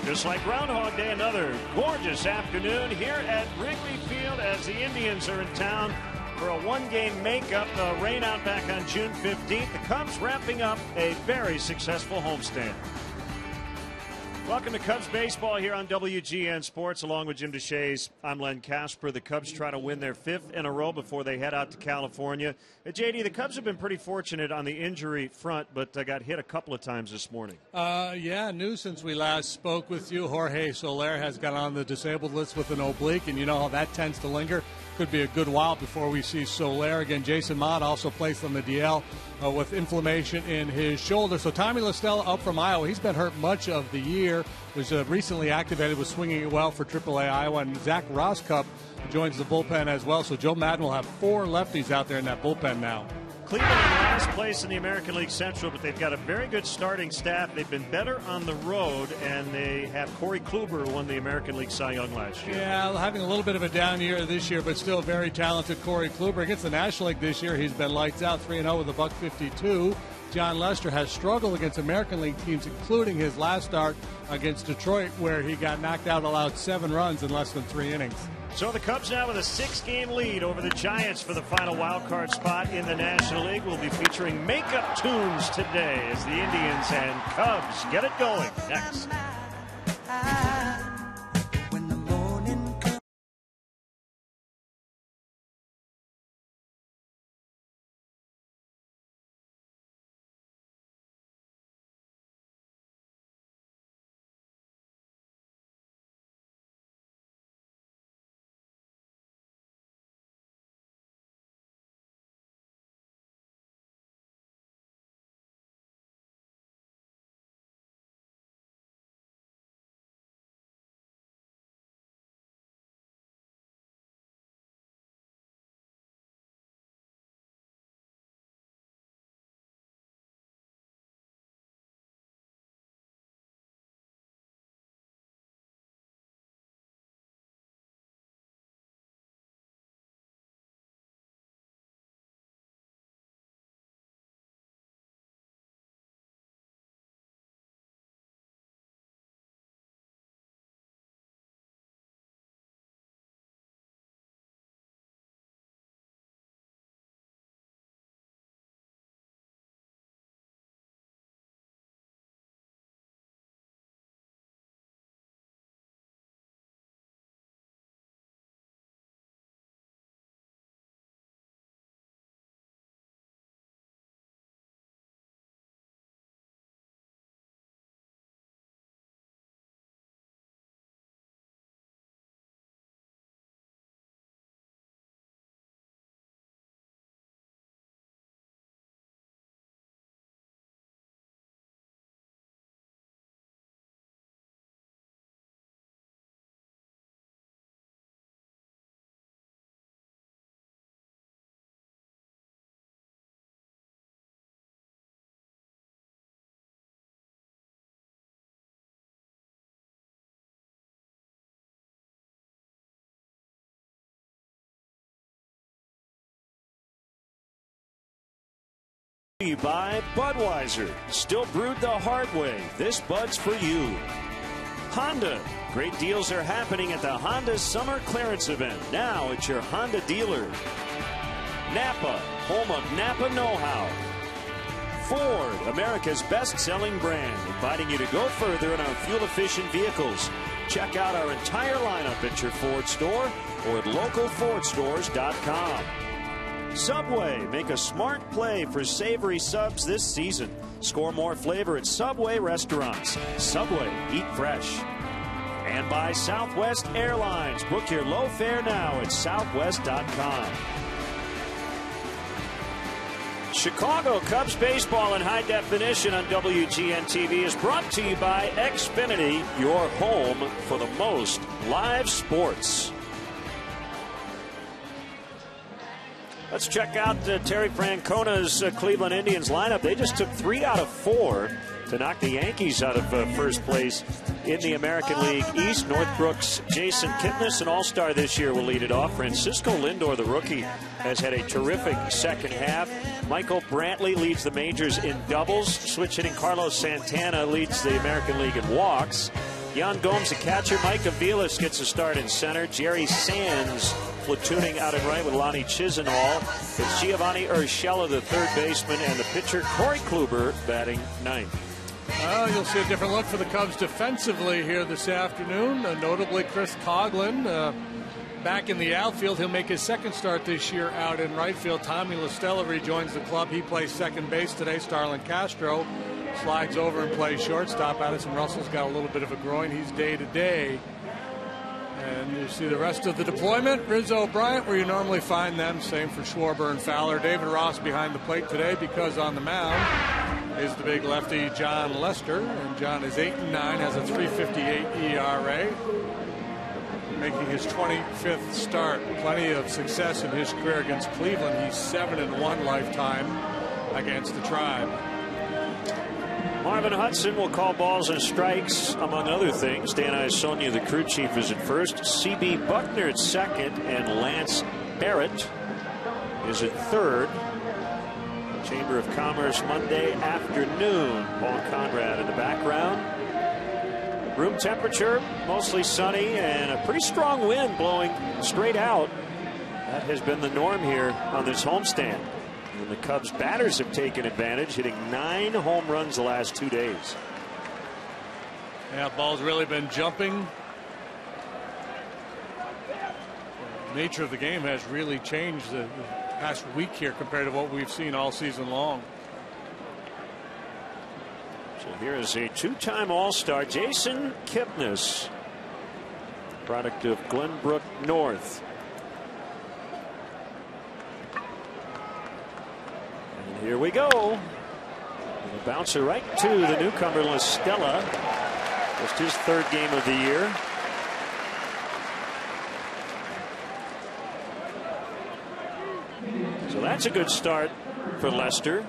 Just like Groundhog Day, another gorgeous afternoon here at Wrigley Field as the Indians are in town for a one-game makeup. Rain out back on June 15th. The Cubs wrapping up a very successful homestand. Welcome to Cubs baseball here on WGN Sports. Along with Jim DeShays, I'm Len Casper. The Cubs try to win their 5th in a row before they head out to California. JD, the Cubs have been pretty fortunate on the injury front, but got hit a couple of times this morning. Yeah, news since we last spoke with you. Jorge Soler has got on the disabled list with an oblique, and you know how that tends to linger. Could be a good while before we see Soler again. Jason Mott also placed on the DL with inflammation in his shoulder. So Tommy La Stella up from Iowa. He's been hurt much of the year. Was recently activated, was swinging it well for AAA Iowa. And Zach Roskup joins the bullpen as well. So Joe Madden will have 4 lefties out there in that bullpen now. Cleveland in last place in the American League Central, but they've got a very good starting staff. They've been better on the road, and they have Corey Kluber, who won the American League Cy Young last year. Yeah, having a little bit of a down year this year, but still very talented Corey Kluber. Against the National League this year, he's been lights out, 3-0 with a .152. John Lester has struggled against American League teams, including his last start against Detroit, where he got knocked out, allowed 7 runs in less than 3 innings. So the Cubs now with a 6-game lead over the Giants for the final wild card spot in the National League. We'll be featuring makeup tunes today as the Indians and Cubs get it going next. By Budweiser, still brewed the hard way. This Bud's for you. Honda, great deals are happening at the Honda Summer Clearance Event. Now at your Honda dealer. Napa, home of Napa know-how. Ford, America's best-selling brand, inviting you to go further in our fuel-efficient vehicles. Check out our entire lineup at your Ford store or at localfordstores.com. Subway, make a smart play for savory subs this season. Score more flavor at Subway restaurants. Subway, eat fresh. And by Southwest Airlines, book your low fare now at southwest.com. Chicago Cubs baseball in high definition on WGN TV is brought to you by Xfinity, your home for the most live sports. Let's check out Terry Francona's Cleveland Indians lineup. They just took 3 out of 4 to knock the Yankees out of first place in the American League East. Northbrook's Jason Kipnis, an all-star this year, will lead it off. Francisco Lindor, the rookie, has had a terrific second half. Michael Brantley leads the majors in doubles. Switch hitting Carlos Santana leads the American League in walks. Yan Gomes, the catcher. Mike Aviles gets a start in center. Jerry Sands platooning out and right with Lonnie Chisenhall. It's Giovanni Urshela, the third baseman, and the pitcher Corey Kluber batting ninth. You'll see a different look for the Cubs defensively here this afternoon. Notably, Chris Coughlin back in the outfield. He'll make his second start this year out in right field. Tommy LaStella rejoins the club. He plays second base today. Starlin Castro slides over and plays shortstop. Addison Russell's got a little bit of a groin. He's day to day. And you see the rest of the deployment. Rizzo, Bryant, where you normally find them. Same for Schwarber and Fowler. David Ross behind the plate today because on the mound is the big lefty John Lester. And John is 8-9, has a 3.58 ERA. Making his 25th start. Plenty of success in his career against Cleveland. He's 7-1 lifetime against the Tribe. Marvin Hudson will call balls and strikes, among other things. Dan Iasonia, the crew chief, is at first. C.B. Buckner at second, and Lance Barrett is at third. Chamber of Commerce Monday afternoon. Paul Conrad in the background. Room temperature, mostly sunny, and a pretty strong wind blowing straight out. That has been the norm here on this homestand. And the Cubs batters have taken advantage, hitting 9 home runs the last 2 days. Yeah, ball's really been jumping. The nature of the game has really changed the past week here compared to what we've seen all season long. So here is a 2-time All-Star, Jason Kipnis, product of Glenbrook North. And here we go. And a bouncer right to the newcomer LaStella. Just his third game of the year. So that's a good start for Lester.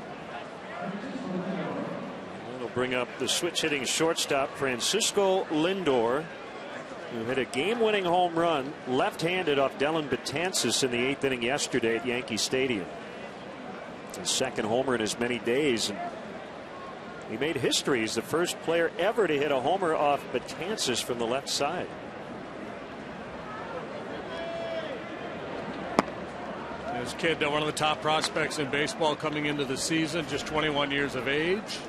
That'll bring up the switch hitting shortstop Francisco Lindor, who hit a game-winning home run left-handed off Dellin Betances in the 8th inning yesterday at Yankee Stadium. His second homer in as many days, and he made history. He's the first player ever to hit a homer off Betances from the left side. This kid, one of the top prospects in baseball coming into the season, just 21 years of age.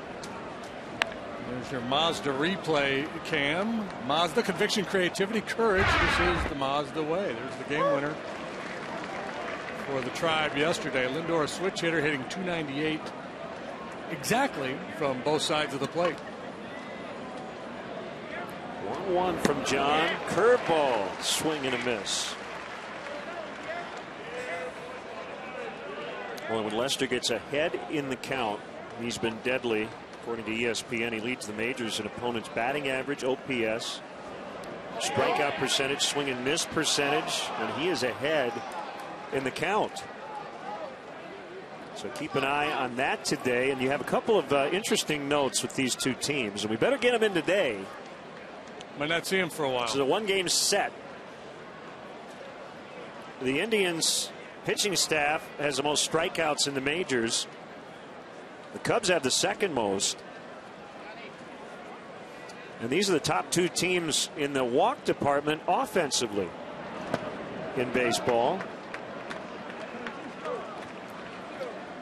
There's your Mazda replay cam. Mazda, conviction, creativity, courage. This is the Mazda way. There's the game winner for the Tribe yesterday. Lindor, a switch hitter, hitting .298 exactly from both sides of the plate. 1-1 from John. Curveball, swing and a miss. Well, when Lester gets ahead in the count, he's been deadly. According to ESPN, he leads the majors in opponents' batting average, OPS, strikeout percentage, swing and miss percentage, and he is ahead in the count. So keep an eye on that today. And you have a couple of interesting notes with these two teams, and we better get them in today. Might not see him for a while. This is a one-game set. The Indians pitching staff has the most strikeouts in the majors. The Cubs have the second most. And these are the top two teams in the walk department offensively in baseball.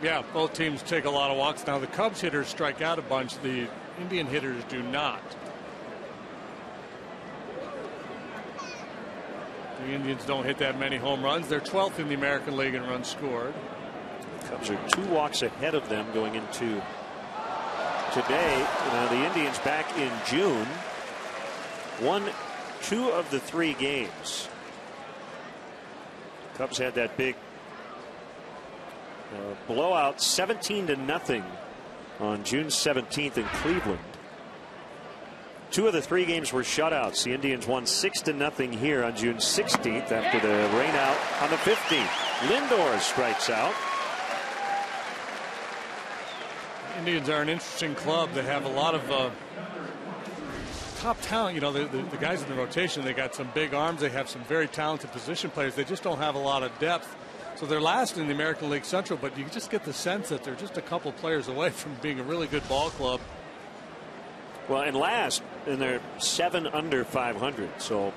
Yeah, both teams take a lot of walks. Now the Cubs hitters strike out a bunch. The Indian hitters do not. The Indians don't hit that many home runs. They're 12th in the American League in runs scored. Cubs are 2 walks ahead of them going into today. The Indians back in June won 2 of the 3 games. Cubs had that big blowout 17-0 on June 17th in Cleveland. 2 of the 3 games were shutouts. The Indians won 6-0 here on June 16th after the rainout on the 15th. Lindor strikes out. Indians are an interesting club. They have a lot of top talent. You know, the guys in the rotation, they got some big arms. They have some very talented position players. They just don't have a lot of depth. So they're last in the American League Central, but you just get the sense that they're just a couple players away from being a really good ball club. Well, and last, and they're 7 under 500. So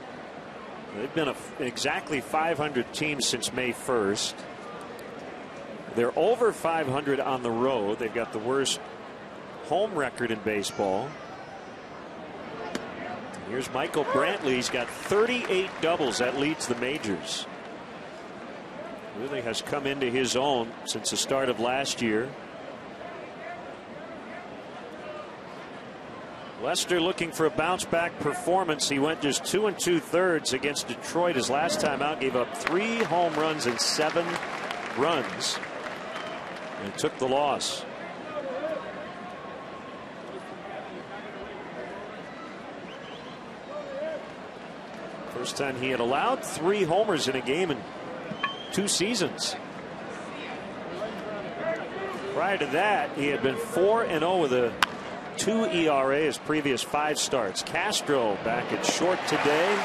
they've been an exactly 500 team since May 1st. They're over 500 on the road. They've got the worst home record in baseball. Here's Michael Brantley. He's got 38 doubles. That leads the majors. Really has come into his own since the start of last year. Lester looking for a bounce back performance. He went just 2 2/3 against Detroit his last time out. Gave up 3 home runs and 7 runs. And took the loss. First time he had allowed 3 homers in a game in 2 seasons. Prior to that, he had been 4-0 with a 2 ERA his previous 5 starts. Castro back at short today.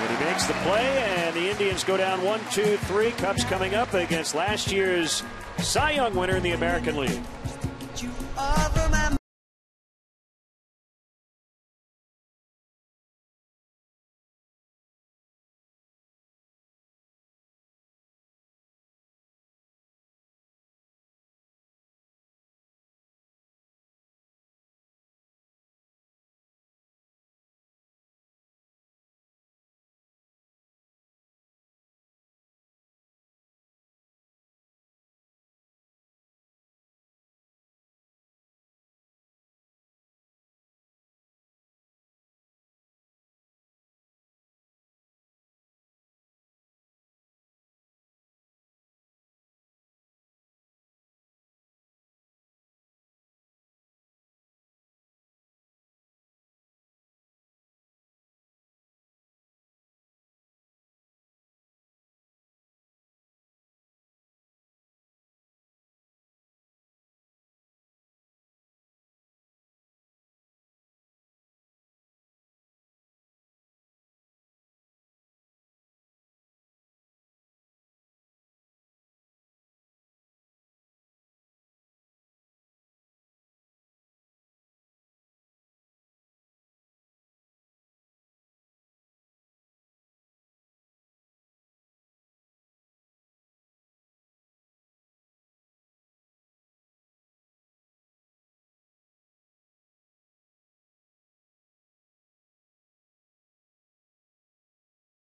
And he makes the play, and the Indians go down 1-2-3. Cubs coming up against last year's Cy Young winner in the American League.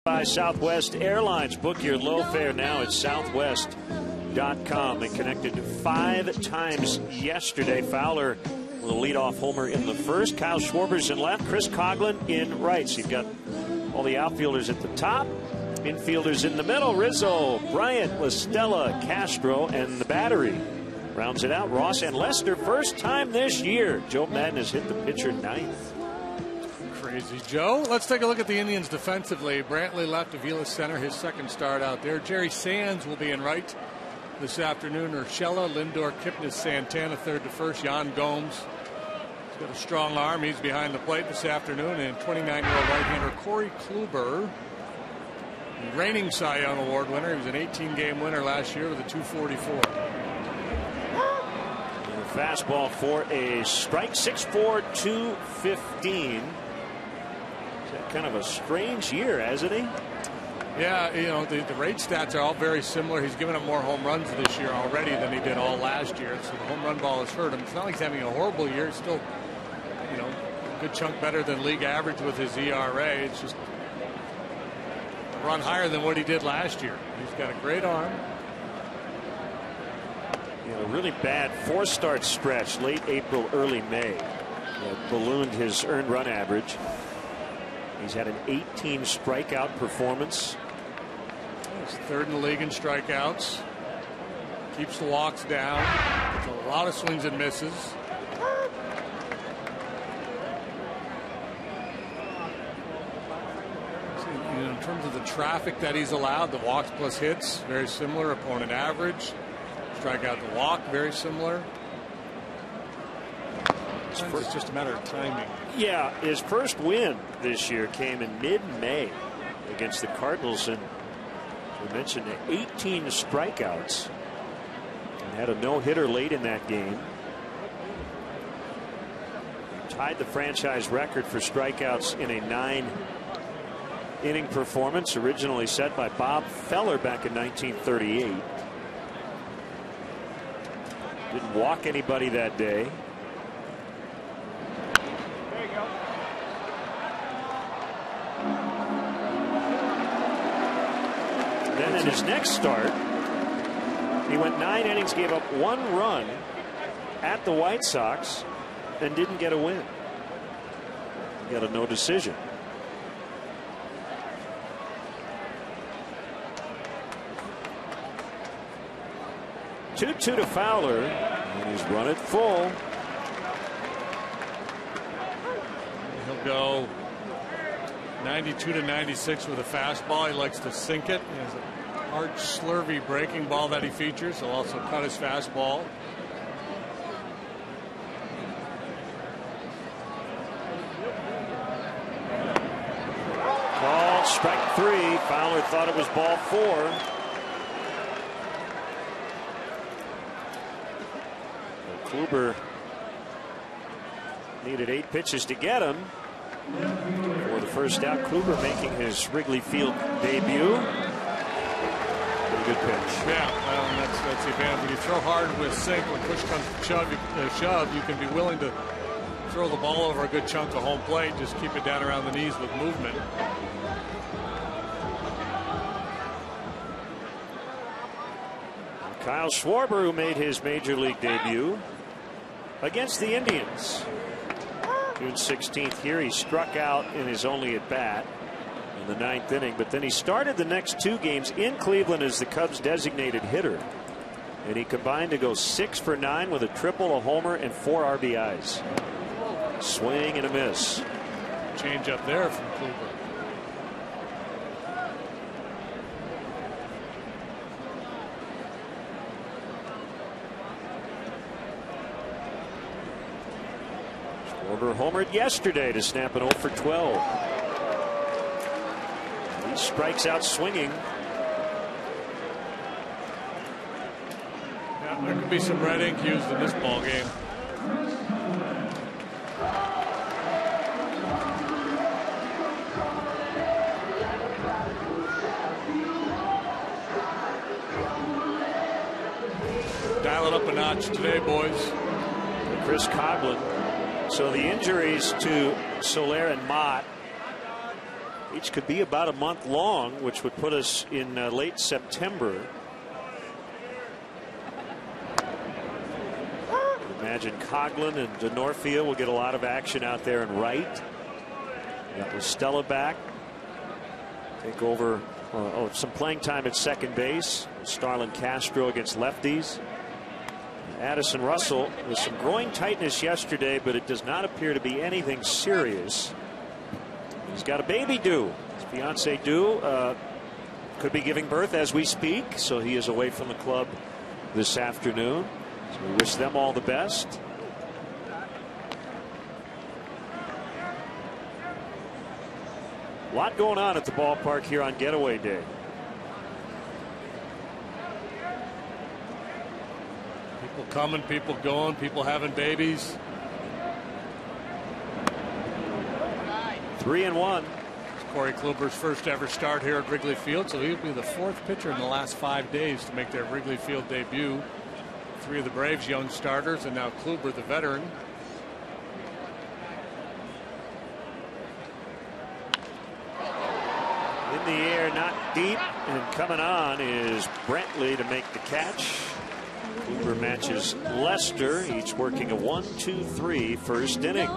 By Southwest Airlines. Book your low fare now at southwest.com. They connected 5 times yesterday. Fowler will lead off homer in the first. Kyle Schwarber's in left. Chris Coughlin in right. So you've got all the outfielders at the top. Infielders in the middle. Rizzo, Bryant, LaStella, Castro, and the battery rounds it out. Ross and Lester, first time this year. Joe Madden has hit the pitcher 9th. Crazy, Joe. Let's take a look at the Indians defensively. Brantley left, Avila center, his second start out there. Jerry Sands will be in right this afternoon. Urshela, Lindor, Kipnis, Santana, third to first. Yan Gomes. He's got a strong arm. He's behind the plate this afternoon. And 29-year-old right-hander Corey Kluber, the reigning Cy Young Award winner. He was an 18-game winner last year with a 244. Fastball for a strike. 6'4", 215. Kind of a strange year, hasn't he? Yeah, you know, the rate stats are all very similar. He's given up more home runs this year already than he did all last year. So the home run ball has hurt him. It's not like he's having a horrible year. He's still, you know, a good chunk better than league average with his ERA. It's just a run higher than what he did last year. He's got a great arm. You know, a really bad 4-start stretch late April, early May. Ballooned his earned run average. He's had an 18 strikeout performance. He's third in the league in strikeouts. Keeps the walks down. Gets a lot of swings and misses. You know, in terms of the traffic that he's allowed, the walks plus hits, very similar. Opponent average. Strikeout to walk, very similar. It's just a matter of timing. Yeah, his first win this year came in mid-May against the Cardinals, and we mentioned 18 strikeouts and had a no-hitter late in that game. He tied the franchise record for strikeouts in a 9-inning performance, originally set by Bob Feller back in 1938. Didn't walk anybody that day. There you go. Then in his next start, he went 9 innings, gave up 1 run at the White Sox, and didn't get a win. He got a no decision. Two to Fowler, and he's run it full. He'll go 92 to 96 with a fastball. He likes to sink it. He has a hard, slurvy breaking ball that he features. He'll also cut his fastball. Ball, strike 3. Fowler thought it was ball 4. Kluber needed 8 pitches to get him. For the first out, Kluber making his Wrigley Field debut. Pretty good pitch. Yeah, well, that's the advantage. When you throw hard with sink, when push comes to shove, you can be willing to throw the ball over a good chunk of home plate. Just keep it down around the knees with movement. Kyle Schwarber, who made his major league debut against the Indians June 16th here. He struck out in his only at bat in the 9th inning, but then he started the next 2 games in Cleveland as the Cubs designated hitter, and he combined to go 6 for 9 with a triple, a homer, and 4 RBIs. Swing and a miss. Change up there from Kluber. Schwarber homered yesterday to snap an 0 for 12. He strikes out swinging. Yeah, there could be some red ink used in this ball game. Dial it up a notch today, boys. Chris Coghlan. So the injuries to Soler and Mott each could be about a month long, which would put us in late September. Imagine Coghlan and Denorfia will get a lot of action out there in right. You got Stella back. Take over some playing time at second base. Starlin Castro against lefties. Addison Russell with some groin tightness yesterday, but it does not appear to be anything serious. He's got a baby due. His fiance due could be giving birth as we speak, so he is away from the club this afternoon. So we wish them all the best. A lot going on at the ballpark here on Getaway Day. People coming, people going, people having babies. 3-1. It's Corey Kluber's first ever start here at Wrigley Field, so he'll be the 4th pitcher in the last 5 days to make their Wrigley Field debut. 3 of the Braves young starters, and now Kluber, the veteran. In the air, not deep, and coming on is Brantley to make the catch. Kluber matches Lester, each working a 1-2-3 first inning.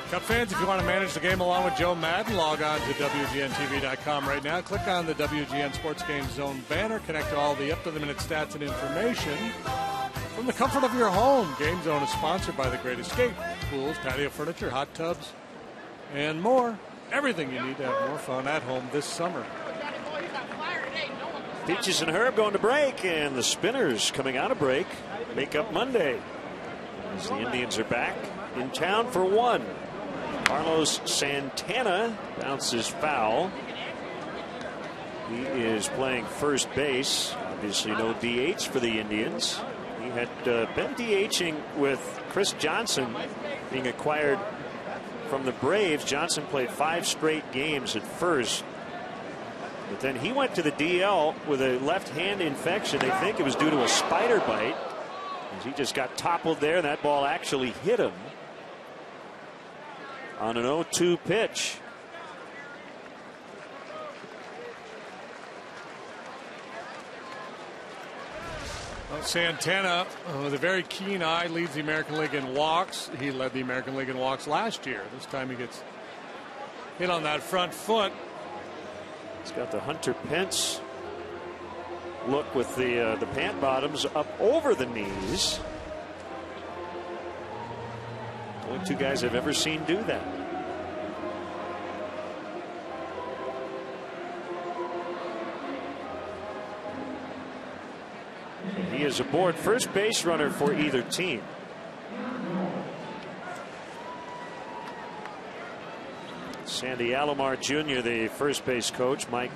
Cub fans, if you want to manage the game along with Joe Madden, log on to WGNTV.com right now. Click on the WGN Sports Game Zone banner. Connect to all the up-to-the-minute stats and information from the comfort of your home. Game Zone is sponsored by The Great Escape. Pools, patio furniture, hot tubs, and more. Everything you need to have more fun at home this summer. Peaches and Herb going to break, and the Spinners coming out of break make up Monday as the Indians are back in town for one. Carlos Santana bounces foul. He is playing first base. Obviously no DH for the Indians. He had been DHing with Chris Johnson being acquired from the Braves. Johnson played 5 straight games at first, but then he went to the DL with a left hand infection. They think it was due to a spider bite, as he just got toppled there, and that ball actually hit him on an 0-2 pitch. Well, Santana, with a very keen eye, leads the American League in walks. He led the American League in walks last year. This time he gets hit on that front foot. He's got the Hunter Pence look with the pant bottoms up over the knees. Only 2 guys I've ever seen do that. And he is aboard first base runner for either team. Sandy Alomar Jr., the first base coach. Mike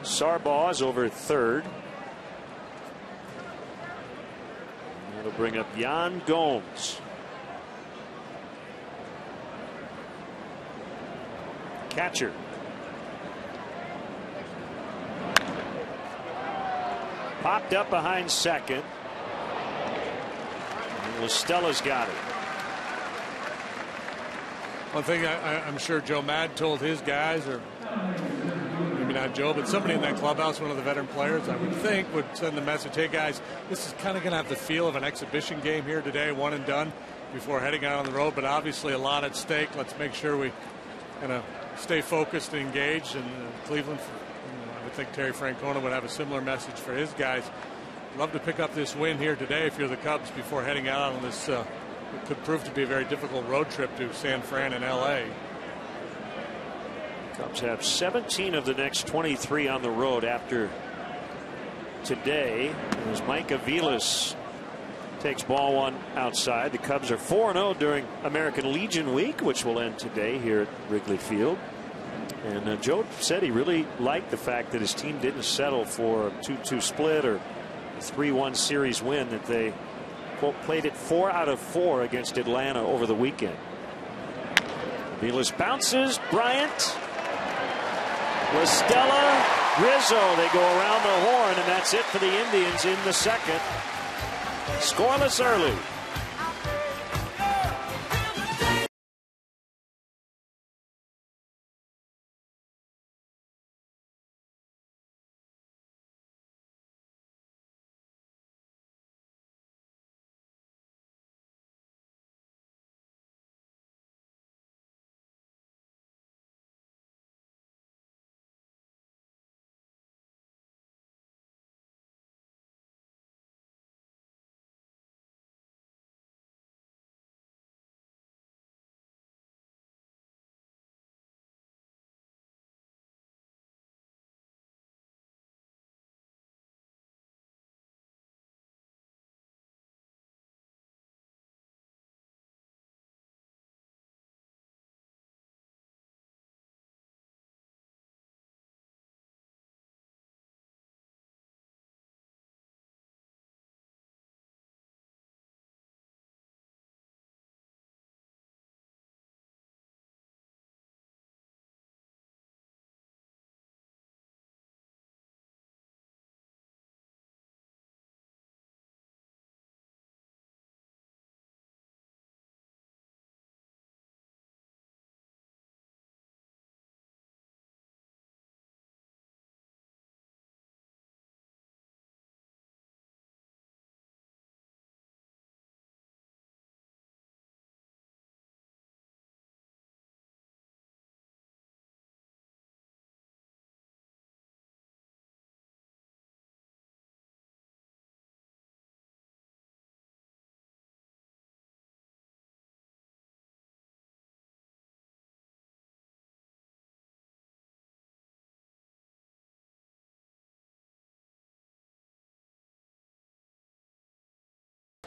Sarbaugh is over third. That'll bring up Yan Gomes. Catcher. Popped up behind second. And Stella's got it. One thing I'm sure Joe Madden told his guys, or maybe not Joe, but somebody in that clubhouse, one of the veteran players, I would think, would send the message, hey guys, this is kind of going to have the feel of an exhibition game here today, one and done, before heading out on the road, but obviously a lot at stake. Let's make sure we kind of stay focused and engaged. And Cleveland, I would think Terry Francona would have a similar message for his guys. Love to pick up this win here today if you're the Cubs before heading out on this it could prove to be a very difficult road trip to San Fran and LA. Cubs have 17 of the next 23 on the road after today, as Mike Aviles takes ball one outside. The Cubs are 4-0 during American Legion Week, which will end today here at Wrigley Field. And Joe said he really liked the fact that his team didn't settle for a 2-2 split or a 3-1 series win, that they, quote, played it 4 out of 4 against Atlanta over the weekend. Aviles bounces. Bryant. La Stella. Rizzo. They go around the horn, and that's it for the Indians in the second. Scoreless early.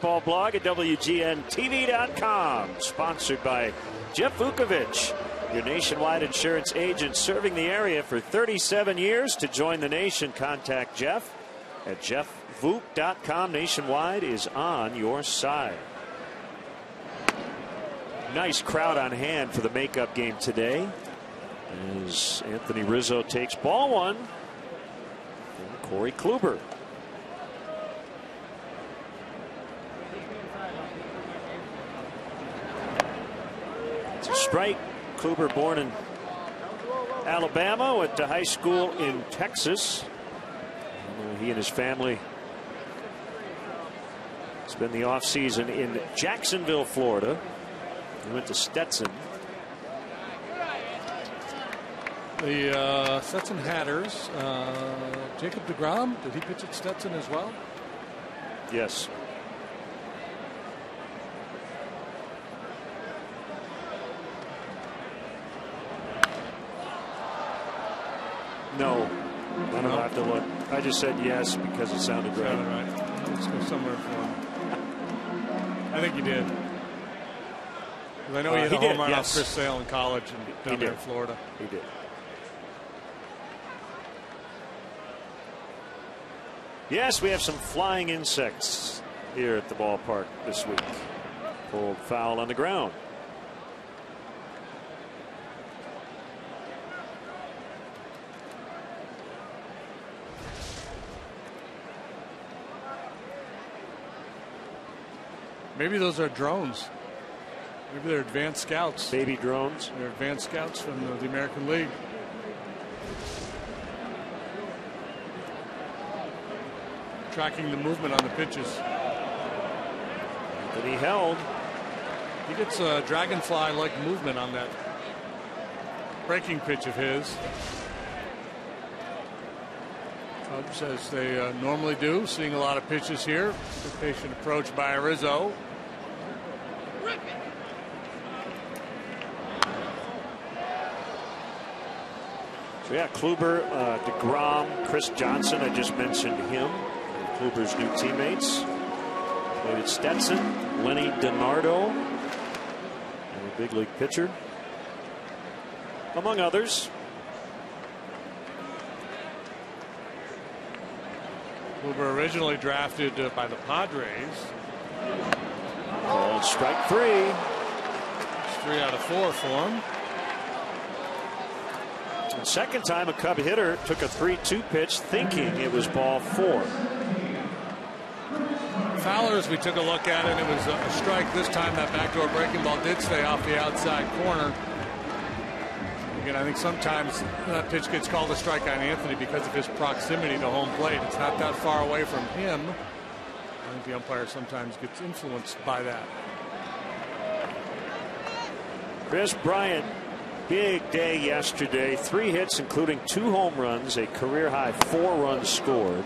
Ball blog at WGNTV.com. Sponsored by Jeff Vukovich, your nationwide insurance agent serving the area for 37 years. To join the nation, contact Jeff at jeffvuk.com. Nationwide is on your side. Nice crowd on hand for the makeup game today, as Anthony Rizzo takes ball one from Corey Kluber. It's a strike. Kluber, born in Alabama, went to high school in Texas. He and his family spent the offseason in Jacksonville, Florida. He went to Stetson. The Stetson Hatters. Jacob deGrom, did he pitch at Stetson as well? Yes. No. I don't have to look. I just said yes because it sounded right. Let's go somewhere for him. I think he did. I know he hit a home run off Chris Sale in college and down there in Florida. He did. Yes, we have some flying insects here at the ballpark this week. Pulled foul on the ground. Maybe those are drones. Maybe they're advanced scouts. Baby drones. They're advanced scouts from the American League. Tracking the movement on the pitches. But he held. He gets a dragonfly-like movement on that breaking pitch of his. Cubs, as they normally do, seeing a lot of pitches here. Good patient approach by Rizzo. So yeah, Kluber, deGrom, Chris Johnson, I just mentioned him. Kluber's new teammates. Played at Stetson, Lenny DiNardo, and a big league pitcher, among others. Kluber originally drafted by the Padres. Called strike three. It's 3 out of 4 for him. And second time a Cub hitter took a 3-2 pitch thinking it was ball 4. Fowler's, we took a look at it. It was a strike this time. That backdoor breaking ball did stay off the outside corner. Again, I think sometimes that pitch gets called a strike on Anthony because of his proximity to home plate. It's not that far away from him. I think the umpire sometimes gets influenced by that. Chris Bryant, big day yesterday. 3 hits, including 2 home runs, a career high 4 runs scored,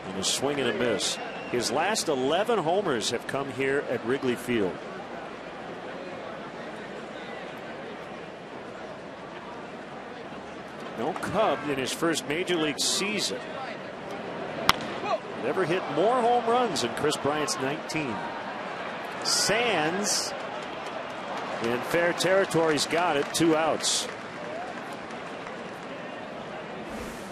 and a swing and a miss. His last 11 homers have come here at Wrigley Field. No Cub in his first major league season never hit more home runs than Chris Bryant's 19. Sands in fair territory's got it. 2 outs.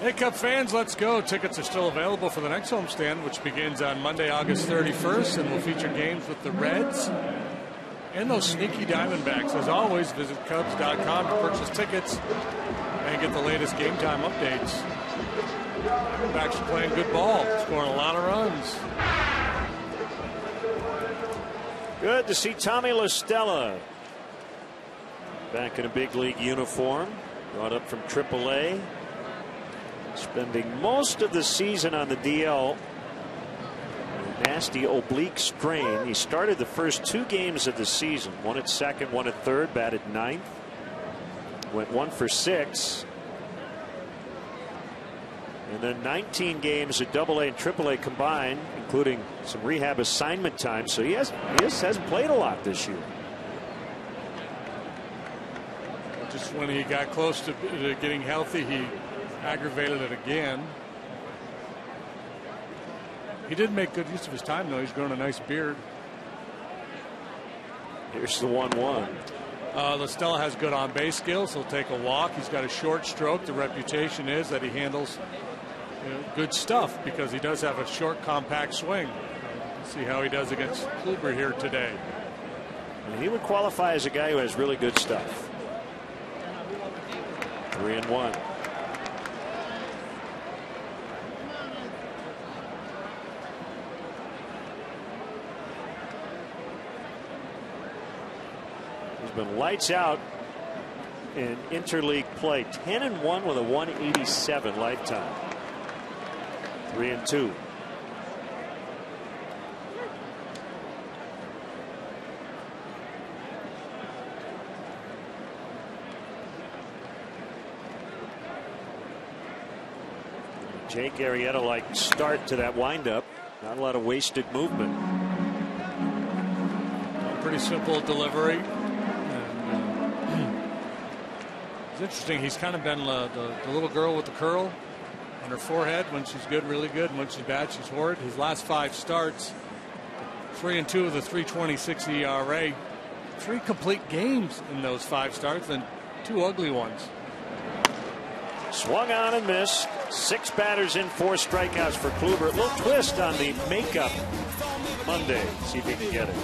Hey, Cub fans, let's go. Tickets are still available for the next homestand, which begins on Monday, August 31st, and will feature games with the Reds and those sneaky Diamondbacks. As always, visit Cubs.com to purchase tickets and get the latest game time updates. Diamondbacks are playing good ball, scoring a lot of runs. Good to see Tommy La Stella back in a big league uniform, brought up from AAA. Spending most of the season on the DL. A nasty oblique strain. He started the first 2 games of the season. 1 at second, 1 at third, batted 9th. Went 1 for 6. And then 19 games at AA and AAA combined, including some rehab assignment time. So he hasn't played a lot this year. Just when he got close to getting healthy, he aggravated it again. He did make good use of his time, though. He's grown a nice beard. Here's the 1-1. Listella has good on-base skills. He'll take a walk. He's got a short stroke. The reputation is that he handles good stuff because he does have a short, compact swing. Let's see how he does against Kluber here today. And he would qualify as a guy who has really good stuff. 3-1. Been lights out in interleague play. 10-1 with a 187 lifetime. 3-2. Jake Arrieta-like start to that windup. Not a lot of wasted movement. Pretty simple delivery. It's interesting. He's kind of been the little girl with the curl on her forehead. When she's good, really good, and when she's bad, she's horrid. His last 5 starts, 3-2 with a 3.26 ERA. 3 complete games in those 5 starts, and 2 ugly ones. Swung on and missed. 6 batters in, 4 strikeouts for Kluber. A little twist on the makeup Monday. See if he can get it.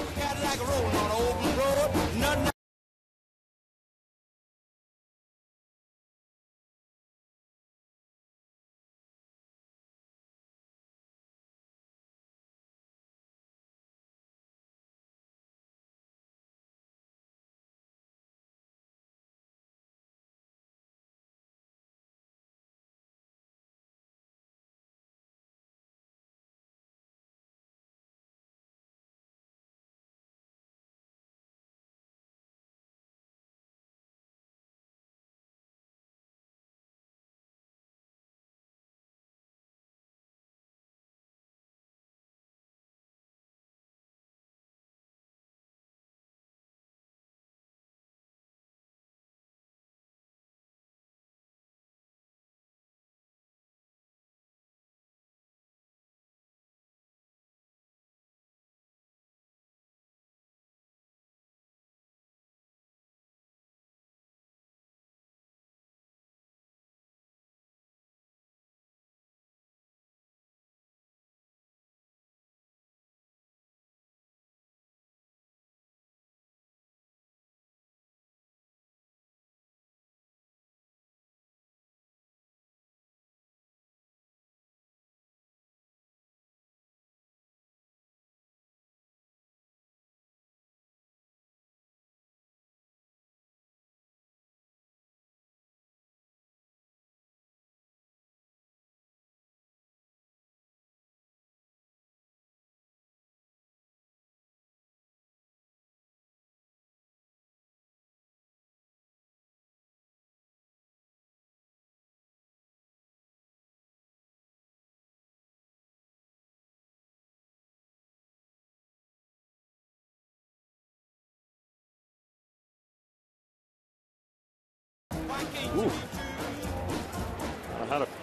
Ooh.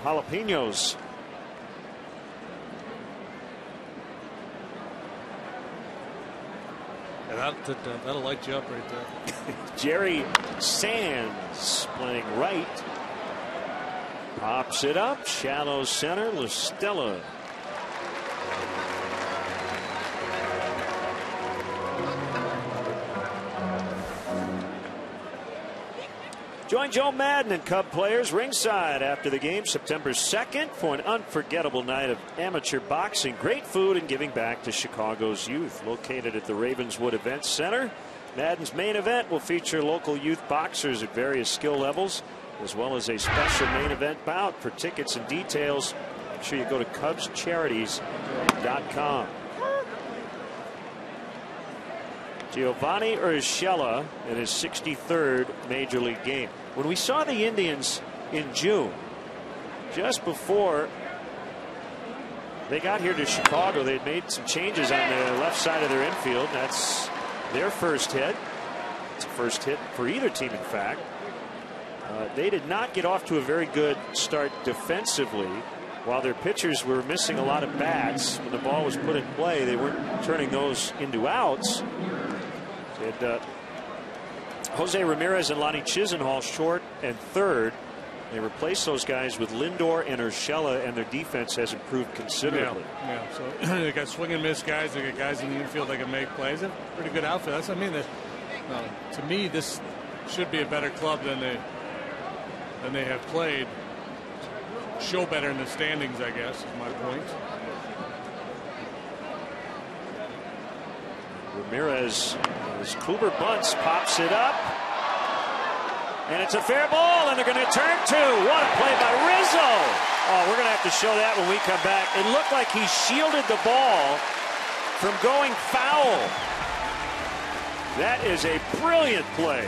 Jalapenos. Yeah, that'll light you up right there. Jerry Sands playing right. Pops it up. Shallow center. Listella. Join Joe Madden and Cub players ringside after the game September 2nd for an unforgettable night of amateur boxing. Great food and giving back to Chicago's youth. Located at the Ravenswood Events Center, Madden's main event will feature local youth boxers at various skill levels, as well as a special main event bout. For tickets and details, make sure you go to CubsCharities.com. Giovanni Urshela in his 63rd major league game. When we saw the Indians in June, just before they got here to Chicago, they'd made some changes on the left side of their infield. That's their first hit. It's a first hit for either team, in fact. They did not get off to a very good start defensively while their pitchers were missing a lot of bats when the ball was put in play, they weren't turning those into outs. And Jose Ramirez and Lonnie Chisenhall short and third. They replaced those guys with Lindor and Urshela, and their defense has improved considerably. Yeah. So they got swing and miss guys. They got guys in the infield that can make plays. A pretty good outfit. That's what I mean. To me, this should be a better club than they have played. Show better in the standings, I guess, is my point. Ramirez, as Kluber bunts, pops it up. And it's a fair ball, and they're going to turn two. What a play by Rizzo. Oh, we're going to have to show that when we come back. It looked like he shielded the ball from going foul. That is a brilliant play.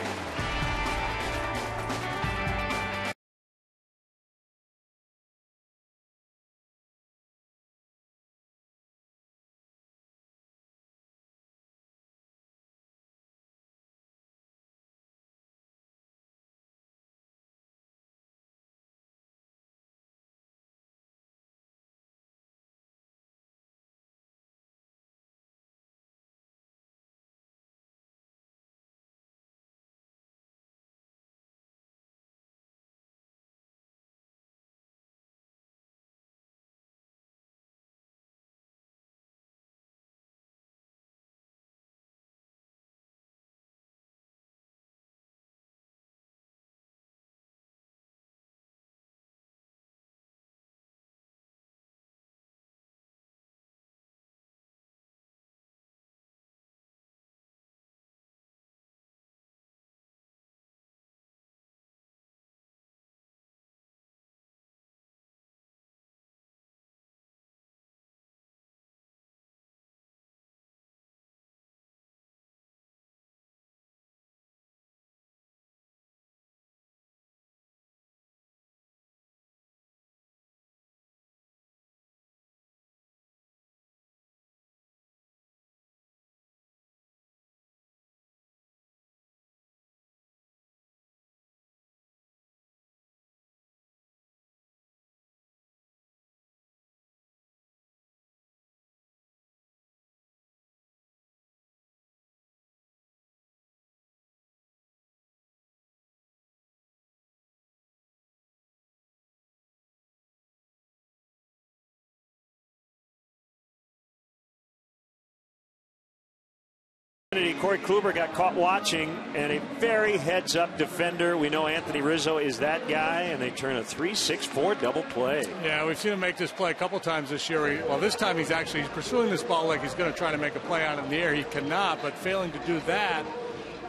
Corey Kluber got caught watching, and a very heads-up defender. We know Anthony Rizzo is that guy, and they turn a 3-6-4 double play. Yeah, we've seen him make this play a couple times this year. Well, this time he's pursuing this ball like he's going to try to make a play on it in the air. He cannot, but failing to do that,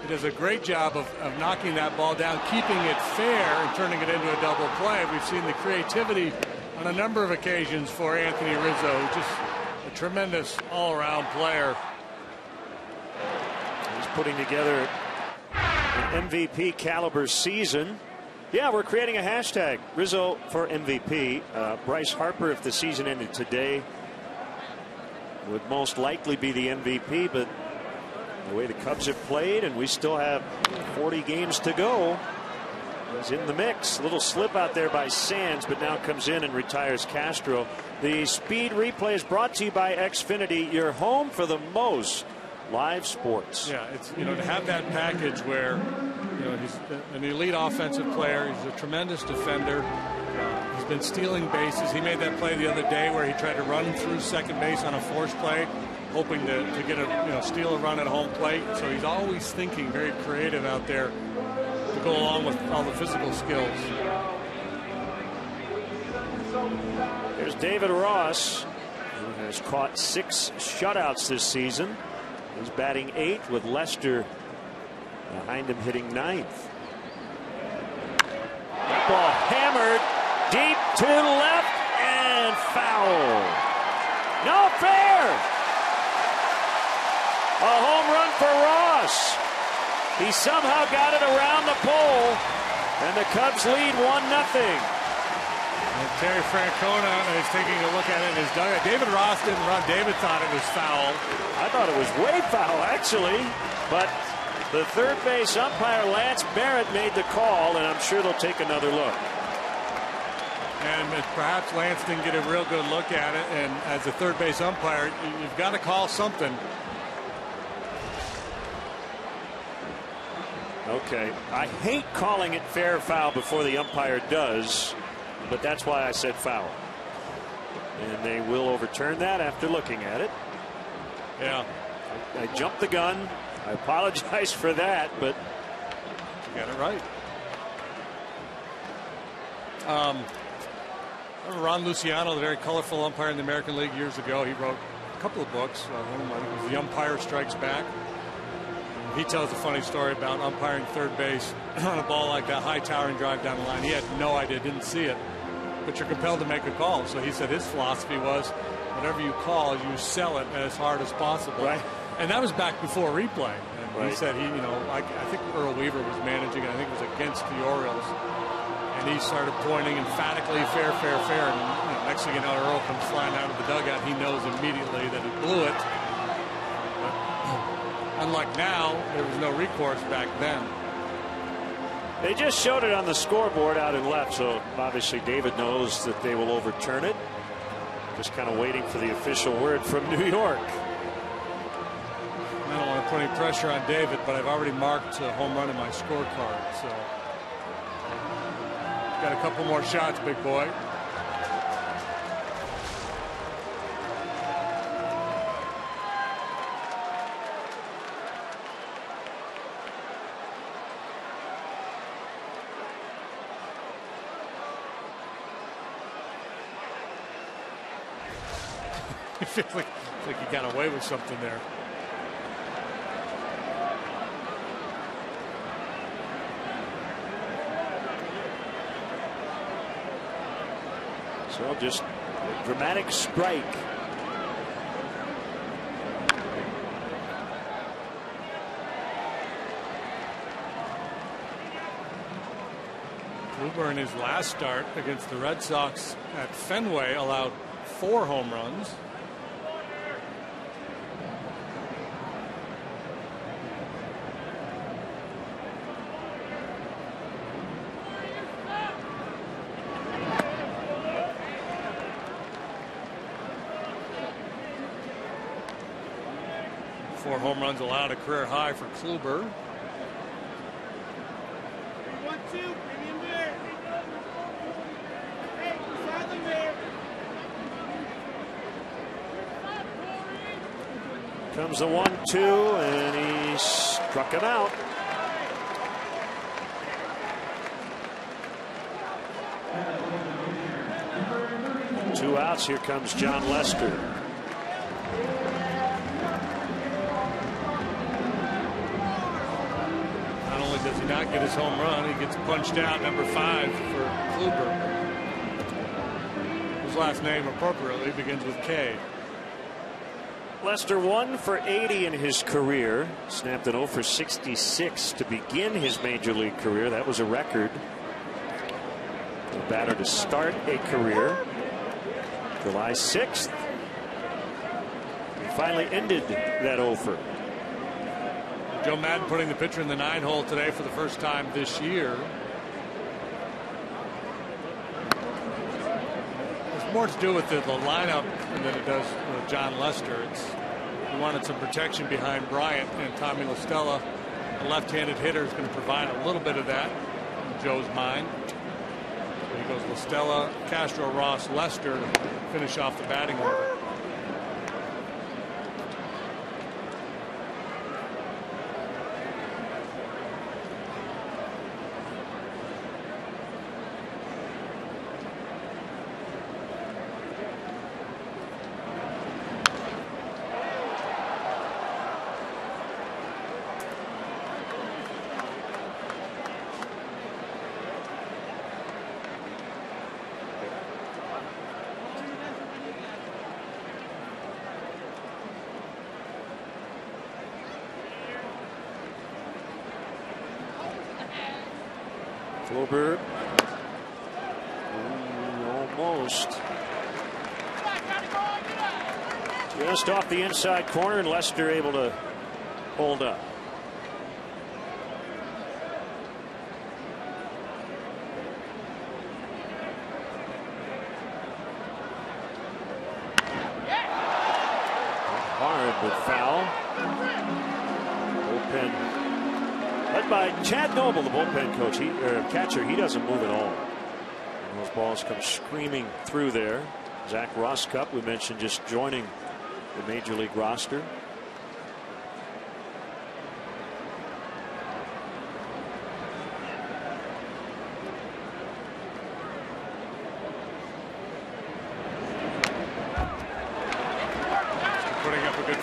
he does a great job of knocking that ball down, keeping it fair, and turning it into a double play. We've seen the creativity on a number of occasions for Anthony Rizzo. Just a tremendous all-around player. Putting together an MVP caliber season. Yeah, we're creating a hashtag, Rizzo for MVP. Bryce Harper, if the season ended today, would most likely be the MVP, but the way the Cubs have played, and we still have 40 games to go, he's in the mix. A little slip out there by Sands, but now comes in and retires Castro. The Speed Replay is brought to you by Xfinity, your home for the most live sports. Yeah, it's, to have that package where, he's an elite offensive player. He's a tremendous defender. He's been stealing bases. He made that play the other day where he tried to run through second base on a forced play, hoping to get steal a run at home plate. So he's always thinking very creative out there to go along with all the physical skills. There's David Ross, who has caught 6 shutouts this season. He's batting 8th with Lester behind him hitting 9th. That ball hammered deep to the left and foul. No fair. A home run for Ross. He somehow got it around the pole, and the Cubs lead 1-0. Terry Francona is taking a look at it in his dugout. David Ross didn't run. David thought it was foul. I thought it was way foul, actually. But the third base umpire, Lance Barrett, made the call, and I'm sure they'll take another look. And perhaps Lance didn't get a real good look at it, and as a third base umpire, you've got to call something. Okay, I hate calling it fair foul before the umpire does, but that's why I said foul. And they will overturn that after looking at it. Yeah. I jumped the gun. I apologize for that, but you got it right. Ron Luciano, the very colorful umpire in the American League years ago, he wrote a couple of books. One of them was The Umpire Strikes Back. He tells a funny story about umpiring third base on a ball like that, high towering drive down the line. He had no idea, didn't see it, but you're compelled to make a call. So he said his philosophy was, whatever you call, you sell it as hard as possible. Right. And that was back before replay. And right. He said I think Earl Weaver was managing, and I think it was against the Orioles. And he started pointing emphatically, fair, fair, fair. And next thing you know, Earl comes flying out of the dugout. He knows immediately that he blew it. Unlike now, there was no recourse back then. They just showed it on the scoreboard out in left, so obviously David knows that they will overturn it. Just kind of waiting for the official word from New York. I don't want to put any pressure on David, but I've already marked a home run in my scorecard. So got a couple more shots, big boy. It feels like you got away with something there. So just a dramatic strike. Kluber in his last start against the Red Sox at Fenway allowed 4 home runs. Home runs allowed, a career high for Kluber. Comes the 1-2, and he struck him out. Two outs. Here comes John Lester. Does he not get his home run? He gets punched out, number 5 for Kluber. His last name appropriately begins with K. Lester 1 for 80 in his career. Snapped an 0 for 66 to begin his major league career. That was a record. The batter to start a career. July 6th. He finally ended that 0 for. Joe Madden putting the pitcher in the 9-hole today for the first time this year. It's more to do with the lineup than it does with John Lester. He wanted some protection behind Bryant, and Tommy La Stella, a left-handed hitter, is going to provide a little bit of that in Joe's mind. So he goes La Stella, Castro, Ross, Lester to finish off the batting order. Kluber almost just off the inside corner, and Lester able to hold up. Good foul. Bullpen led by Chad Noble, the bullpen coach, catcher. He doesn't move at all. And those balls come screaming through there. Zach Rosscup, we mentioned, just joining the major league roster.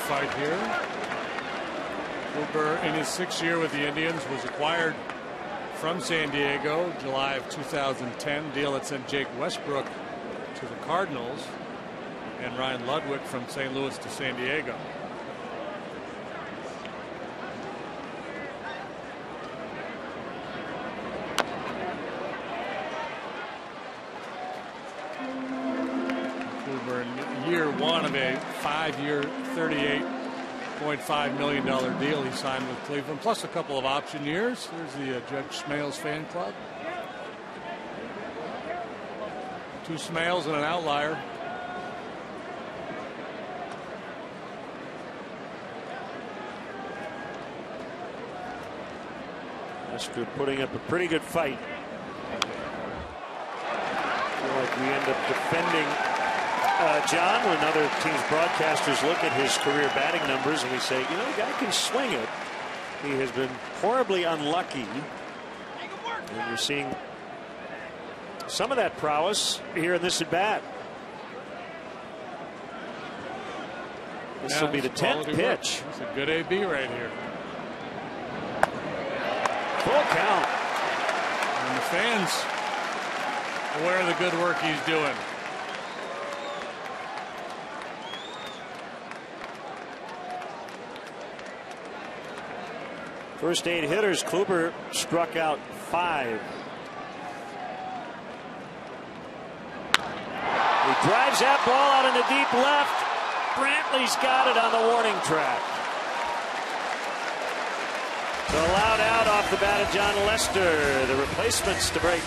Fight here. Cooper, in his 6th year with the Indians, was acquired from San Diego July of 2010. Deal that sent Jake Westbrook to the Cardinals and Ryan Ludwig from St. Louis to San Diego. Year one of a 5-year, $38.5 million deal he signed with Cleveland, plus a couple of option years. There's the Judge Smales fan club. 2 Smales and an outlier. Lester putting up a pretty good fight. I feel like we end up defending John, when other teams' broadcasters look at his career batting numbers and we say, you know, the guy can swing it. He has been horribly unlucky. And you're seeing some of that prowess here in this at bat. This will be the 10th pitch. It's a good AB right here. Full count. And the fans aware of the good work he's doing. First 8 hitters, Kluber struck out 5. He drives that ball out into deep left. Brantley's got it on the warning track. So allowed out off the bat of John Lester. The replacements to break.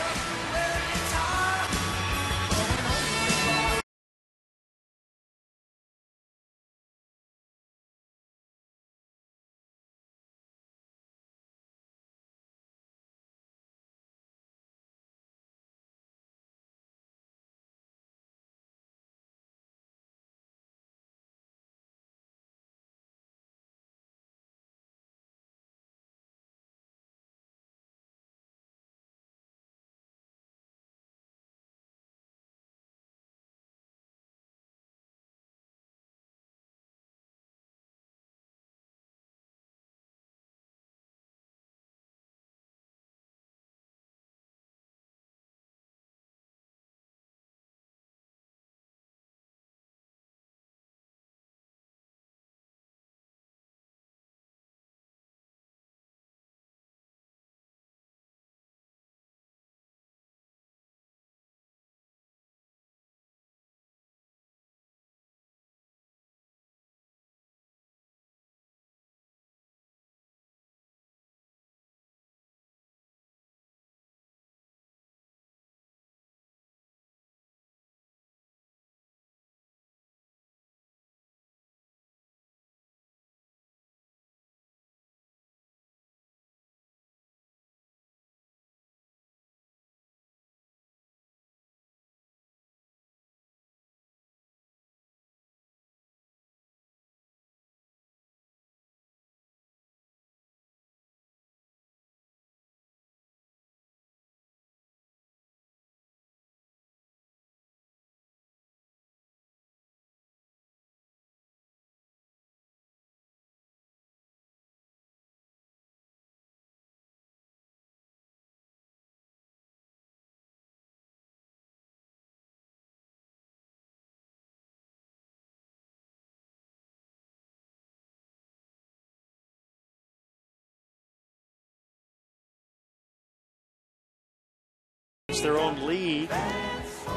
It's their own league.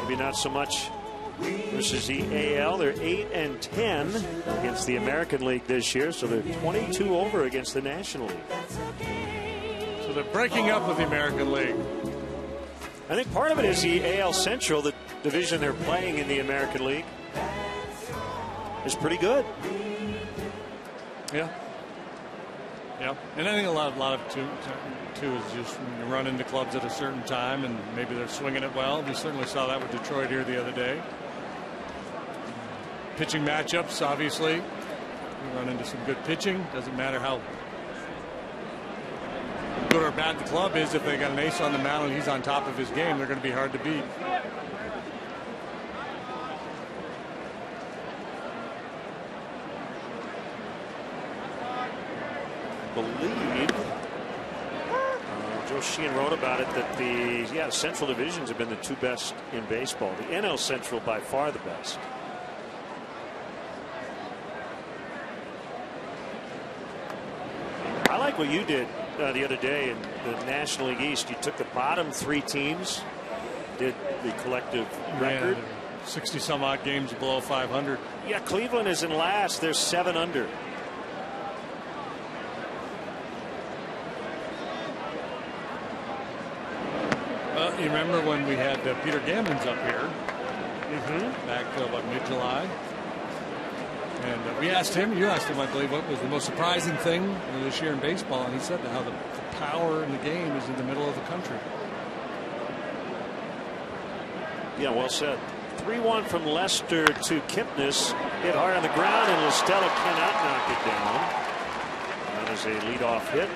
Maybe not so much versus the AL. They're 8-10 against the American League this year, so they're 22 over against the National League. So they're breaking up with the American League. I think part of it is the AL Central, the division they're playing in the American League, is pretty good. Yeah. Yeah, and I think a lot of too is just when you run into clubs at a certain time and maybe they're swinging it well. We certainly saw that with Detroit here the other day. Pitching matchups, obviously, we run into some good pitching. Doesn't matter how good or bad the club is. If they got an ace on the mound and he's on top of his game, they're going to be hard to beat. Believe Joe Sheehan wrote about it that the Central divisions have been the two best in baseball. The NL Central by far the best. I like what you did the other day in the National League East. You took the bottom 3 teams, did the collective record. 60 some odd games below 500. Yeah, Cleveland is in last. They're 7 under. You remember when we had Peter Gammons up here back about mid-July, and we asked him, you asked him, I believe, what was the most surprising thing this year in baseball, and he said how the power in the game is in the middle of the country. Yeah, well said. 3-1 from Lester to Kipnis, hit hard on the ground, and Listella cannot knock it down. That is a leadoff hit.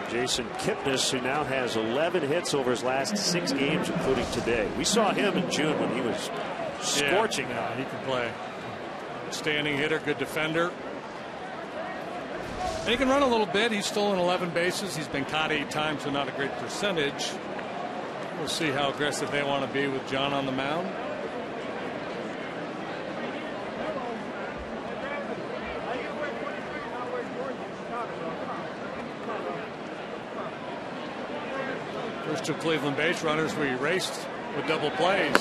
Jason Kipnis, who now has 11 hits over his last 6 games, including today. We saw him in June when he was scorching. Yeah, he can play. Standing hitter, good defender. And he can run a little bit. He's stolen 11 bases. He's been caught 8 times, so not a great percentage. We'll see how aggressive they want to be with John on the mound. First 2 Cleveland base runners we raced with double plays.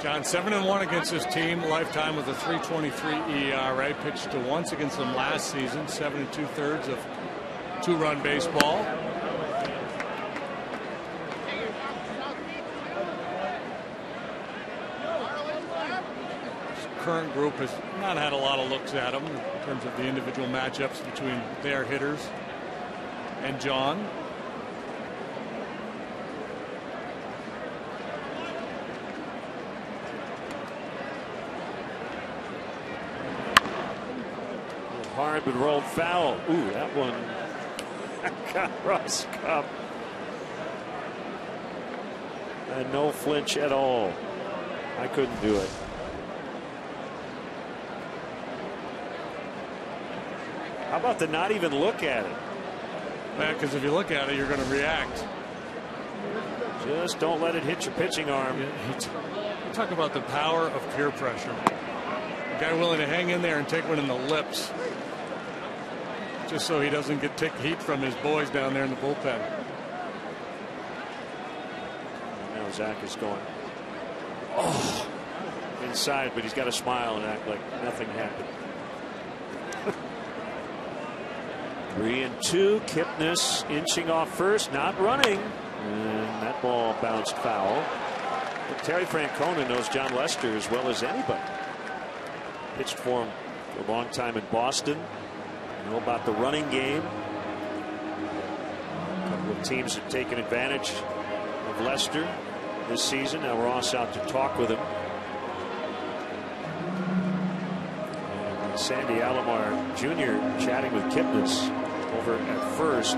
John 7-1 against his team, lifetime with a 3.23 ERA. Pitched to once against them last season. 7 2/3 of 2-run baseball. This current group has not had a lot of looks at him in terms of the individual matchups between their hitters and John. Hard but rolled foul. Ooh, that one got Ross Cup. And no flinch at all. I couldn't do it. How about the not even look at it? Yeah, because if you look at it, you're going to react. Just don't let it hit your pitching arm. You talk about the power of peer pressure. A guy willing to hang in there and take one in the lips, just so he doesn't take heat from his boys down there in the bullpen. Now Zach is going inside, but he's got to smile and act like nothing happened. 3-2. Kipnis inching off first, not running, and that ball bounced foul. But Terry Francona knows John Lester as well as anybody. Pitched for him for a long time in Boston. Know about the running game. A couple of teams have taken advantage of Lester this season. Now Ross out to talk with him. And Sandy Alomar Jr. chatting with Kipnis over at first.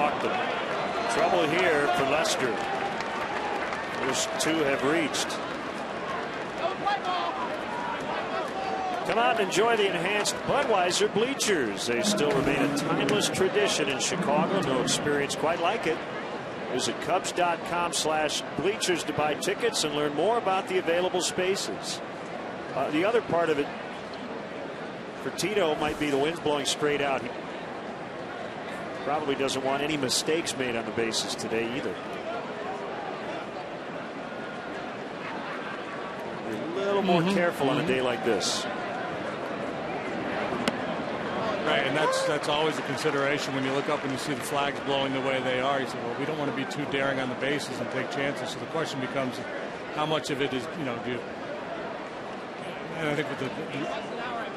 walked them. Trouble here for Lester. Those two have reached. Come out and enjoy the enhanced Budweiser bleachers. They still remain a timeless tradition in Chicago. No experience quite like it. Visit Cubs.com/bleachers to buy tickets and learn more about the available spaces. The other part of it for Tito might be the wind's blowing straight out. He probably doesn't want any mistakes made on the bases today either. Be a little more careful on a day like this. Right, and that's always a consideration when you look up and you see the flags blowing the way they are. You say, well, we don't want to be too daring on the bases and take chances. So the question becomes, how much of it is, do you? And I think with the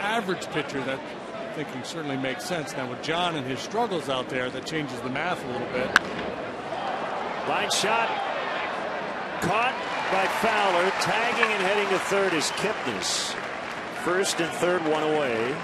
average pitcher, that thinking certainly makes sense. Now with John and his struggles out there, that changes the math a little bit. Line shot, caught by Fowler. Tagging and heading to third is Kipnis. First and third, one away.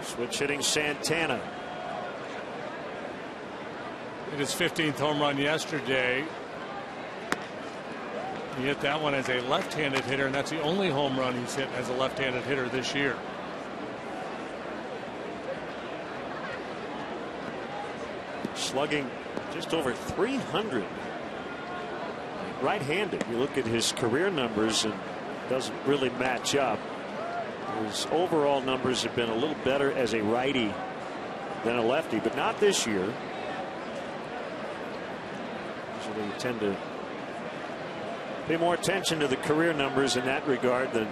Switch hitting Santana. Hit his 15th home run yesterday. He hit that one as a left-handed hitter, and that's the only home run he's hit as a left-handed hitter this year. Slugging just over 300. Right-handed. You look at his career numbers and doesn't really match up. His overall numbers have been a little better as a righty than a lefty, but not this year. Usually you tend to pay more attention to the career numbers in that regard than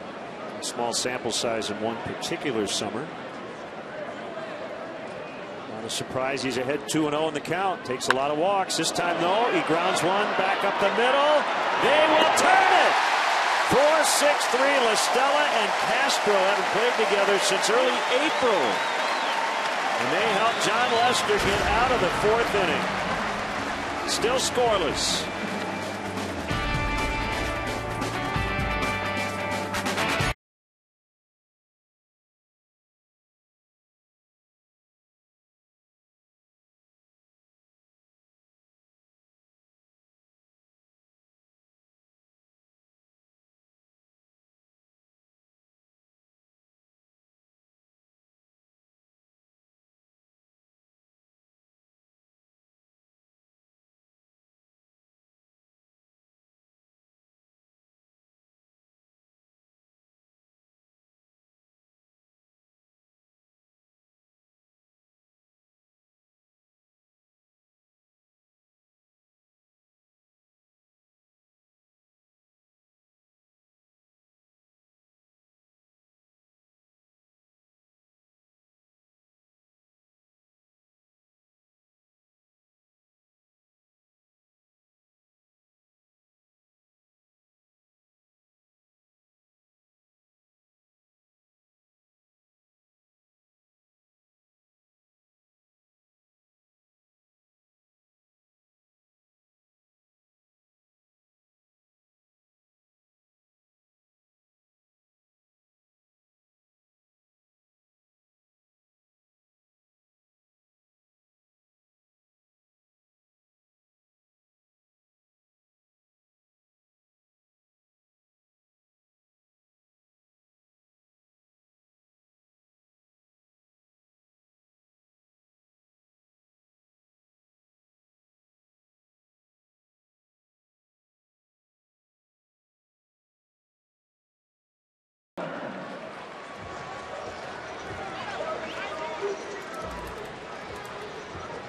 a small sample size in one particular summer. Not a surprise he's ahead 2-0 in the count. Takes a lot of walks. This time, though, he grounds one back up the middle. They will turn it. 4-6-3. La Stella and Castro haven't played together since early April. And they helped John Lester get out of the fourth inning. Still scoreless.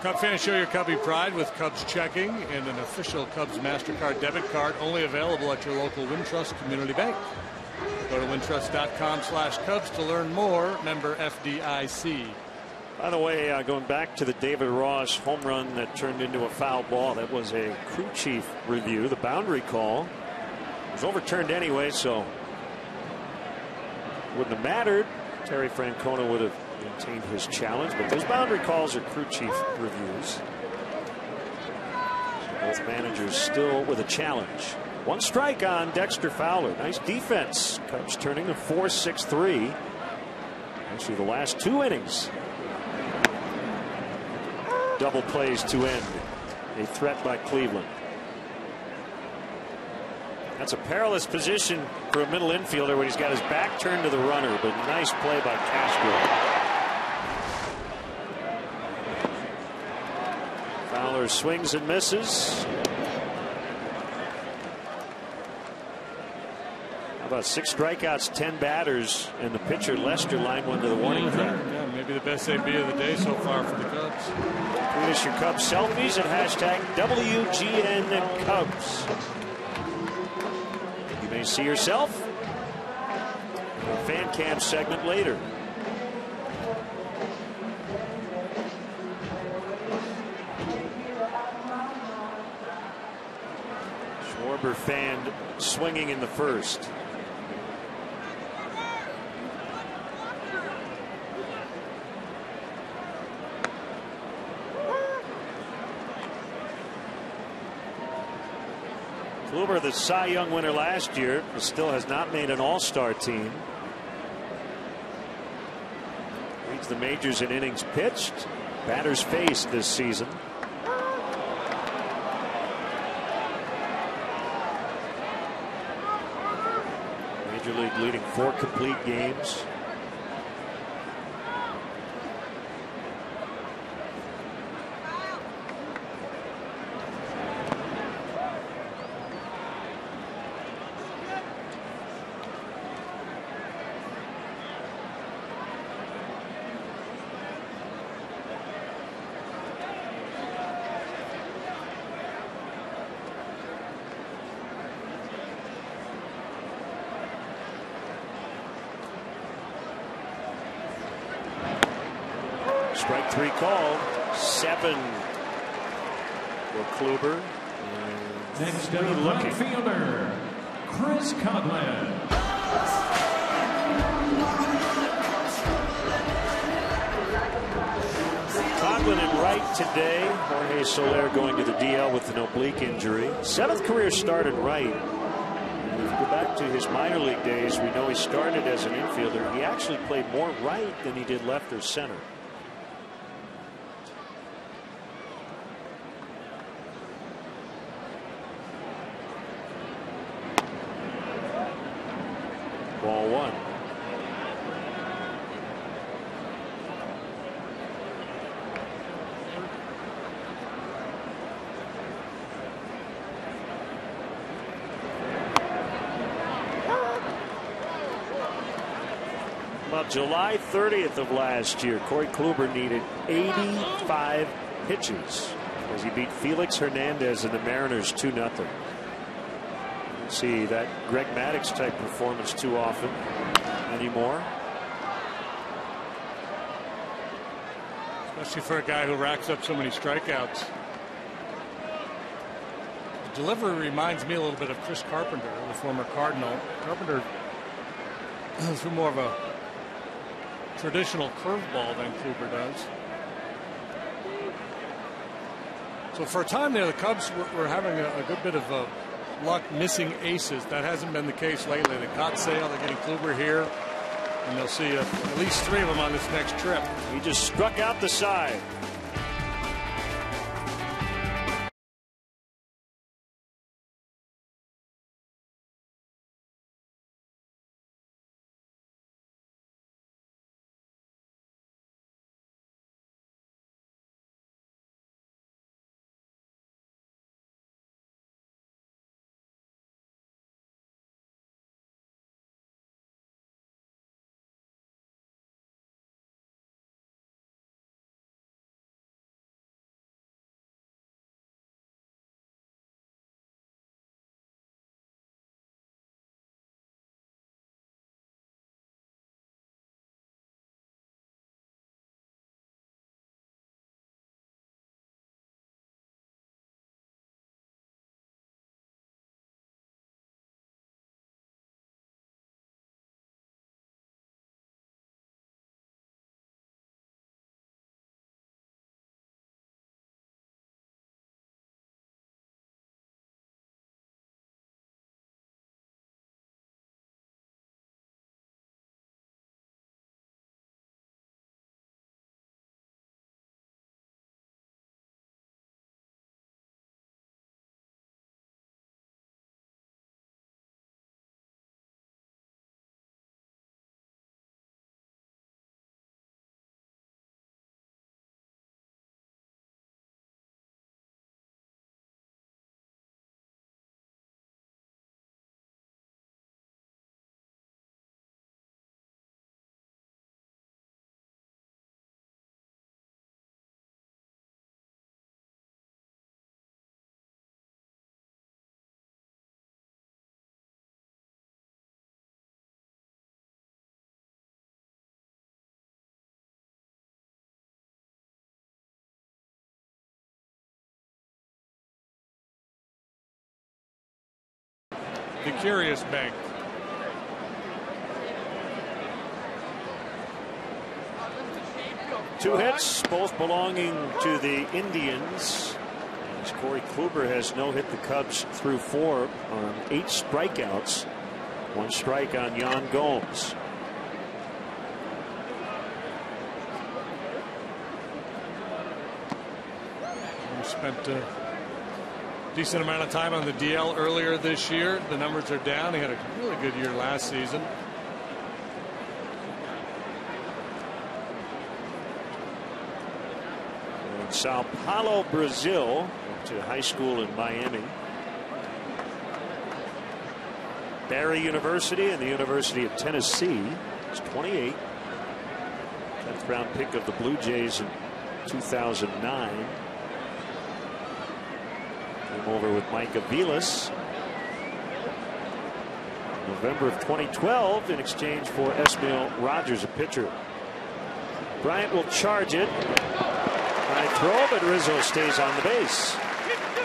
Cub fans, show your Cubby pride with Cubs checking and an official Cubs MasterCard debit card, only available at your local Wintrust Community Bank. Go to wintrust.com/Cubs to learn more. Member FDIC. By the way, going back to the David Ross home run that turned into a foul ball, that was a crew chief review. The boundary call was overturned anyway, so wouldn't have mattered. Terry Francona would have maintained his challenge, but those boundary calls are crew chief reviews. So both managers still with a challenge. One strike on Dexter Fowler. Nice defense. Cubs turning a 4-6-3. Actually, the last 2 innings. Double plays to end a threat by Cleveland. That's a perilous position for a middle infielder when he's got his back turned to the runner, but nice play by Castro. Fowler swings and misses. How about 6 strikeouts, 10 batters, and the pitcher Lester lined one to the warning track. Yeah, maybe the best AB of the day so far for the Cubs. Tweet us your Cubs selfies at hashtag WGN Cubs. You may see yourself in a fan cam segment later. Schwarber fanned swinging in the first. Kluber, the Cy Young winner last year, still has not made an all-star team. Leads the majors in innings pitched, batters faced this season. Major League leading 4 complete games. Strike 3 called. 7 for Kluber. Next up, left fielder, Chris Conlon. Conlon in right today. Jorge Soler going to the DL with an oblique injury. 7th career start in right. And if you go back to his minor league days, we know he started as an infielder. He actually played more right than he did left or center. Ball 1. Well, July 30th of last year, Corey Kluber needed 85 pitches as he beat Felix Hernandez and the Mariners 2-0. See that Greg Maddux type performance too often anymore. Especially for a guy who racks up so many strikeouts. The delivery reminds me a little bit of Chris Carpenter, the former Cardinal. Carpenter threw more of a traditional curveball than Kluber does. So for a time there, the Cubs were having a good bit of luck missing aces. That hasn't been the case lately. They caught Sale, they're getting Kluber here, and they'll see at least 3 of them on this next trip. He just struck out the side. the Curious Bank. Two hits, both belonging to the Indians. As Corey Kluber has no-hit the Cubs through 4 on 8 strikeouts. 1 strike on Yan Gomes. We spent a decent amount of time on the DL earlier this year. The numbers are down. He had a really good year last season. In Sao Paulo, Brazil, went to high school in Miami. Barry University and the University of Tennessee. He's 28. 10th round pick of the Blue Jays in 2009. Came over with Mike Aviles in November of 2012 in exchange for Esmail Rogers, a pitcher. Bryant will charge it. High throw, but Rizzo stays on the base.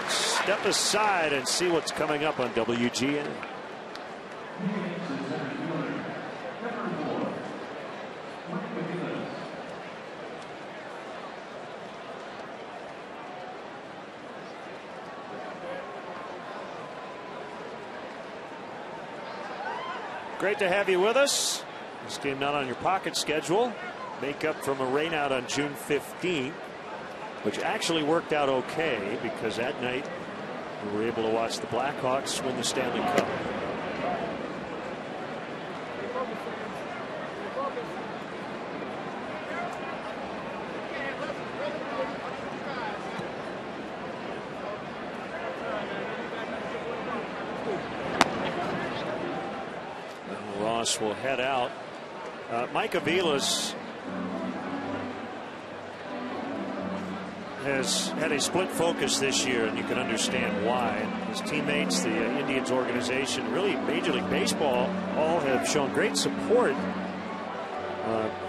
Step aside and see what's coming up on WGN. Great to have you with us. This game not on your pocket schedule. Make up from a rainout on June 15th, which actually worked out okay because that night we were able to watch the Blackhawks win the Stanley Cup. Ross will head out. Mike Aviles has had a split focus this year, and you can understand why. His teammates, the Indians organization, really Major League Baseball, all have shown great support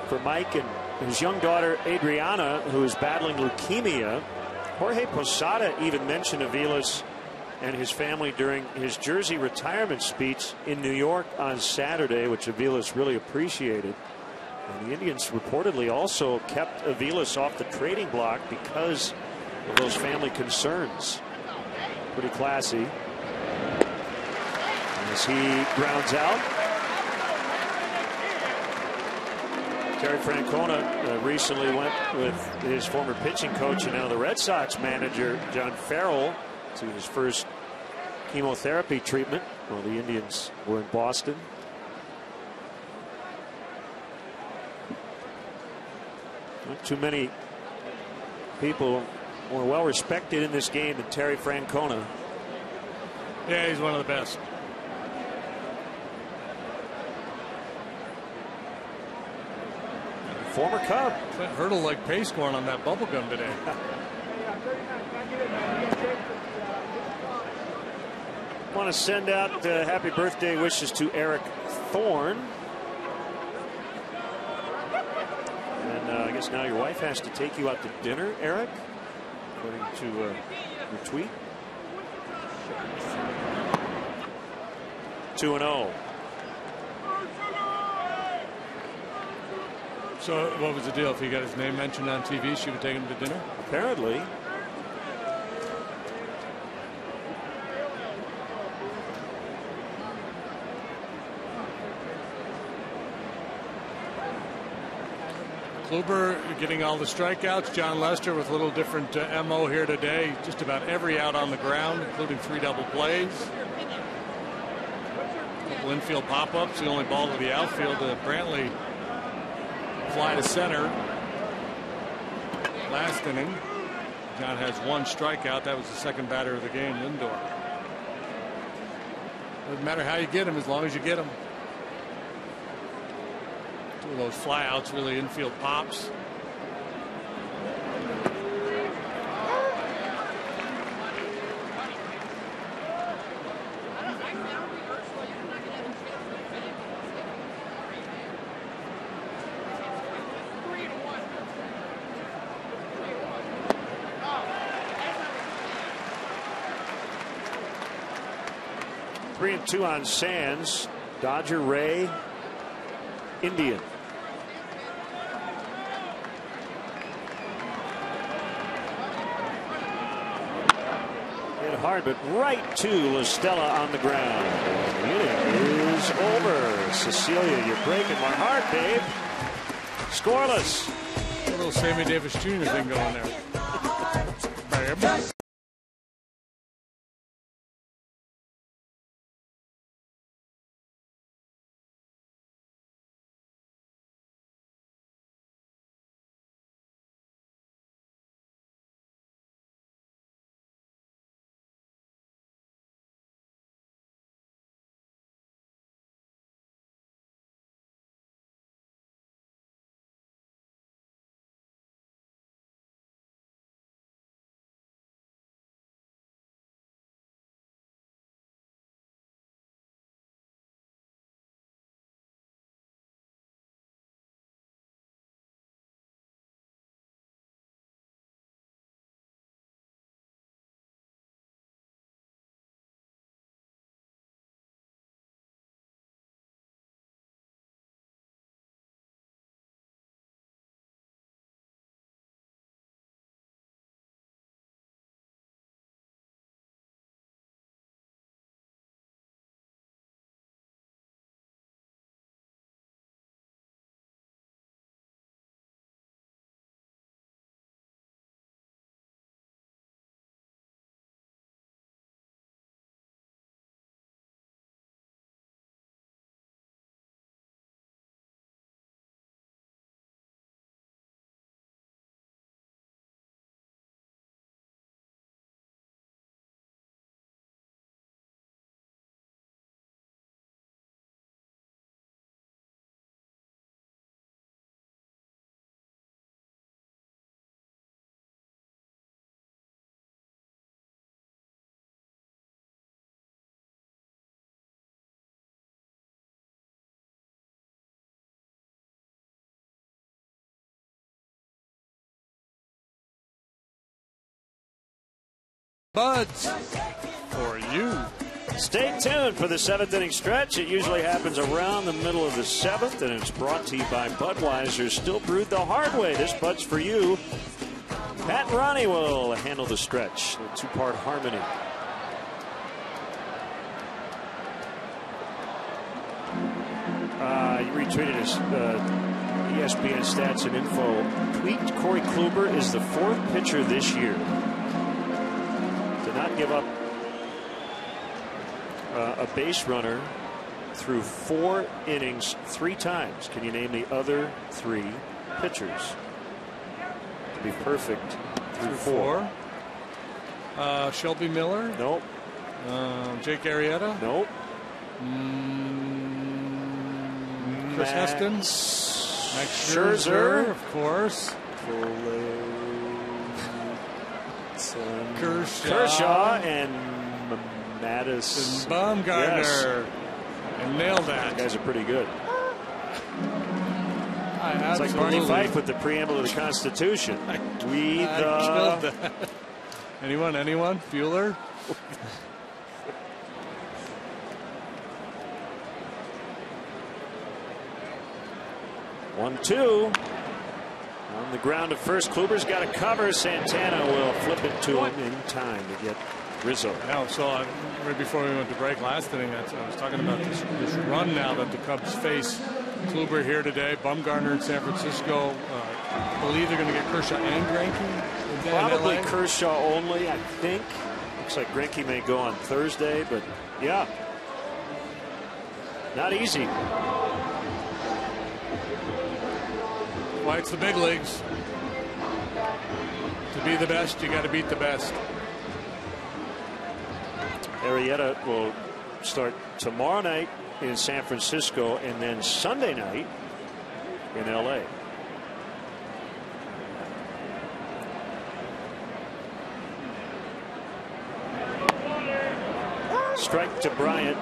for Mike and his young daughter Adriana, who is battling leukemia. Jorge Posada even mentioned Aviles and his family during his Jersey retirement speech in New York on Saturday, which Aviles really appreciated. And the Indians reportedly also kept Aviles off the trading block because of those family concerns. Pretty classy. As he grounds out. Terry Francona recently went with his former pitching coach and now the Red Sox manager, John Farrell, to his first chemotherapy treatment while the Indians were in Boston. Not too many people more well respected in this game than Terry Francona. Yeah, he's one of the best. Former Cub. That hurdle like pace scoring on that bubble gum today. Want to send out happy birthday wishes to Eric Thorne. And I guess now your wife has to take you out to dinner, Eric, according to your tweet. 2-0. So what was the deal? If he got his name mentioned on TV, she would take him to dinner? Apparently. Kluber getting all the strikeouts. John Lester with a little different MO here today. Just about every out on the ground, including 3 double plays. A couple infield pop-ups. The only ball to the outfield. Brantley fly to center. Last inning. John has 1 strikeout. That was the second batter of the game, Lindor. Doesn't matter how you get him as long as you get him. 2 of those flyouts, really infield pops. 3-2 on Sands. Dodger, Ray, Indian. Hit hard, but right to La Stella on the ground. The inning is over. Cecilia, you're breaking my heart, babe. Scoreless. A little Sammy Davis Jr. thing going there. Bam. Buds for you. Stay tuned for the 7th inning stretch. It usually happens around the middle of the 7th, and it's brought to you by Budweiser. Still brewed the hard way. This Bud's for you. Pat and Ronnie will handle the stretch. A two-part harmony. You retweeted his ESPN stats and info. Tweet: Corey Kluber is the 4th pitcher this year to not give up a base runner through 4 innings 3 times. Can you name the other 3 pitchers to be perfect through 4? Shelby Miller? Nope. Jake Arrieta? Nope. Chris Heston? Max Scherzer, of course. Kershaw and Madison Bumgarner. Yes. And nailed that. These guys are pretty good. It's like Absolutely. Barney Fife with the preamble to the Constitution. We killed that. Anyone? Bueller? One, two. On the ground at first. Kluber's got a cover. Santana will flip it to him in time to get Rizzo. Now, so right before we went to break last inning, I was talking about this run now that the Cubs face. Kluber here today. Bumgarner in San Francisco. I believe they're going to get Kershaw and Greinke. Probably Kershaw only, I think. Looks like Greinke may go on Thursday, but yeah. Not easy. Why it's the big leagues. To be the best, you got to beat the best. Arrieta will start tomorrow night in San Francisco and then Sunday night in LA. Strike to Bryant.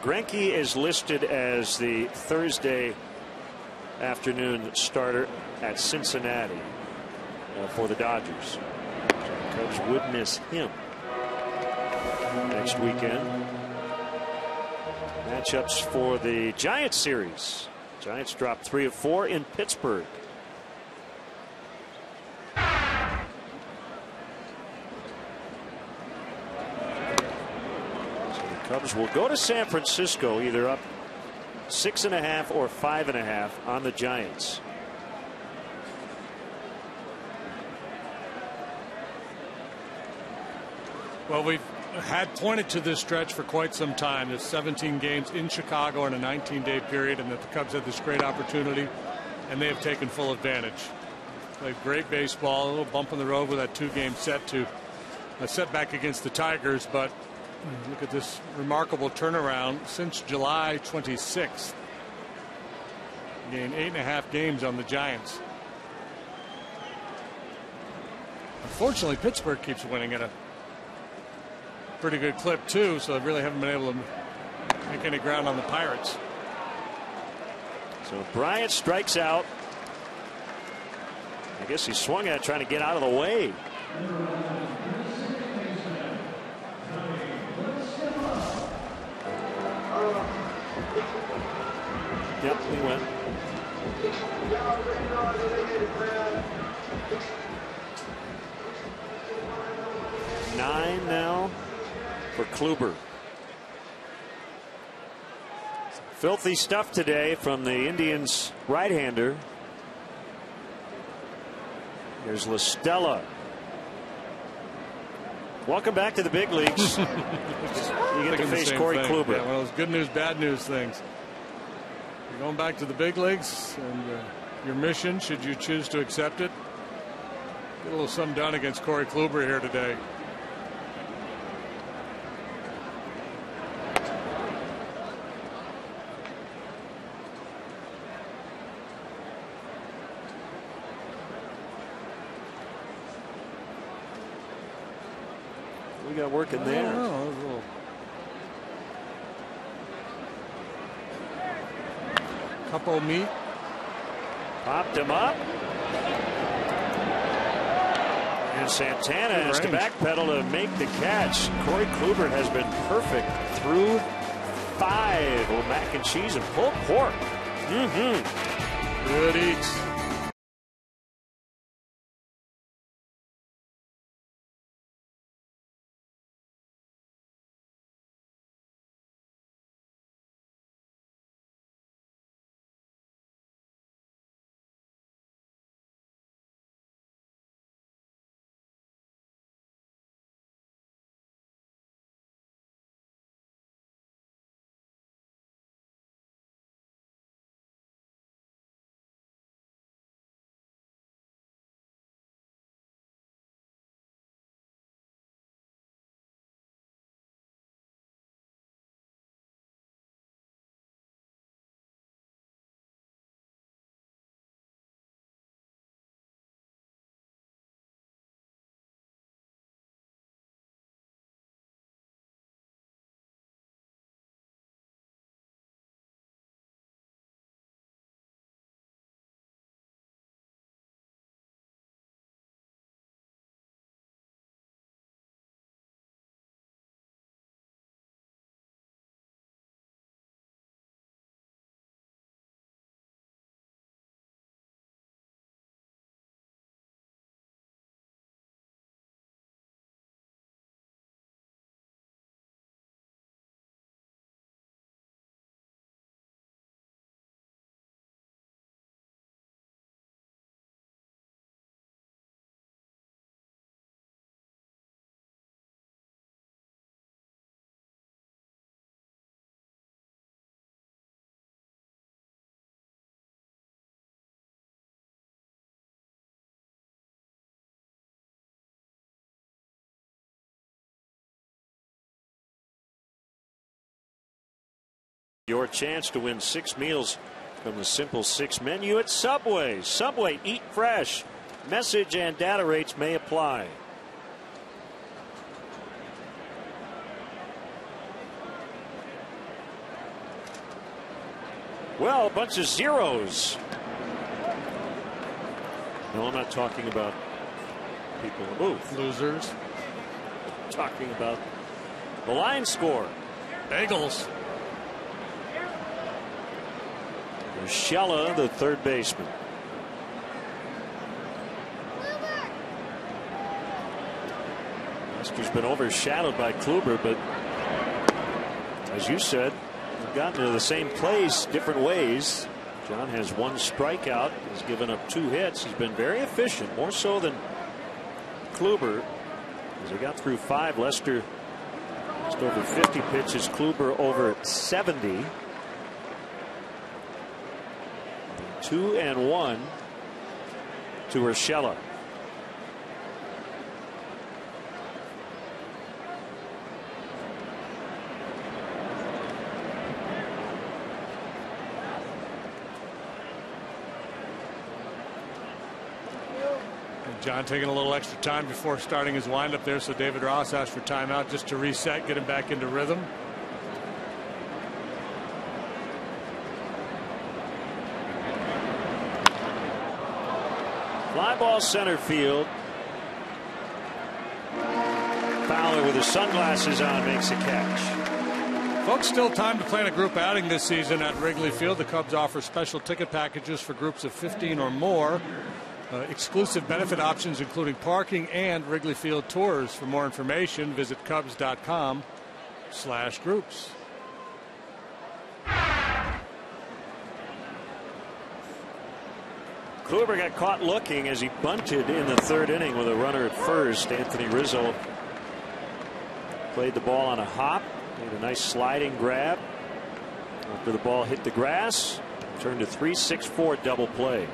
Greinke is listed as the Thursday afternoon starter at Cincinnati. for the Dodgers. So the Cubs would miss him next weekend. Matchups for the Giants series. Giants dropped 3 of 4 in Pittsburgh. So the Cubs will go to San Francisco either up 6.5 or 5.5 on the Giants. Well, we've had pointed to this stretch for quite some time. There's 17 games in Chicago in a 19-day period, and that the Cubs had this great opportunity, and they have taken full advantage. Played great baseball. A little bump in the road with that 2-game setback against the Tigers, but look at this remarkable turnaround since July 26th. Gained 8.5 games on the Giants. Unfortunately, Pittsburgh keeps winning at a pretty good clip too, so they really haven't been able to make any ground on the Pirates. So Bryant strikes out. I guess he swung at it trying to get out of the way. Yep, he went. Nine now for Kluber. Filthy stuff today from the Indians right-hander. Here's La Stella. Welcome back to the big leagues. You get to face Corey Kluber. Yeah, one of those good news, bad news things. You're going back to the big leagues, and your mission, should you choose to accept it, get a little something done against Corey Kluber here today. We got working there. Couple meat. Popped him up. And Santana has to backpedal to make the catch. Corey Kluber has been perfect through 5. Well, mac and cheese and pulled pork. Good eats. Your chance to win 6 meals from the Simple 6 menu at Subway. Subway, eat fresh. Message and data rates may apply. Well, a bunch of zeros. No, I'm not talking about people in the booth. Losers. Talking about the line score. Bagels. Urshela, the third baseman. He's been overshadowed by Kluber, but as you said, they've gotten to the same place different ways. John has one strikeout. He's given up 2 hits. He's been very efficient, more so than Kluber. As they got through 5, Lester just over 50 pitches, Kluber over 70. 2-1 to Urshela. John taking a little extra time before starting his windup there, so David Ross asked for timeout just to reset, get him back into rhythm. Fly ball center field. Fowler with his sunglasses on makes a catch. Folks, still time to plan a group outing this season at Wrigley Field. The Cubs offer special ticket packages for groups of 15 or more. Exclusive benefit options including parking and Wrigley Field tours. For more information, visit Cubs.com/groups. Kluber got caught looking as he bunted in the 3rd inning with a runner at first. Anthony Rizzo played the ball on a hop, made a nice sliding grab after the ball hit the grass, turned to 3-6-4 double play.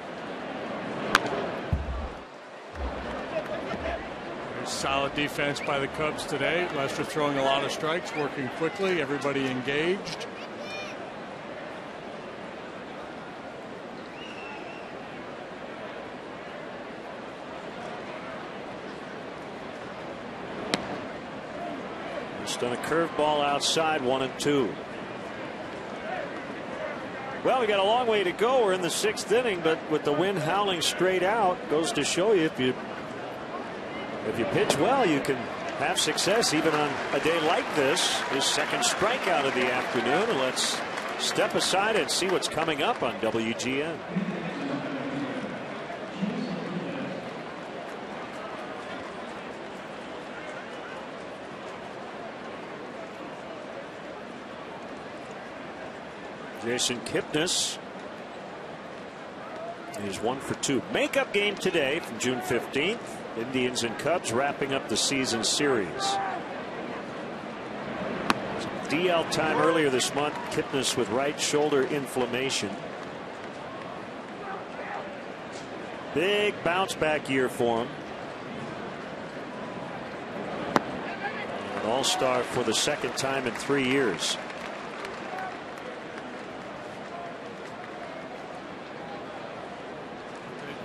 Solid defense by the Cubs today. Lester throwing a lot of strikes, working quickly, everybody engaged. Just on a curveball outside, 1-2. Well, we got a long way to go. We're in the 6th inning, but with the wind howling straight out, goes to show you if you pitch well, you can have success even on a day like this. His 2nd strikeout of the afternoon. And let's step aside and see what's coming up on WGN. Jason Kipnis is 1 for 2. Makeup game today from June 15th. Indians and Cubs wrapping up the season series. DL time earlier this month. Kipnis with right shoulder inflammation. Big bounce back year for him. An all-star for the 2nd time in 3 years.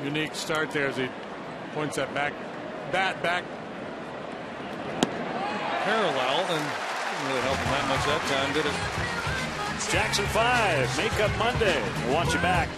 Unique start there as he points that bat back parallel, and didn't really help him that much that time, did it? Jackson 5, Makeup Monday. We'll watch you back.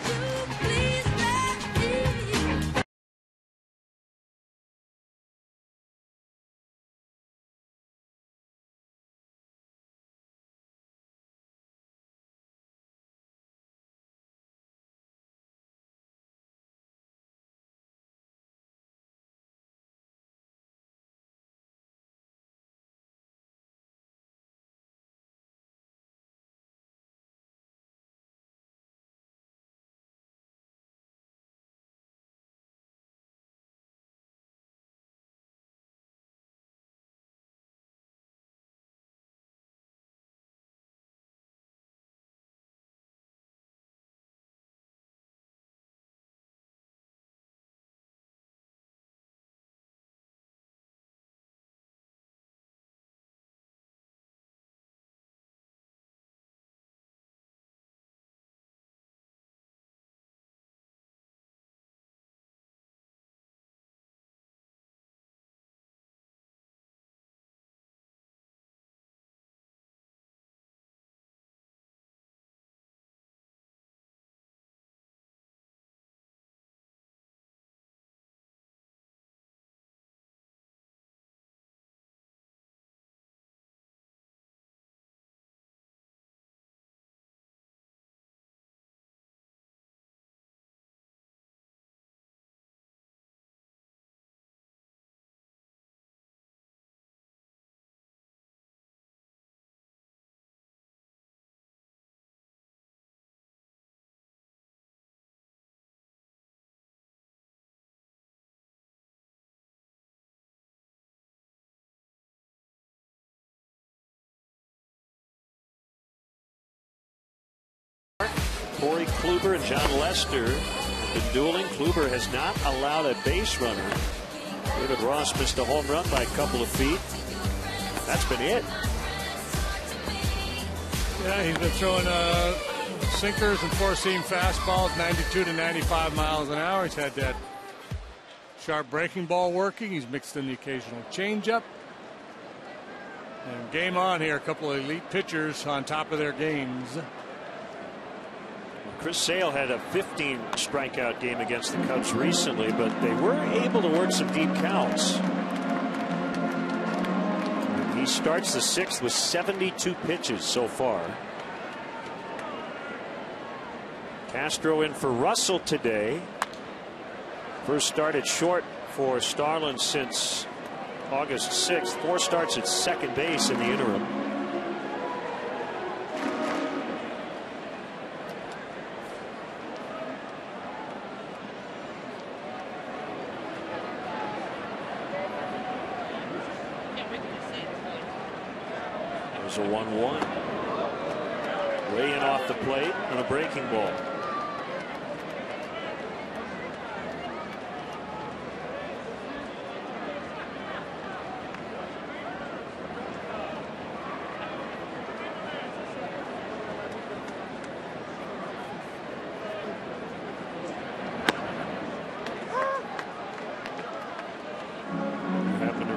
Corey Kluber and John Lester have been dueling. Kluber has not allowed a base runner. David Ross missed a home run by a couple of feet. That's been it. Yeah, he's been throwing sinkers and four-seam fastballs, 92 to 95 miles an hour. He's had that sharp breaking ball working. He's mixed in the occasional changeup. And game on here. A couple of elite pitchers on top of their games. Chris Sale had a 15 strikeout game against the Cubs recently, but they were able to work some deep counts. He starts the 6th with 72 pitches so far. Castro in for Russell today. First start at short for Starlin since August 6th. 4 starts at second base in the interim. There's a 1-1. Way in off the plate on a breaking ball.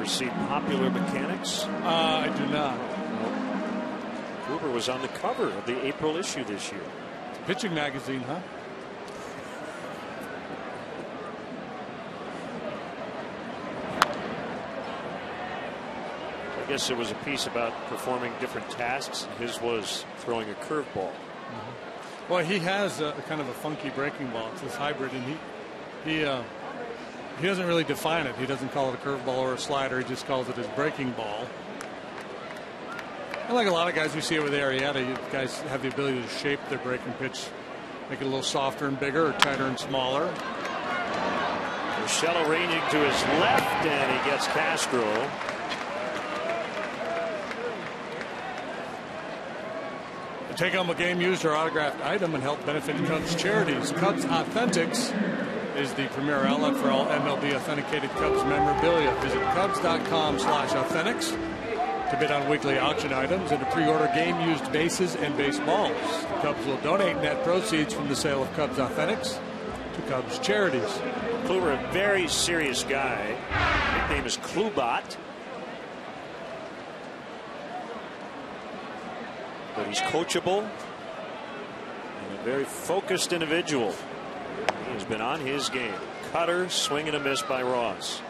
See Popular Mechanics? I do not. Kluber was on the cover of the April issue this year. Pitching magazine, huh? I guess it was a piece about performing different tasks. His was throwing a curveball. Well, he has a kind of a funky breaking ball. It's this hybrid, and he doesn't really define it. He doesn't call it a curveball or a slider. He just calls it his breaking ball. And like a lot of guys we see over the Arrieta, you guys have the ability to shape their breaking pitch, make it a little softer and bigger, or tighter and smaller. Urshela ranging to his left, and he gets Castro. To take home a game used or autographed item and help benefit Cubs charities. Cubs Authentics is the premier outlet for all MLB authenticated Cubs memorabilia. Visit Cubs.com/authentics to bid on weekly auction items and to pre-order game used bases and baseballs. The Cubs will donate net proceeds from the sale of Cubs Authentics to Cubs charities. Kluber, a very serious guy. Nickname is Klubot. But he's coachable and a very focused individual. He's been on his game. Cutter, swing and a miss by Ross.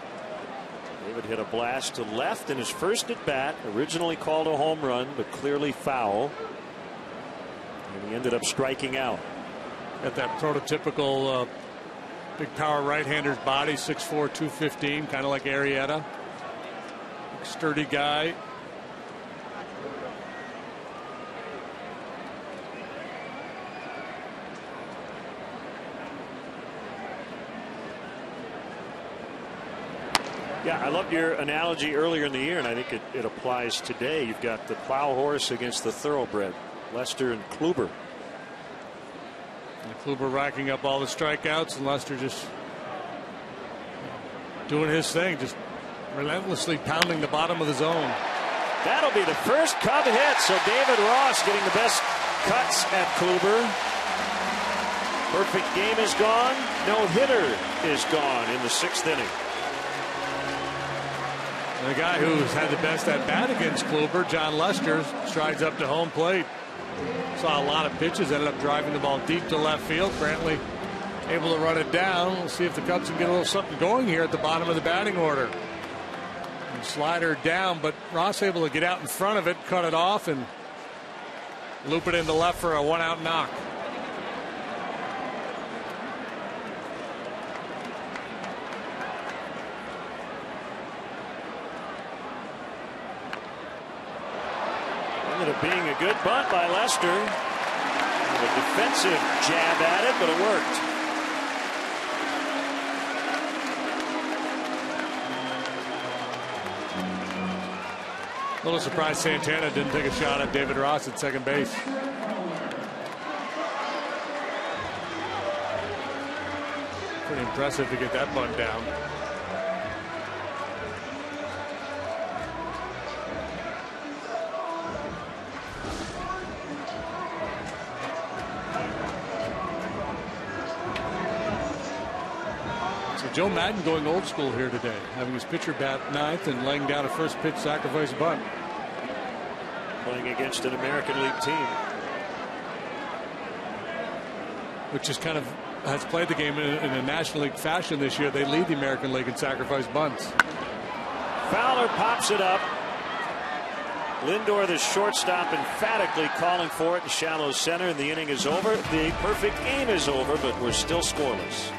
David hit a blast to left in his first at bat. Originally called a home run, but clearly foul. And he ended up striking out. Got that prototypical big power right-hander's body, 6'4", 215, kind of like Arrieta. Sturdy guy. Yeah, I loved your analogy earlier in the year, and I think it applies today. You've got the plow horse against the thoroughbred, Lester and Kluber. And Kluber racking up all the strikeouts, and Lester just doing his thing, just relentlessly pounding the bottom of the zone. That'll be the first Cub hit, so David Ross getting the best cuts at Kluber. Perfect game is gone. No hitter is gone in the 6th inning. And the guy who's had the best at bat against Kluber, John Lester, strides up to home plate. Saw a lot of pitches, ended up driving the ball deep to left field. Brantley able to run it down. We'll see if the Cubs can get a little something going here at the bottom of the batting order. And slider down, but Ross able to get out in front of it, cut it off, and loop it into left for a 1-out knock. Ended up being a good bunt by Lester. A defensive jab at it, but it worked. A little surprised Santana didn't take a shot at David Ross at second base. Pretty impressive to get that bunt down. So Joe Madden going old school here today, having his pitcher bat ninth and laying down a first pitch sacrifice bunt. Playing against an American League team, which is kind of has played the game in a National League fashion this year. They lead the American League in sacrifice bunts. Fowler pops it up. Lindor, the shortstop, emphatically calling for it in shallow center, and the inning is over. The perfect game is over, but we're still scoreless.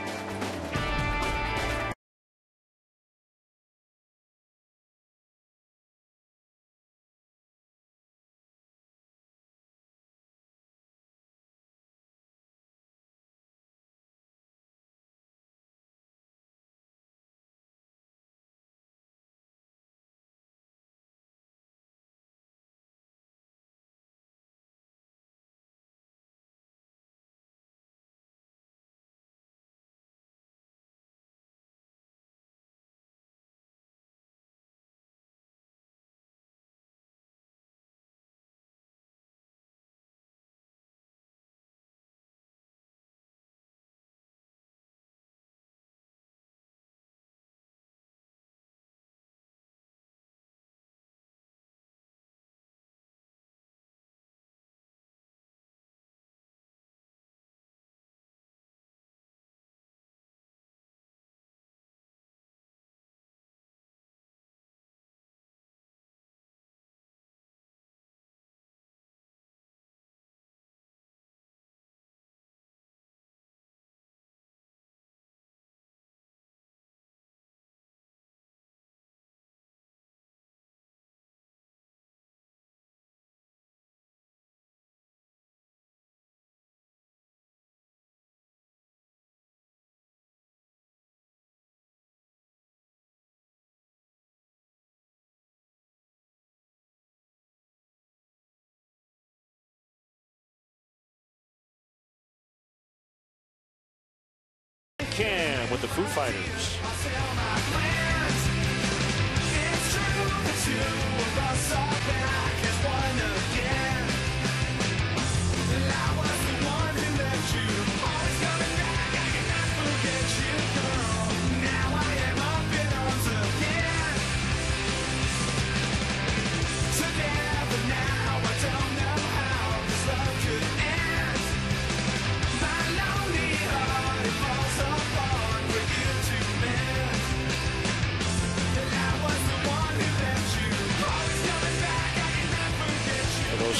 Cam with the Foo Fighters.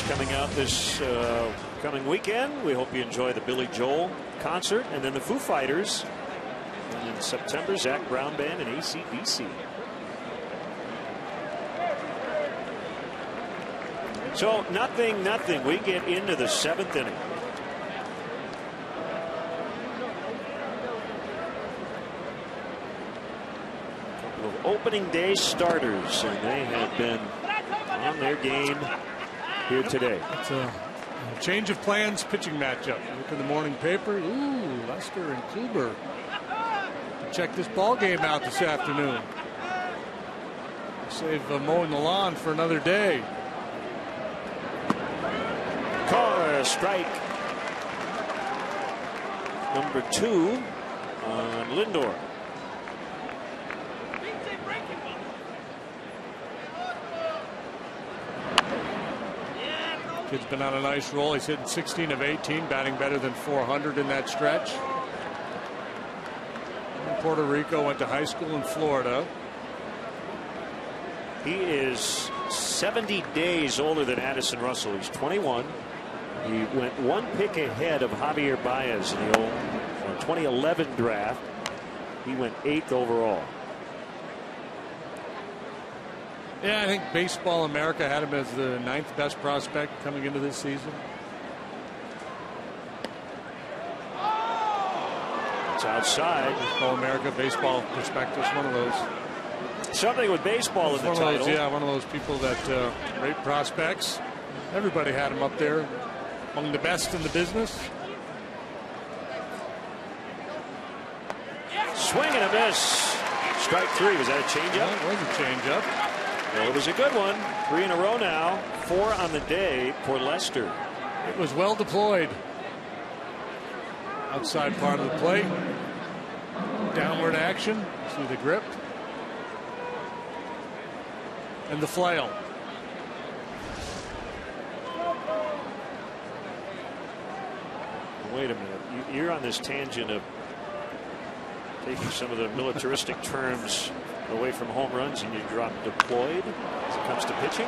Coming out this coming weekend, we hope you enjoy the Billy Joel concert, and then the Foo Fighters, and in September, Zach Brown Band and AC/DC. So nothing. We get into the 7th inning. A couple of opening day starters, and they have been on their game here today. It's a change of plans pitching matchup. Look in the morning paper. Ooh, Lester and Kluber. Check this ball game out this afternoon. Save mowing the lawn for another day. Carr, strike number 2 on Lindor. Kid's been on a nice roll. He's hitting 16 of 18, batting better than 400 in that stretch. In Puerto Rico, went to high school in Florida. He is 70 days older than Addison Russell. He's 21. He went 1 pick ahead of Javier Baez in the old 2011 draft. He went 8th overall. Yeah, I think Baseball America had him as the 9th best prospect coming into this season. It's outside. Baseball America, Baseball Prospectus, one of those. Something with baseball in the title. Yeah, one of those people that rate prospects. Everybody had him up there among the best in the business. swing and a miss. Strike three. Was that a changeup? It was a changeup. Well, it was a good one. 3 in a row now. 4 on the day for Lester. It was well deployed. Outside part of the plate. Downward action. See the grip. And the flail. Wait a minute. You're on this tangent of taking some of the militaristic terms away from home runs, and you drop deployed as it comes to pitching.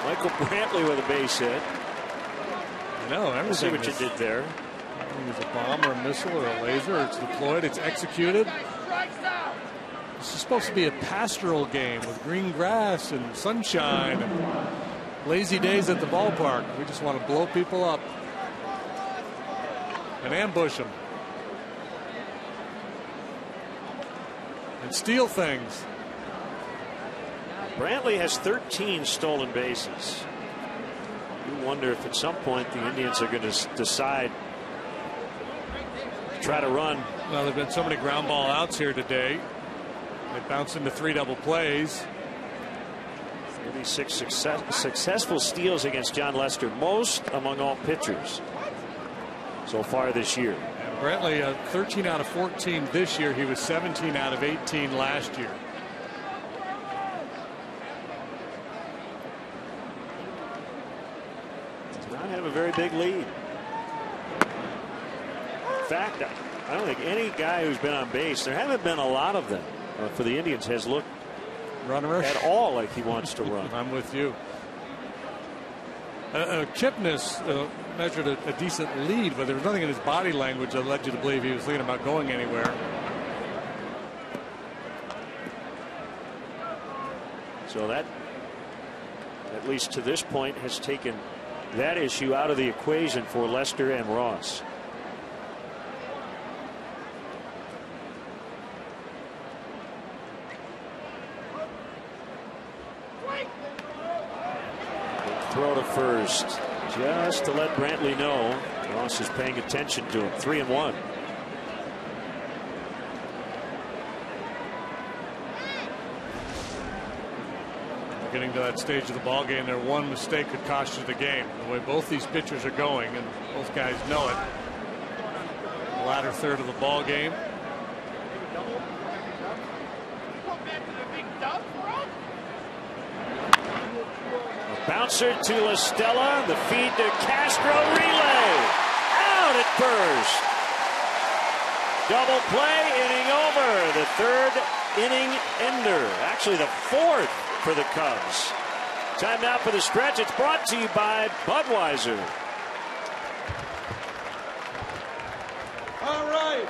Michael Brantley with a base hit. No, Let's see what you did there. It's a bomb or a missile or a laser. It's deployed. It's executed. This is supposed to be a pastoral game with green grass and sunshine and lazy days at the ballpark. We just want to blow people up and ambush them and steal things. Brantley has 13 stolen bases. You wonder if at some point the Indians are going to decide to try to run. Well, there have been so many ground ball outs here today. They bounce into 3 double plays. 36 successful steals against John Lester, most among all pitchers so far this year. And Brantley, 13 out of 14 this year. He was 17 out of 18 last year. Does not have a very big lead. In fact, I don't think any guy who's been on base, there haven't been a lot of them for the Indians, has looked Runnerish at all like he wants to run. I'm with you. Kipnis measured a decent lead, but there was nothing in his body language that led you to believe he was thinking about going anywhere. So that, at least to this point, has taken that issue out of the equation for Lester and Ross. Throw to first, just to let Brantley know Ross is paying attention to him. 3-1. Getting to that stage of the ball game, there one mistake could cost you the game. The way both these pitchers are going, and both guys know it. The latter third of the ball game. Bouncer to La Stella. The feed to Castro. Relay. Out at first. Double play. Inning over. The third inning ender. Actually the fourth for the Cubs. Time now for the stretch. It's brought to you by Budweiser. All right.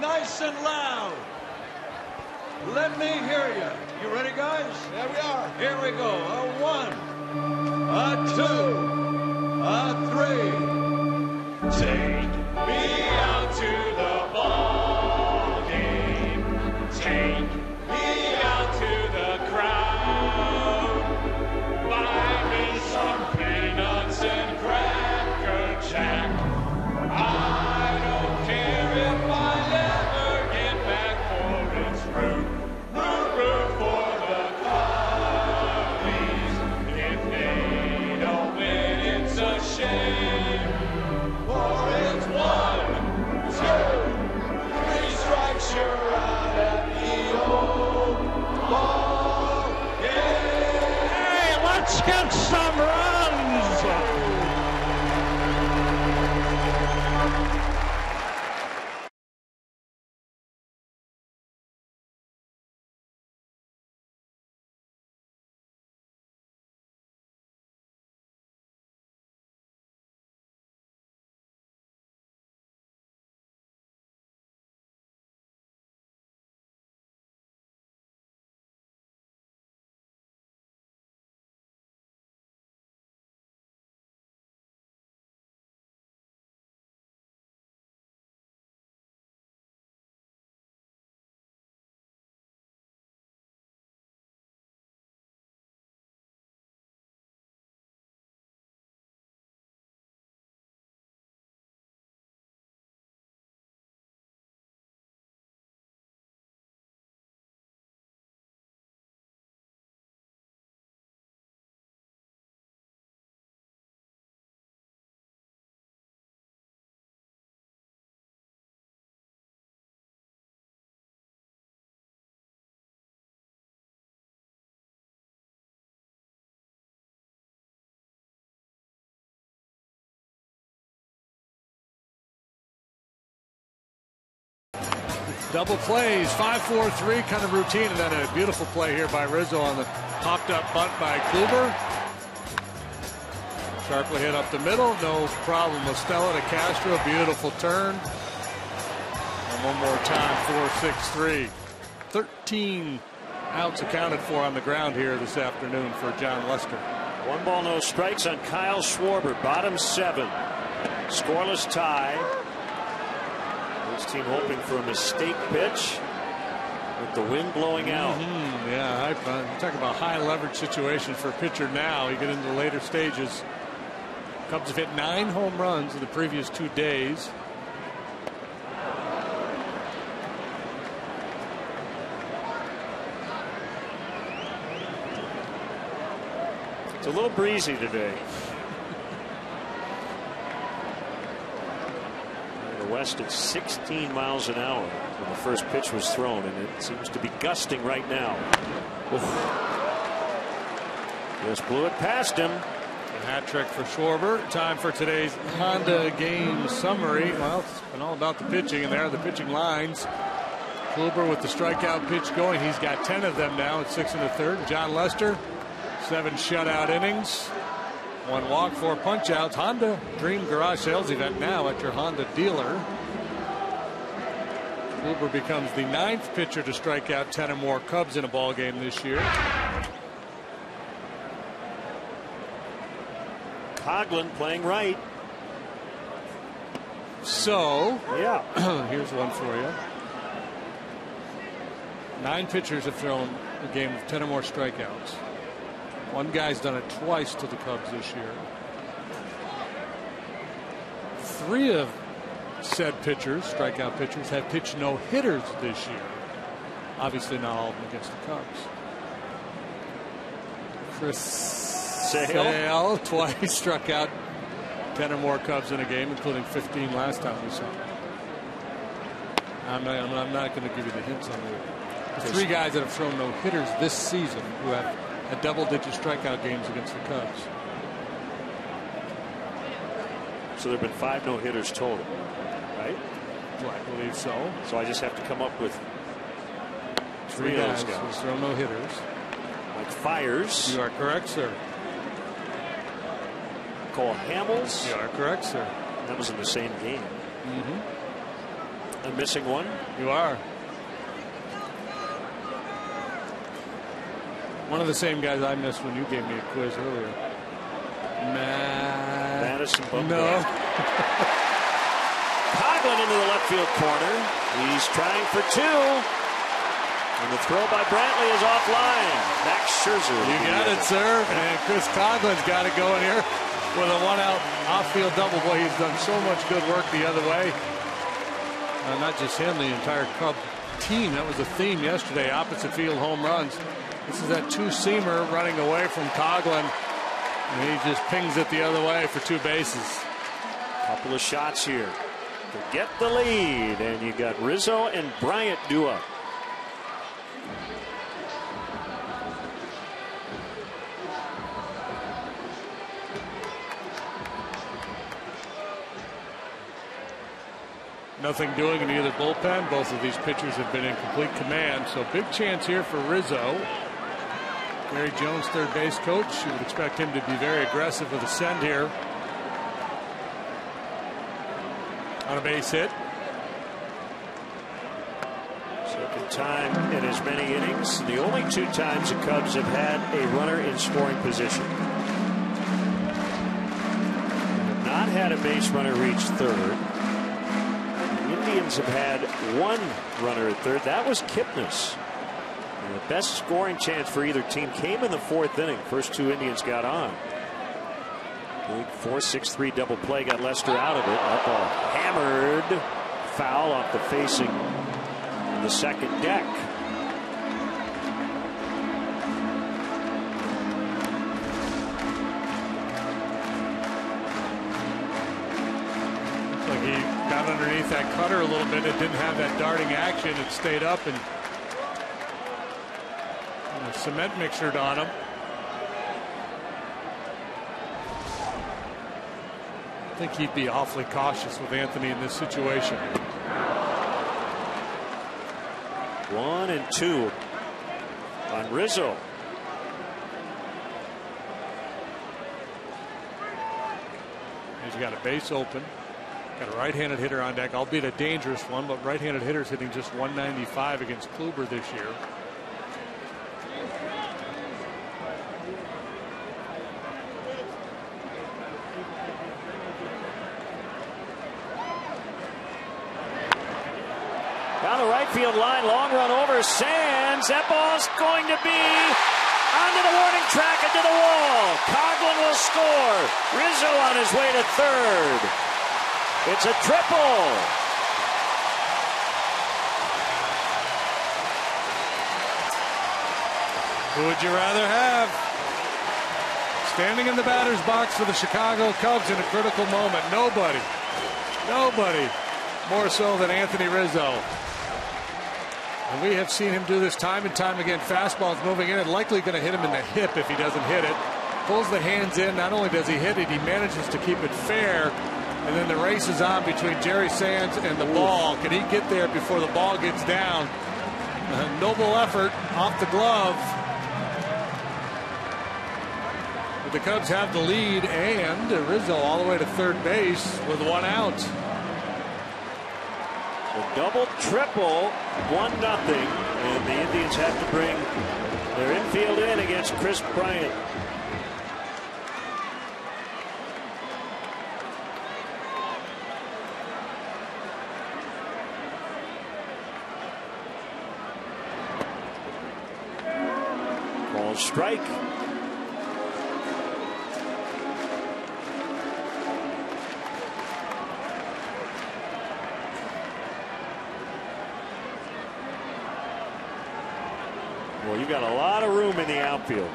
Nice and loud. Let me hear you. You ready, guys? There we are. Here we go. A 1, a 2, a 3. Take me out to the ball game. Take me out to the crowd. Buy me some peanuts and Cracker Jack. I don't care if I ever get back for its root. Root for the Cubbies. If they don't win, it's a shame. For it's 1, 2, 3 strikes, you're out at the old ball game. Hey, let's get some runs. Double plays, 5-4-3, kind of routine, and then a beautiful play here by Rizzo on the popped up bunt by Kluber. Sharply hit up the middle, no problem with Stella to Castro, beautiful turn. And one more time, 4-6-3. 13 outs accounted for on the ground here this afternoon for John Lester. 1 ball, no strikes on Kyle Schwarber, bottom 7. Scoreless tie. This team hoping for a mistake pitch with the wind blowing out. Yeah, you talk about high leverage situation for a pitcher now. You get into the later stages. Cubs have hit 9 home runs in the previous 2 days. It's a little breezy today. West at 16 miles an hour when the first pitch was thrown, and it seems to be gusting right now. Just blew it past him. A hat trick for Schwarber. Time for today's Honda game summary. Well, it's been all about the pitching, and there are the pitching lines. Kluber with the strikeout pitch going. He's got 10 of them now at 6 1/3. John Lester, 7 shutout innings. 1 walk, 4 punch-outs. Honda Dream Garage Sales event now at your Honda dealer. Kluber becomes the 9th pitcher to strike out 10 or more Cubs in a ball game this year. Coughlin playing right. So, yeah, here's one for you. 9 pitchers have thrown a game of 10 or more strikeouts. One guy's done it twice to the Cubs this year. 3 of said pitchers, strikeout pitchers, have pitched no hitters this year. Obviously not all of them against the Cubs. Chris Sale twice struck out 10 or more Cubs in a game, including 15 last time we saw him. I'm not going to give you the hints on the 3 guys that have thrown no hitters this season who have had double-digit strikeout games against the Cubs. So there have been 5 no-hitters total, right? Well, I believe so. So I just have to come up with 3 guys who throw no hitters. Mike Fiers. You are correct, sir. Cole Hamels. You are correct, sir. That was in the same game. I'm missing one. You are. One of the same guys I missed when you gave me a quiz earlier. Madison Bumgarner. No. Coughlin into the left field corner. He's trying for 2. And the throw by Brantley is offline. Max Scherzer. You got it, sir. And Chris Coughlin's got it going here with a 1-out off-field double. Boy, he's done so much good work the other way. Not just him, the entire Cub team. That was a theme yesterday. Opposite field home runs. This is that 2-seamer running away from Coughlin. And he just pings it the other way for 2 bases. Couple of shots here to get the lead. And you got Rizzo and Bryant due up. Nothing doing in either bullpen. Both of these pitchers have been in complete command. So big chance here for Rizzo. Gary Jones, third base coach. You would expect him to be very aggressive with a send here. On a base hit. Second time in as many innings. The only 2 times the Cubs have had a runner in scoring position. Have not had a base runner reach third. Indians have had 1 runner at third. That was Kipnis. And the best scoring chance for either team came in the 4th inning. First 2 Indians got on. Big 4-6-3 double play got Lester out of it. Up a hammered foul off the facing in the second deck. Looks like he got underneath that cutter a little bit. It didn't have that darting action. It stayed up and cement mixtured on him. I think he'd be awfully cautious with Anthony in this situation. 1-2 on Rizzo. He's got a base open. Got a right-handed hitter on deck, albeit a dangerous one, but right-handed hitters hitting just 195 against Kluber this year. Down the right field line, long run over Sands. That ball's going to be onto the warning track, into the wall. Coghlan will score. Rizzo on his way to third. It's a triple. Who would you rather have? Standing in the batter's box for the Chicago Cubs in a critical moment. Nobody. Nobody more so than Anthony Rizzo. And we have seen him do this time and time again. Fastball's moving in and likely going to hit him in the hip if he doesn't hit it. Pulls the hands in. Not only does he hit it, he manages to keep it fair. And then the race is on between Jerry Sands and the ball. Can he get there before the ball gets down? A noble effort off the glove. But the Cubs have the lead, and Rizzo all the way to third base with one out. A double, triple, 1-0, and the Indians have to bring their infield in against Chris Bryant. Ball strike. Well, you've got a lot of room in the outfield.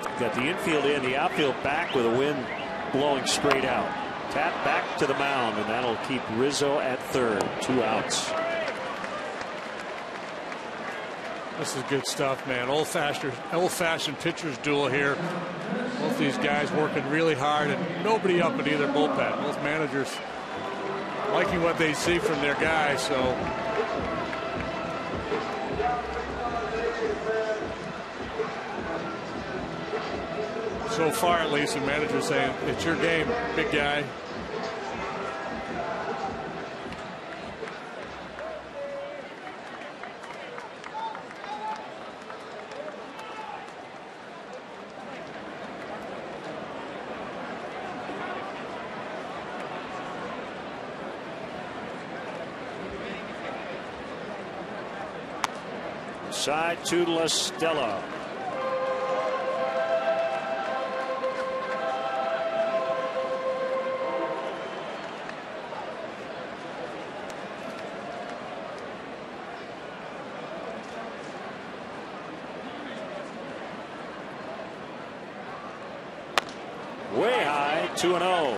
You've got the infield in, the outfield back with a wind blowing straight out. Tap back to the mound, and that'll keep Rizzo at third. 2 outs. This is good stuff, man. Old-fashioned pitcher's duel here. Both these guys working really hard, and nobody up in either bullpen. Both managers liking what they see from their guys. So far, at least, the manager's saying, it's your game, big guy. Side to La Stella. Way high, 2-0.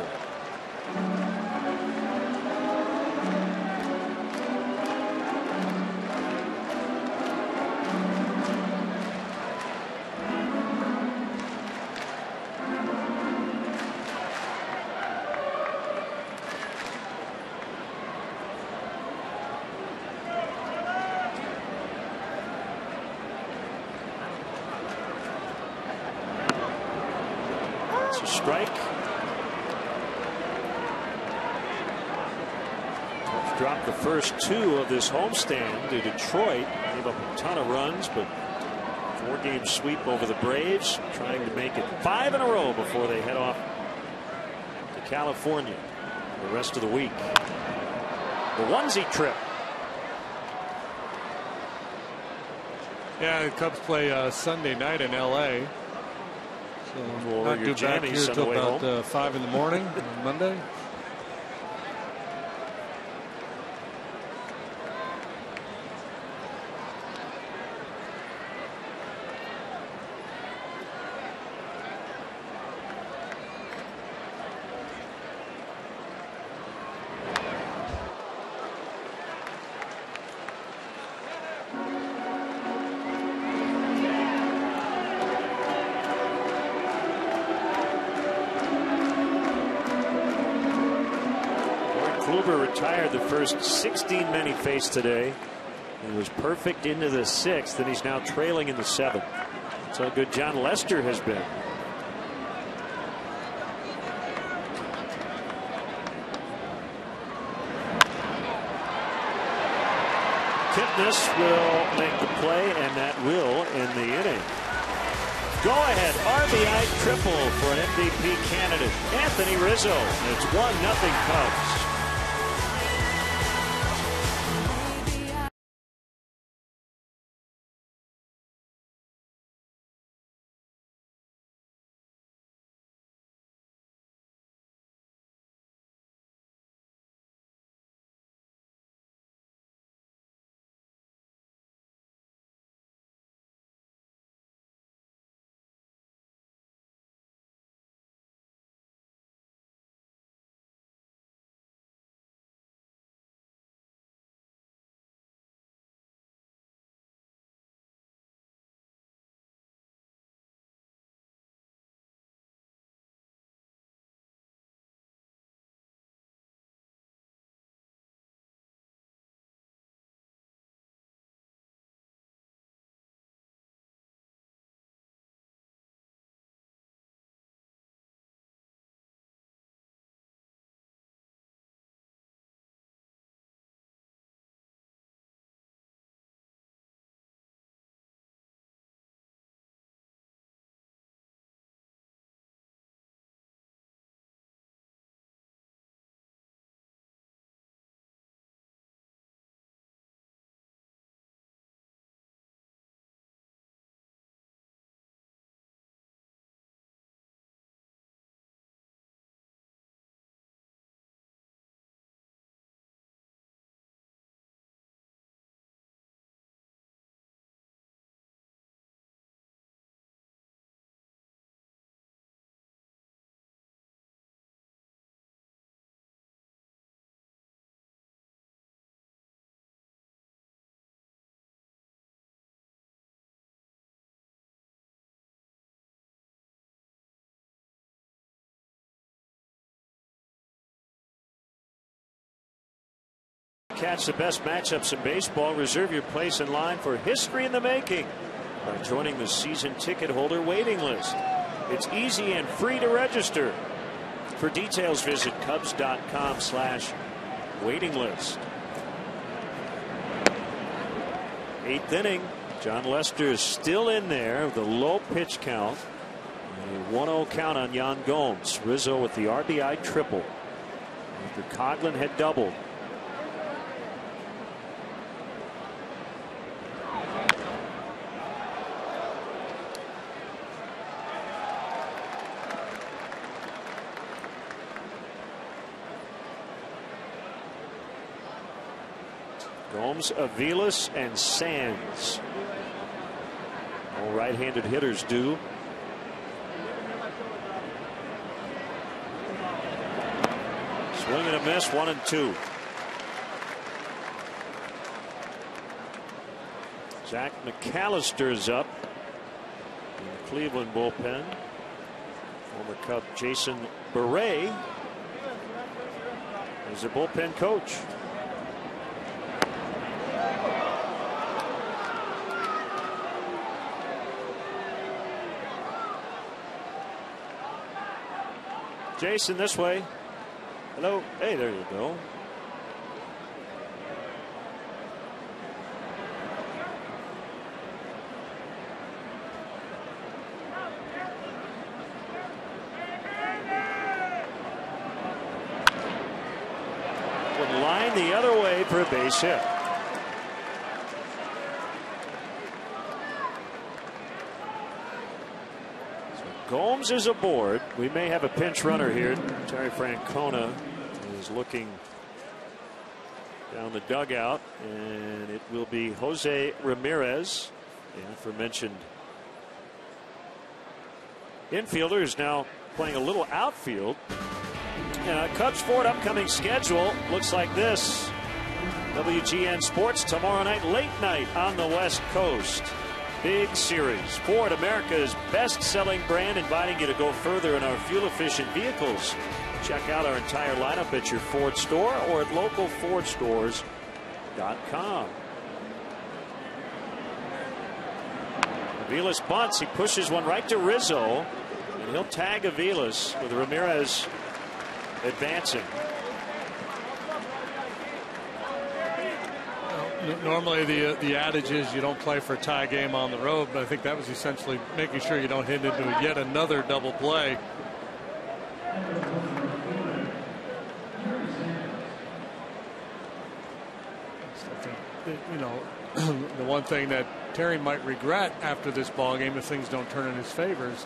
Strike. Cubs dropped the first 2 of this homestand to Detroit. Gave up a ton of runs, but 4-game sweep over the Braves, trying to make it 5 in a row before they head off to California the rest of the week. The onesie trip. Yeah, the Cubs play Sunday night in L.A. So not due back here until about 5 in the morning on Monday. Kluber retired the first 16 men he faced today. He was perfect into the 6th, and he's now trailing in the 7th. That's how good John Lester has been. Kipnis will make the play, and that will end the inning. Go ahead RBI triple for an MVP candidate, Anthony Rizzo. It's 1-0 Cubs. Catch the best matchups in baseball. Reserve your place in line for history in the making by joining the season ticket holder waiting list. It's easy and free to register. For details, visit Cubs.com/waiting list. 8th inning. John Lester is still in there with a low pitch count. A 1-0 count on Yan Gomes. Rizzo with the RBI triple after Coghlan had doubled. Gomes, Aviles, and Sands. All right-handed hitters do. Swing and a miss, 1-2. Zach McAllister's up in the Cleveland bullpen. Former Cub Jason Beret is the bullpen coach. Jason, this way. Hello. Hey, there you go. Would line the other way for a base hit. Gomes is aboard. We may have a pinch runner here. Terry Francona is looking down the dugout, and it will be Jose Ramirez, the aforementioned infielder, is now playing a little outfield. And Cubs forward upcoming schedule looks like this. WGN Sports tomorrow night, late night on the West Coast. Big series. Ford, America's best-selling brand, inviting you to go further in our fuel-efficient vehicles. Check out our entire lineup at your Ford store or at localfordstores.com. Aviles bunts. He pushes one right to Rizzo, and he'll tag Aviles with Ramirez advancing. Normally the adage is you don't play for a tie game on the road, but I think that was essentially making sure you don't hit into yet another double play. You know, the one thing that Terry might regret after this ball game, if things don't turn in his favor, is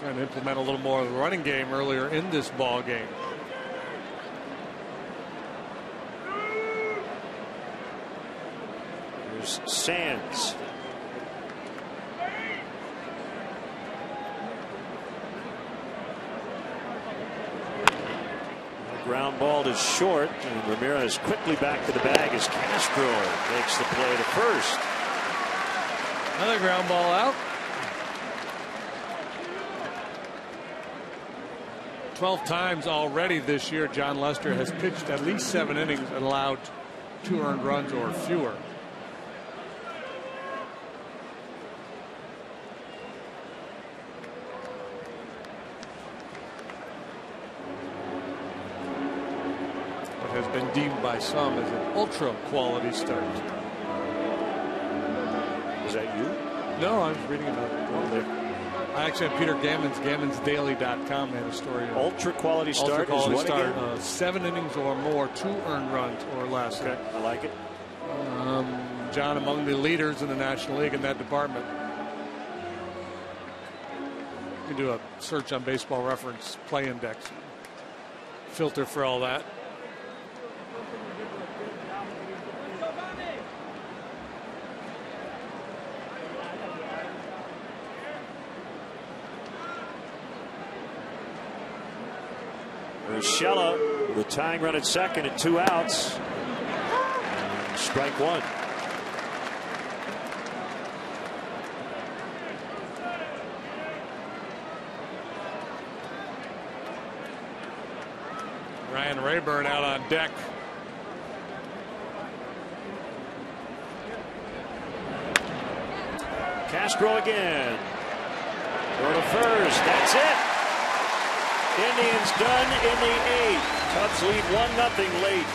trying to implement a little more of the running game earlier in this ball game. Here's Sands. Ground ball is short, and Ramirez quickly back to the bag as Castro makes the play to first. Another ground ball out. 12 times already this year, John Lester has pitched at least 7 innings and allowed 2 earned runs or fewer. What has been deemed by some as an ultra quality start. Is that you? No, I was reading about it. I actually have Peter Gammon's GammonsDaily.com had a story. Ultra quality start. Ultra quality start. 7 innings or more, 2 earned runs or less. Okay, I like it. John among the leaders in the National League in that department. You can do a search on Baseball Reference play index. Filter for all that. Urshela, the tying run at second and 2 outs. Strike 1. Ryan Rayburn out on deck. Castro again. Go to first. That's it. Indians done in the 8th. Cubs lead 1-0 late.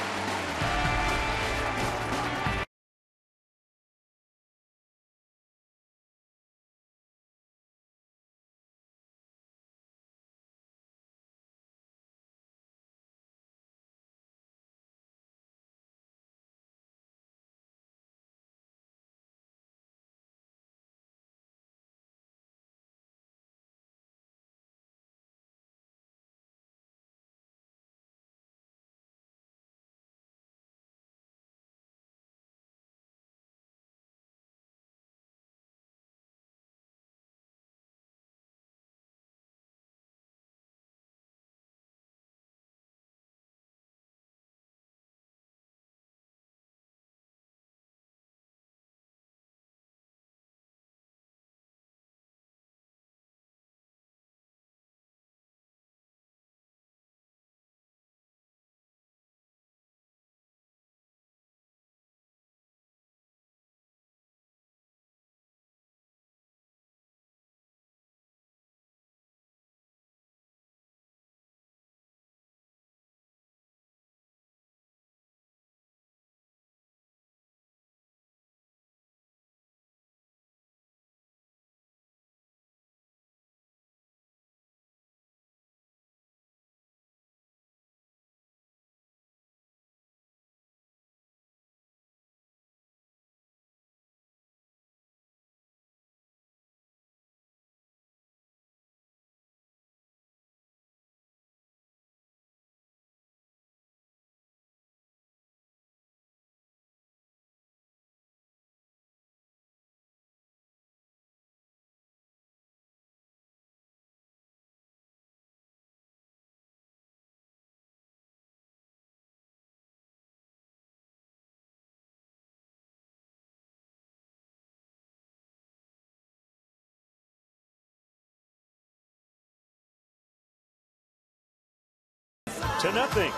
To 0.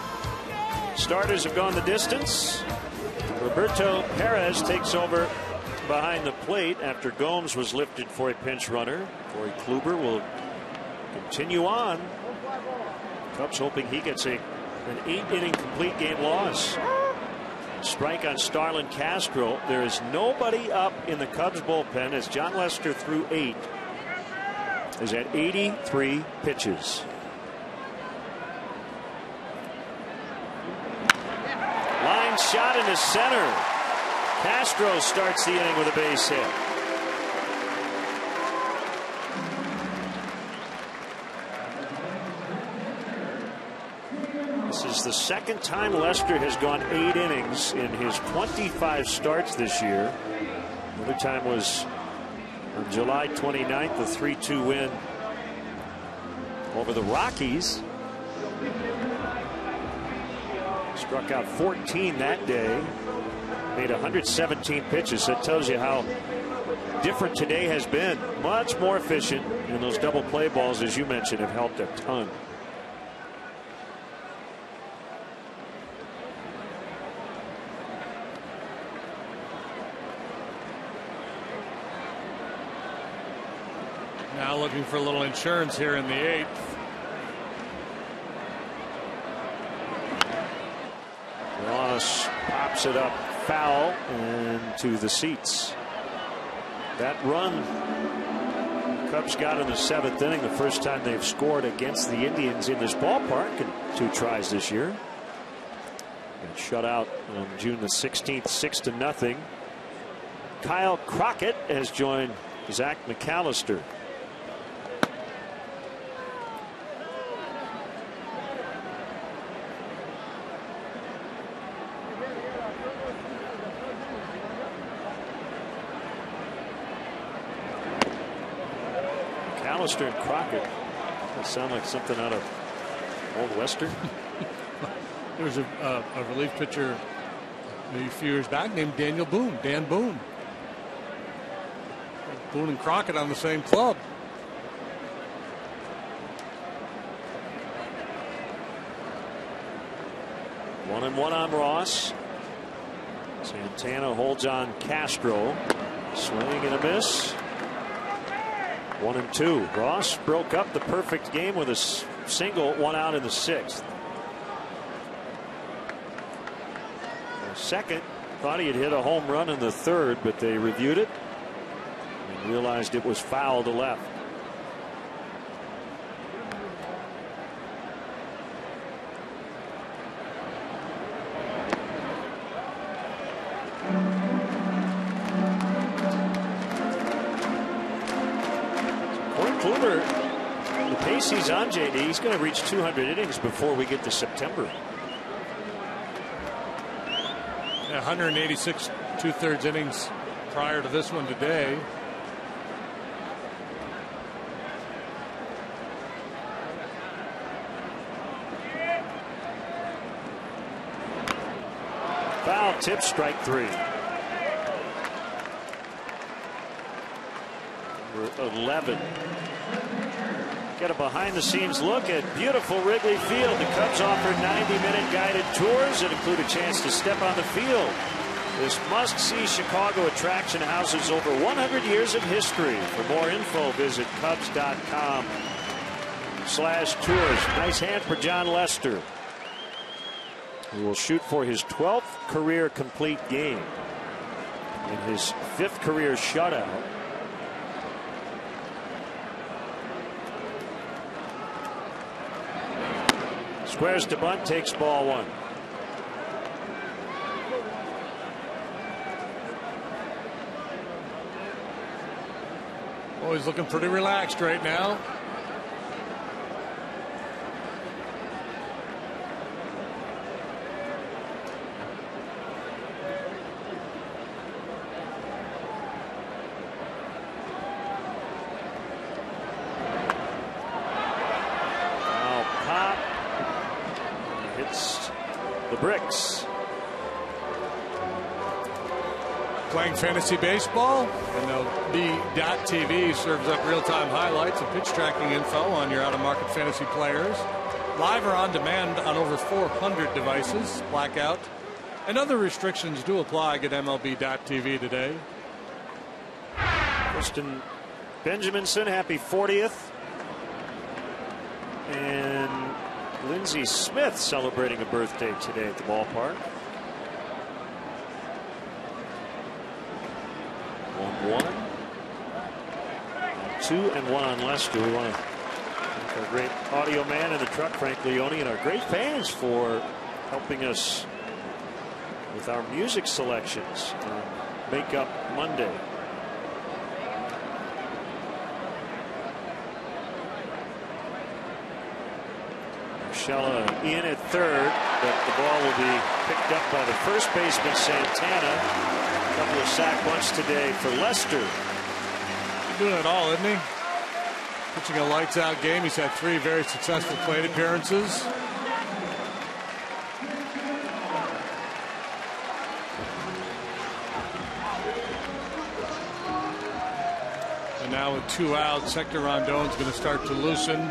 Starters have gone the distance. Roberto Perez takes over behind the plate after Gomes was lifted for a pinch runner. Corey Kluber will continue on. Cubs hoping he gets an 8-inning complete game loss. Strike on Starlin Castro. There is nobody up in the Cubs bullpen as John Lester threw 8 is at 83 pitches. Line shot into center. Castro starts the inning with a base hit. This is the second time Lester has gone 8 innings in his 25 starts this year. The other time was on July 29th, the 3-2 win over the Rockies. Struck out 14 that day. Made 117 pitches. That tells you how different today has been. Much more efficient, and those double play balls, as you mentioned, have helped a ton. Now looking for a little insurance here in the 8th. Ross pops it up foul and to the seats. That run the Cubs got in the 7th inning, the first time they've scored against the Indians in this ballpark in 2 tries this year. And shut out on June the 16th, 6-0. Kyle Crockett has joined Zach McAllister. McAllister and Crockett. That sound like something out of Old Western. There was a relief pitcher a few years back named Daniel Boone. Dan Boone. Boone and Crockett on the same club. One and one on Ross. Santana holds on Castro. Swing and a miss. 1-2. Ross broke up the perfect game with a single, 1 out in the 6th. The second, thought he had hit a home run in the 3rd, but they reviewed it and realized it was foul to left. Kluber, the pace he's on, JD, he's going to reach 200 innings before we get to September. Yeah, 186 2/3 innings prior to this one today. Foul tip, strike 3. 11. Get a behind-the-scenes look at beautiful Wrigley Field. The Cubs offer 90-minute guided tours that include a chance to step on the field. This must-see Chicago attraction houses over 100 years of history. For more info, visit Cubs.com/tours. Nice hand for John Lester, who will shoot for his 12th career complete game and his 5th career shutout. Squares to bunt, takes ball 1. Oh, he's looking pretty relaxed right now. Bricks. Playing fantasy baseball, and MLB.TV serves up real-time highlights and pitch tracking info on your out-of-market fantasy players. Live or on demand on over 400 devices. Blackout and other restrictions do apply. Get MLB.TV today. Tristan Benjaminson, happy 40th. And Lindsey Smith celebrating a birthday today at the ballpark. 1-1. 2-1 on Lester. We want to thank our great audio man in the truck, Frank Leone, and our great fans for helping us with our music selections on Make Up Monday. Urshela in at third, but the ball will be picked up by the first baseman, Santana. A couple of sack bunts today for Lester. Doing it all, isn't he? Pitching a lights out game. He's had 3 very successful plate appearances. And now with 2 outs, Hector Rondon's going to start to loosen.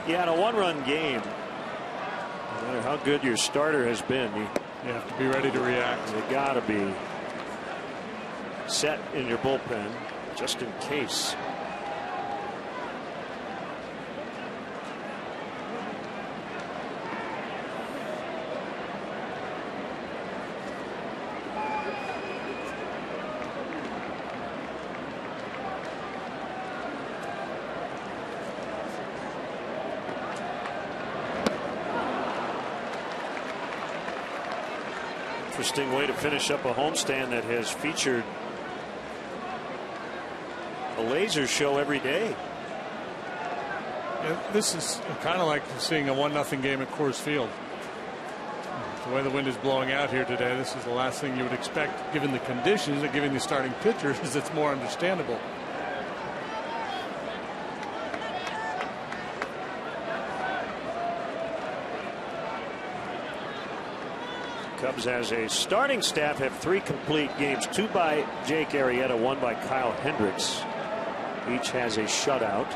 Yeah, in a 1-run game, no matter how good your starter has been, you have to be ready to react. You got to be set in your bullpen just in case. Interesting way to finish up a homestand that has featured a laser show every day. Yeah, this is kind of like seeing a 1-0 game at Coors Field. The way the wind is blowing out here today, this is the last thing you would expect given the conditions and given the starting pitchers. It's more understandable. Cubs as a starting staff have 3 complete games, 2 by Jake Arrieta, 1 by Kyle Hendricks. Each has a shutout.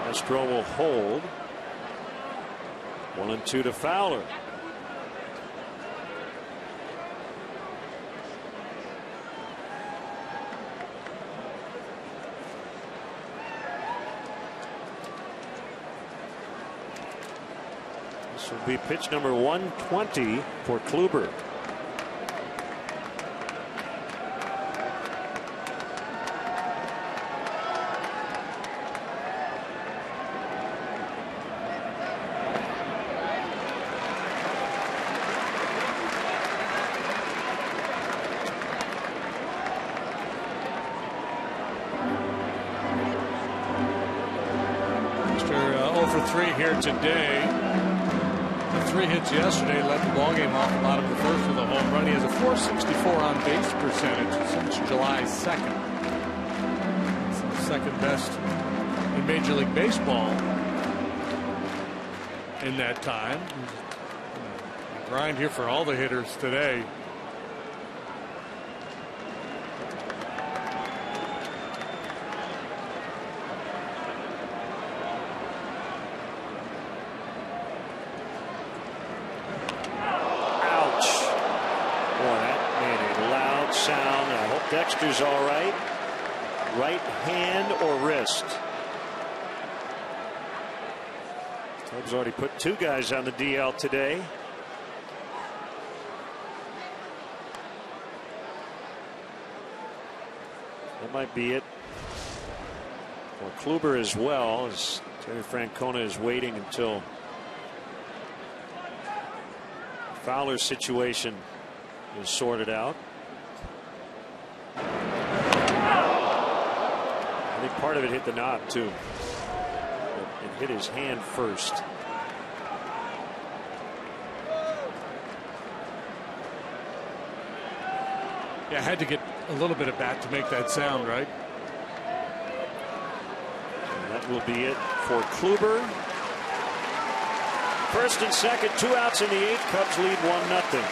Astro will hold. 1-2 to Fowler. This will be pitch number 120 for Kluber. Here today. The 3 hits yesterday led the ballgame off a lot of the first with a home run. He has a .464 on base percentage since July 2nd. It's the second best in Major League Baseball in that time. Grind here for all the hitters today. Dexter's all right. Right hand or wrist? Cubs already put 2 guys on the DL today. That might be it for Kluber as well, as Terry Francona is waiting until the Fowler situation is sorted out. I think part of it hit the knob too. It hit his hand first. Yeah, I had to get a little bit of bat to make that sound, right? And that will be it for Kluber. First and second, 2 outs in the 8th. Cubs lead 1-0.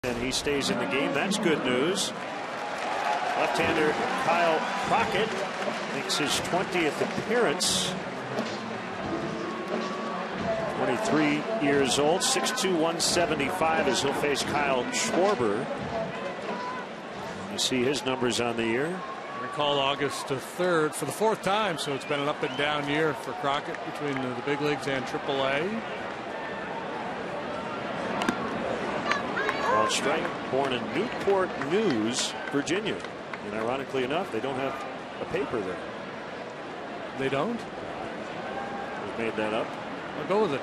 And he stays in the game. That's good news. Left-hander Kyle Crockett makes his 20th appearance. 23 years old, 6'2", 175 as he'll face Kyle Schwarber. You see his numbers on the year. I recall August 3rd for the 4th time, so it's been an up and down year for Crockett between the big leagues and AAA. Strike, born in Newport News, Virginia. And ironically enough, they don't have a paper there. They don't? They made that up. I'll go with it.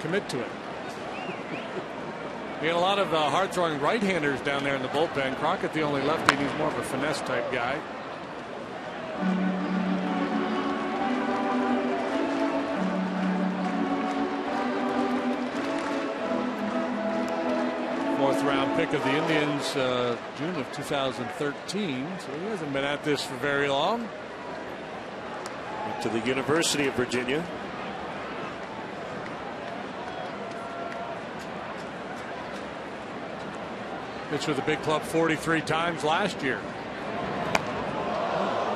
Commit to it. We got a lot of hard-throwing right-handers down there in the bullpen. Crockett, the only lefty, and he's more of a finesse-type guy. Fourth-round pick of the Indians, June of 2013. So he hasn't been at this for very long. Went to the University of Virginia. Pitched with the big club 43 times last year. Oh,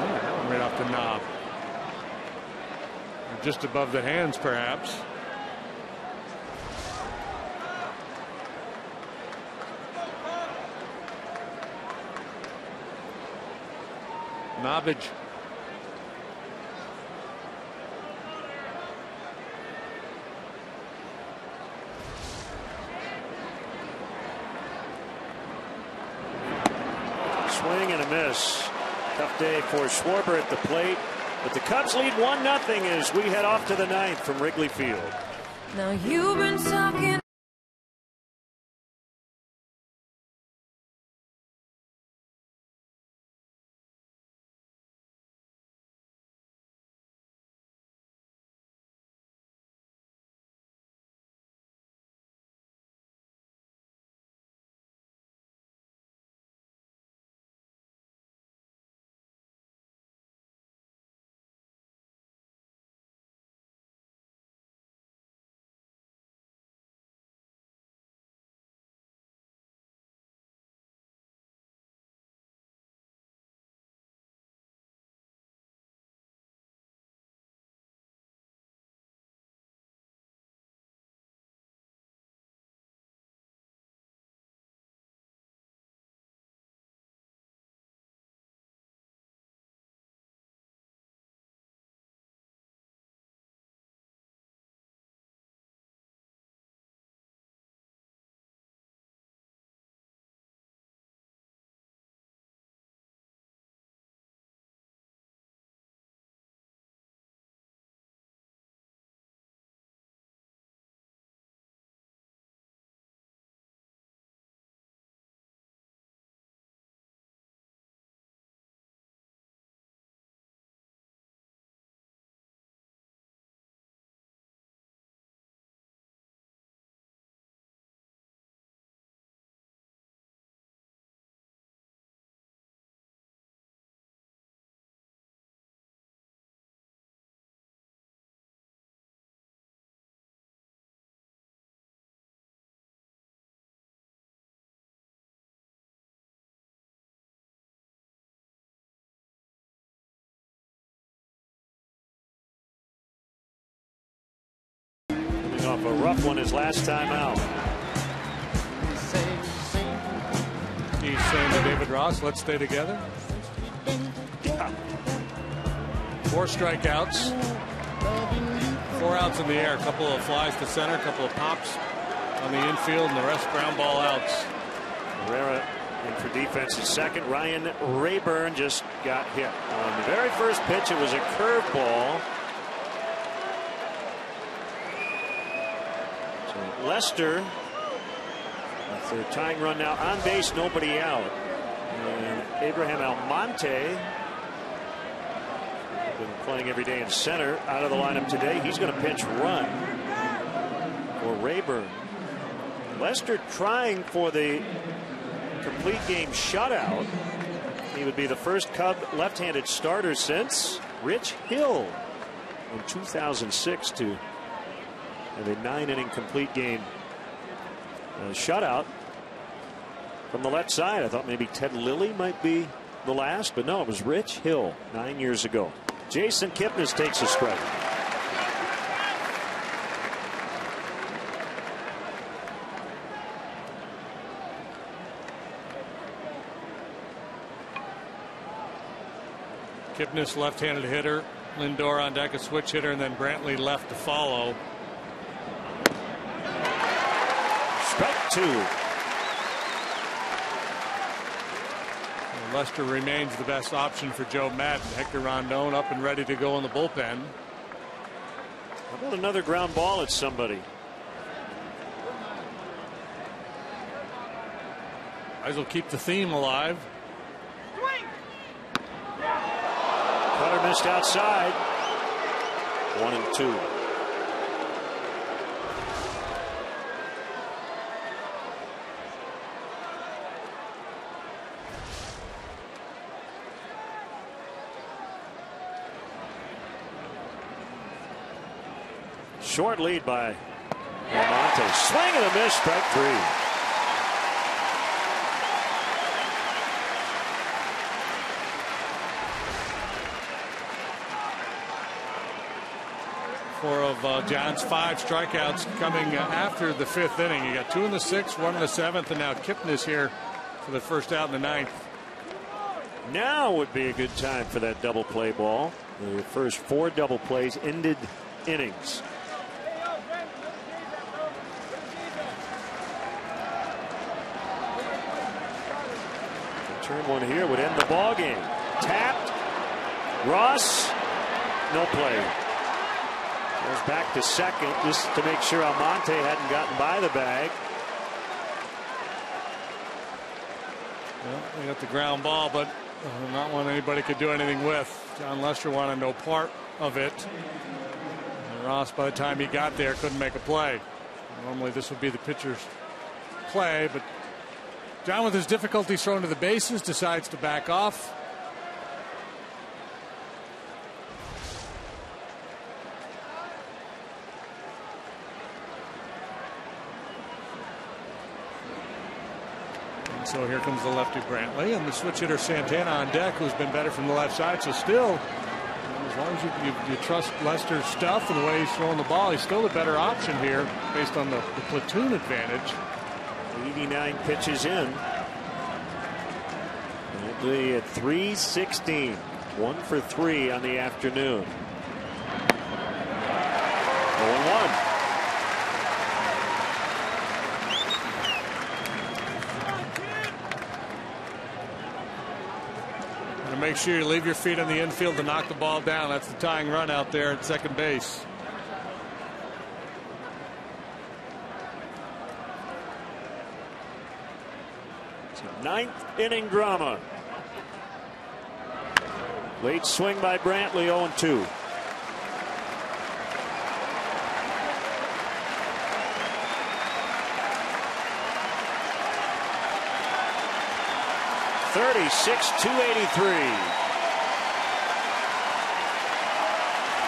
man, that one right off the knob. Or just above the hands, perhaps. Knobbage. Swing and a miss. Tough day for Schwarber at the plate. But the Cubs lead 1-0 as we head off to the 9th from Wrigley Field. Now you've been talking. a rough one his last time out. He's saying to David Ross, let's stay together. 4 strikeouts. 4 outs in the air. A couple of flies to center, a couple of pops on the infield, and the rest ground ball outs. Herrera in for defense at second. Ryan Rayburn just got hit. On the very first pitch, it was a curveball. So Lester, with their tying run now on base, nobody out. And Abraham Almonte, been playing every day in center, out of the lineup today. He's going to pinch run for Rayburn. Lester trying for the complete game shutout. He would be the first Cub left-handed starter since Rich Hill in 2006 to have a 9-inning complete game shutout from the left side. I thought maybe Ted Lilly might be the last, but no, it was Rich Hill 9 years ago. Jason Kipnis takes a strike. Kipnis, left-handed hitter. Lindor on deck, a switch hitter, and then Brantley left to follow. Strike 2. Lester remains the best option for Joe Madden. Hector Rondon up and ready to go in the bullpen. How about another ground ball at somebody? Might as well keep the theme alive. Cutter missed outside. 1-2. Short lead by Almonte. Swing and a miss, strike 3. Four of John's 5 strikeouts coming after the 5th inning. You got 2 in the 6th, 1 in the 7th, and now Kipnis here for the first out in the 9th. Now would be a good time for that double play ball. The first 4 double plays ended innings. Turn one here would end the ball game. Tapped. Ross, no play. Goes back to second just to make sure Almonte hadn't gotten by the bag. Well, they got the ground ball, but not one anybody could do anything with. John Lester wanted no part of it. And Ross, by the time he got there, couldn't make a play. Normally this would be the pitcher's play, but John, with his difficulties thrown to the bases, decides to back off. And so here comes the lefty Brantley, and the switch hitter Santana on deck, who's been better from the left side. So still, as long as you trust Lester's stuff and the way he's throwing the ball, he's still the better option here based on the platoon advantage. 89 pitches in. It'll be at 3:16. 1 for 3 on the afternoon. 0-1. And make sure you leave your feet on the infield to knock the ball down. That's the tying run out there at second base. Ninth inning drama. Late swing by Brantley, 0-2. $36,283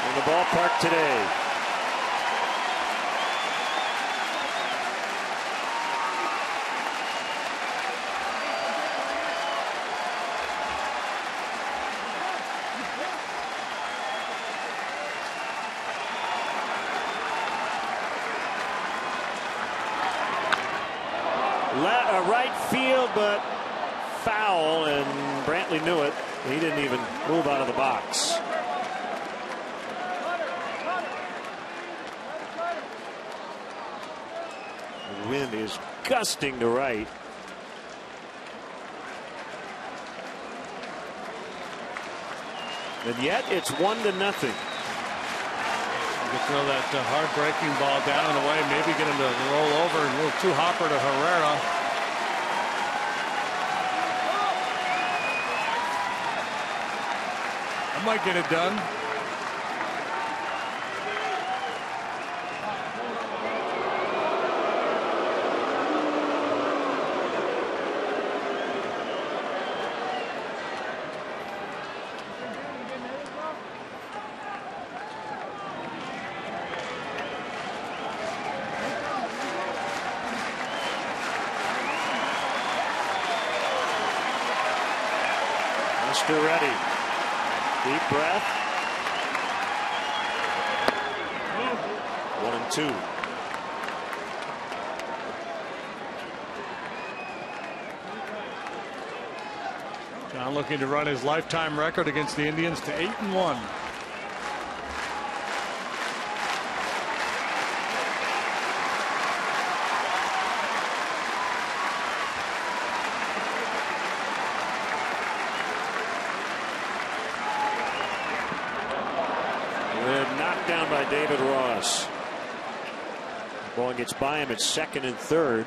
in the ballpark today. field, but foul, and Brantley knew it. He didn't even move out of the box. The wind is gusting to right. And yet it's 1-0. You can throw that hard-breaking ball down and away, maybe get him to roll over. A little too hopper to Herrera. I might get it done. Mr. Ready. Deep breath. 1-2. John looking to run his lifetime record against the Indians to 8-1. Down by David Ross. The ball gets by him at second and third.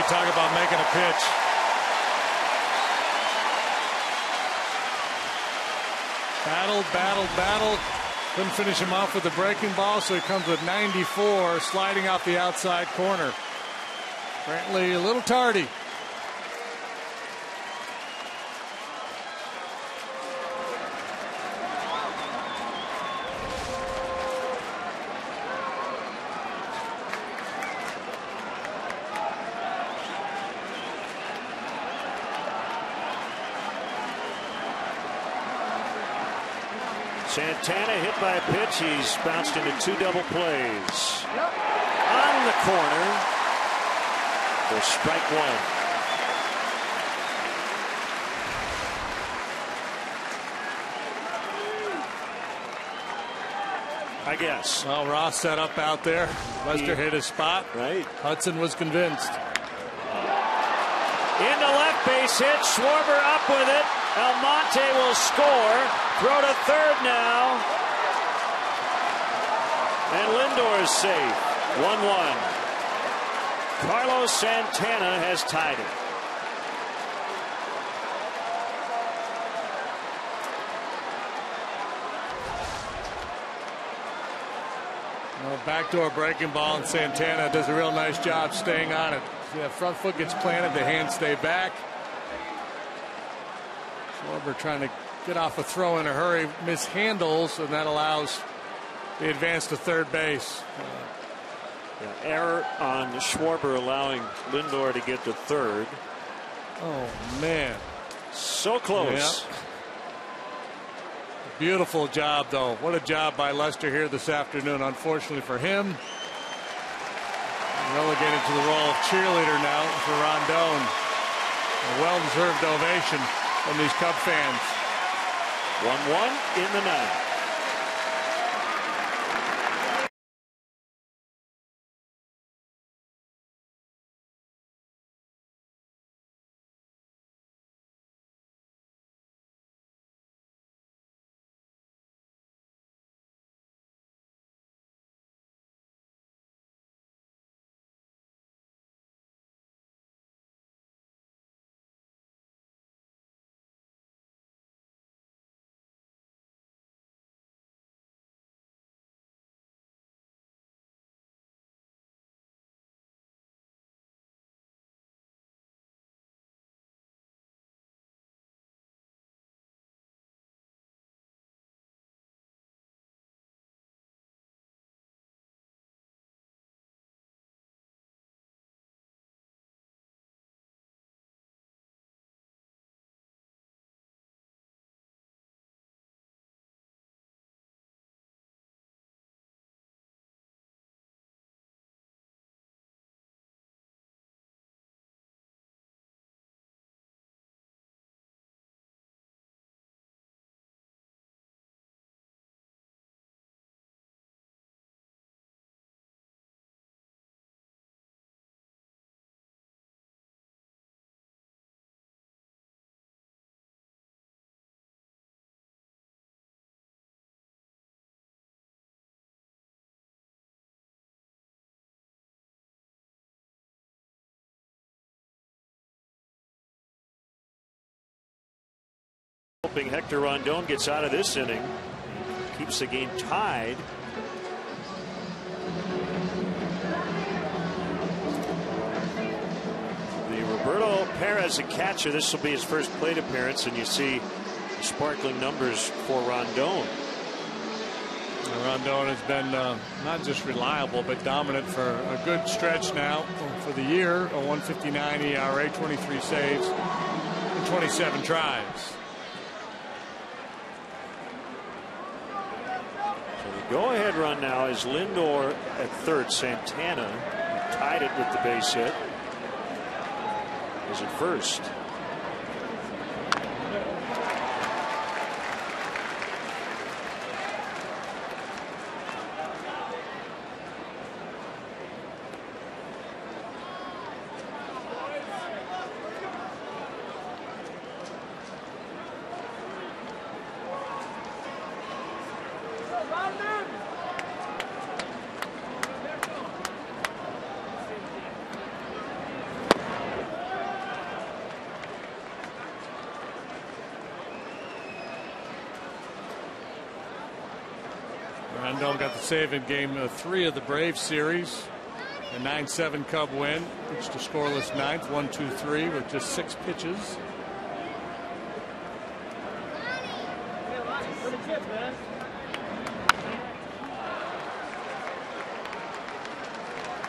Talk about making a pitch. Battled. Couldn't finish him off with the breaking ball, so he comes with 94, sliding out the outside corner. Brantley a little tardy. Santana hit by a pitch. He's bounced into 2 double plays. On the corner for strike 1. I guess. Well, Ross set up out there. Lester hit his spot. Right. Hudson was convinced. Into left base hit. Schwarber up with it. Almonte will score. Throw to third now. And Lindor is safe. 1-1. Carlos Santana has tied it. Well, backdoor breaking ball, and Santana does a real nice job staying on it. The front foot gets planted, the hands stay back. Schwarber trying to get off a throw in a hurry, mishandles, and that allows the advance to third base. Error on Schwarber, allowing Lindor to get to third. Oh, man. So close. Yeah. Beautiful job, though. What a job by Lester here this afternoon. Unfortunately for him, relegated to the role of cheerleader now for Rondon. A well-deserved ovation from these Cub fans. 1-1 in the ninth. Hoping Hector Rondon gets out of this inning, keeps the game tied. The Roberto Perez, a catcher. This will be his first plate appearance, and you see the sparkling numbers for Rondon. Rondon has been not just reliable but dominant for a good stretch now for the year. A 1.59 ERA, 23 saves, and 27 tries. Go-ahead run now is Lindor at third. Santana tied it with the base hit. Is at first. Rondon got the save in game 3 of the Braves series. A 9-7 Cub win. Reached a scoreless ninth, 1-2-3 with just 6 pitches.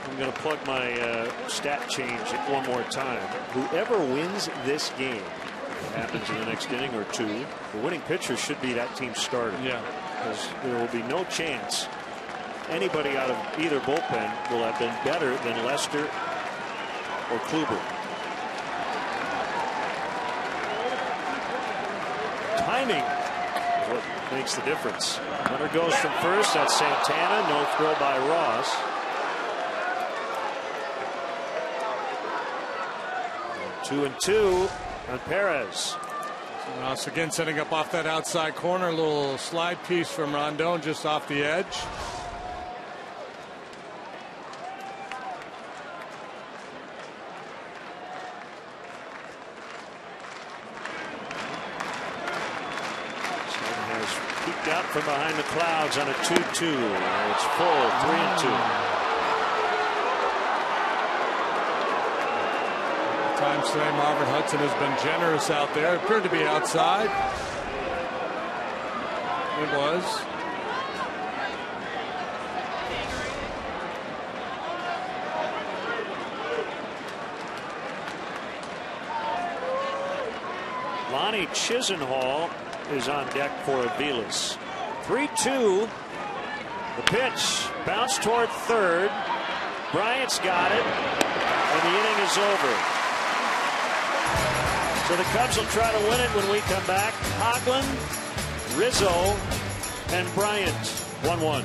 I'm going to plug my stat change one more time. Whoever wins this game, what happens in the next inning or two, the winning pitcher should be that team's starter. Yeah. Because there will be no chance anybody out of either bullpen will have been better than Lester or Kluber. Timing is what makes the difference. Runner goes from first. That's Santana. No throw by Ross. 2-2 on Perez. Ross again setting up off that outside corner. A little slide piece from Rondon just off the edge. Has peeked out from behind the clouds on a 2-2. It's full, 3-2. Times today, Marvin Hudson has been generous out there. It appeared to be outside. It was. Lonnie Chisenhall is on deck for Aviles. 3-2. The pitch bounced toward third. Bryant's got it, and the inning is over. So the Cubs will try to win it when we come back. Hoglund, Rizzo, and Bryant, 1-1.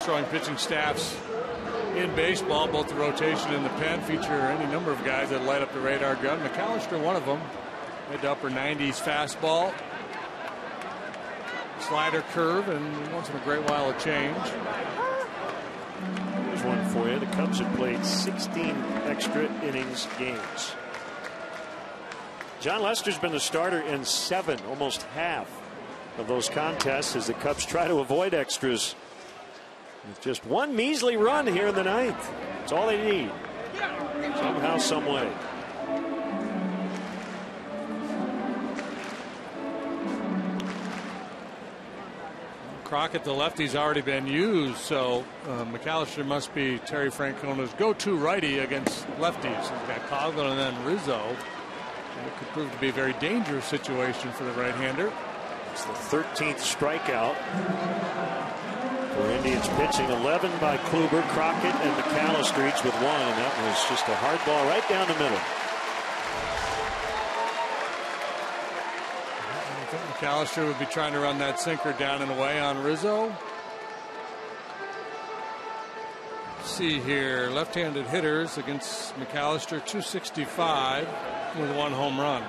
Throwing pitching staffs in baseball, both the rotation and the pen, feature any number of guys that light up the radar gun. McAllister, one of them. Mid to upper 90s fastball, slider, curve, and once in a great while a change. Here's one for you. The Cubs have played 16 extra innings games. John Lester's been the starter in 7, almost half of those contests, as the Cubs try to avoid extras. With just one measly run here in the 9th. That's all they need. Somehow, some way. Crockett, the lefty's already been used, so McAllister must be Terry Francona's go-to righty against lefties. He's got Coughlin and then Rizzo. And it could prove to be a very dangerous situation for the right-hander. It's the 13th strikeout for Indians pitching. 11 by Kluber, Crockett, and McAllister each with 1, and that was just a hard ball right down the middle. I think McAllister would be trying to run that sinker down and away on Rizzo. Let's see here, left-handed hitters against McAllister, 265 with 1 home run.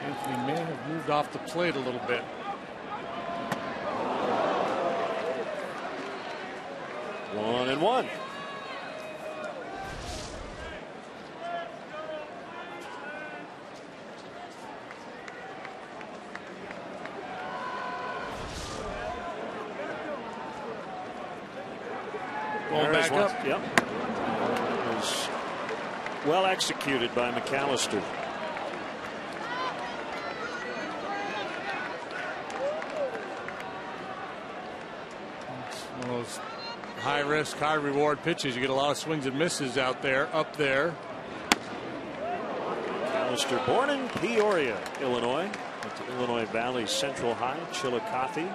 Anthony may have moved off the plate a little bit. One and one. Going back up. Yep. It was well executed by McAllister. One of those high risk, high reward pitches. You get a lot of swings and misses out there, up there. McAllister, born in Peoria, Illinois, went to Illinois Valley Central High, Chillicothe.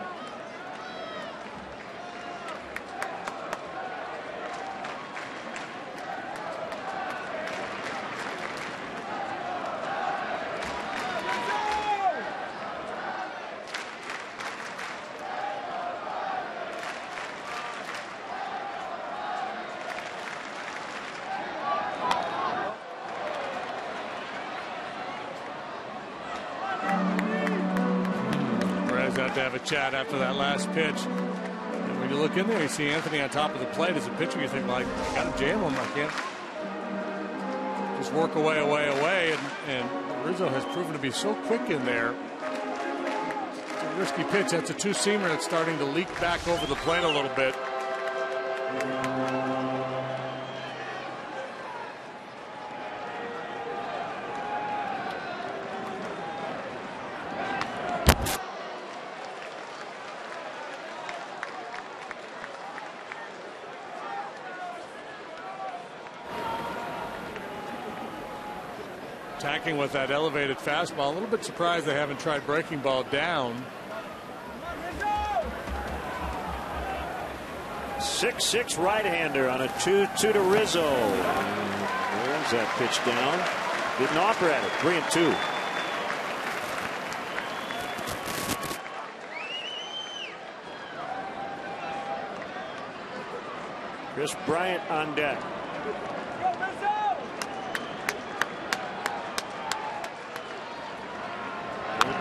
To have a chat after that last pitch. And when you look in there, you see Anthony on top of the plate as a pitcher. You think, like, I got to jam him. I can't just work away. And Rizzo has proven to be so quick in there. It's a risky pitch. That's a two-seamer that's starting to leak back over the plate a little bit. Attacking with that elevated fastball. A little bit surprised they haven't tried breaking ball down. 6'6" right-hander on a 2-2 to Rizzo. There's that pitch down. Didn't offer at it. 3-2. Chris Bryant on deck.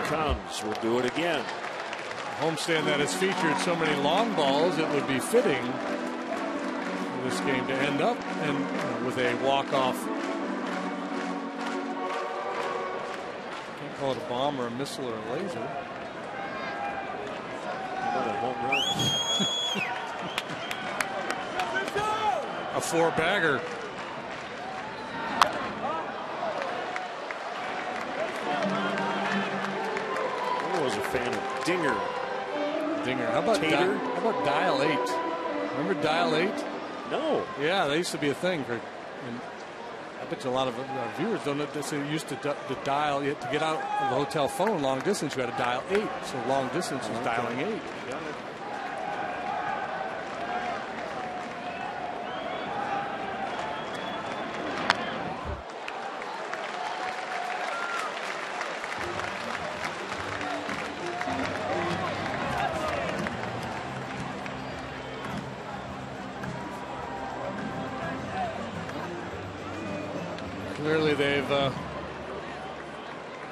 Comes. We'll do it again. Homestand that has featured so many long balls, it would be fitting for this game to end up and with a walk-off. Can't call it a bomb or a missile or a laser. What a home run. A four-bagger. Was a fan of Dinger. How about Tater? How about Dial 8? Remember Dial 8? No. Yeah, they used to be a thing for I bet you a lot of our viewers don't know this. They used to dial, you had to get out of the hotel phone long distance. You had to dial 8. So long distance was dialing 8. Got it. Clearly, they've done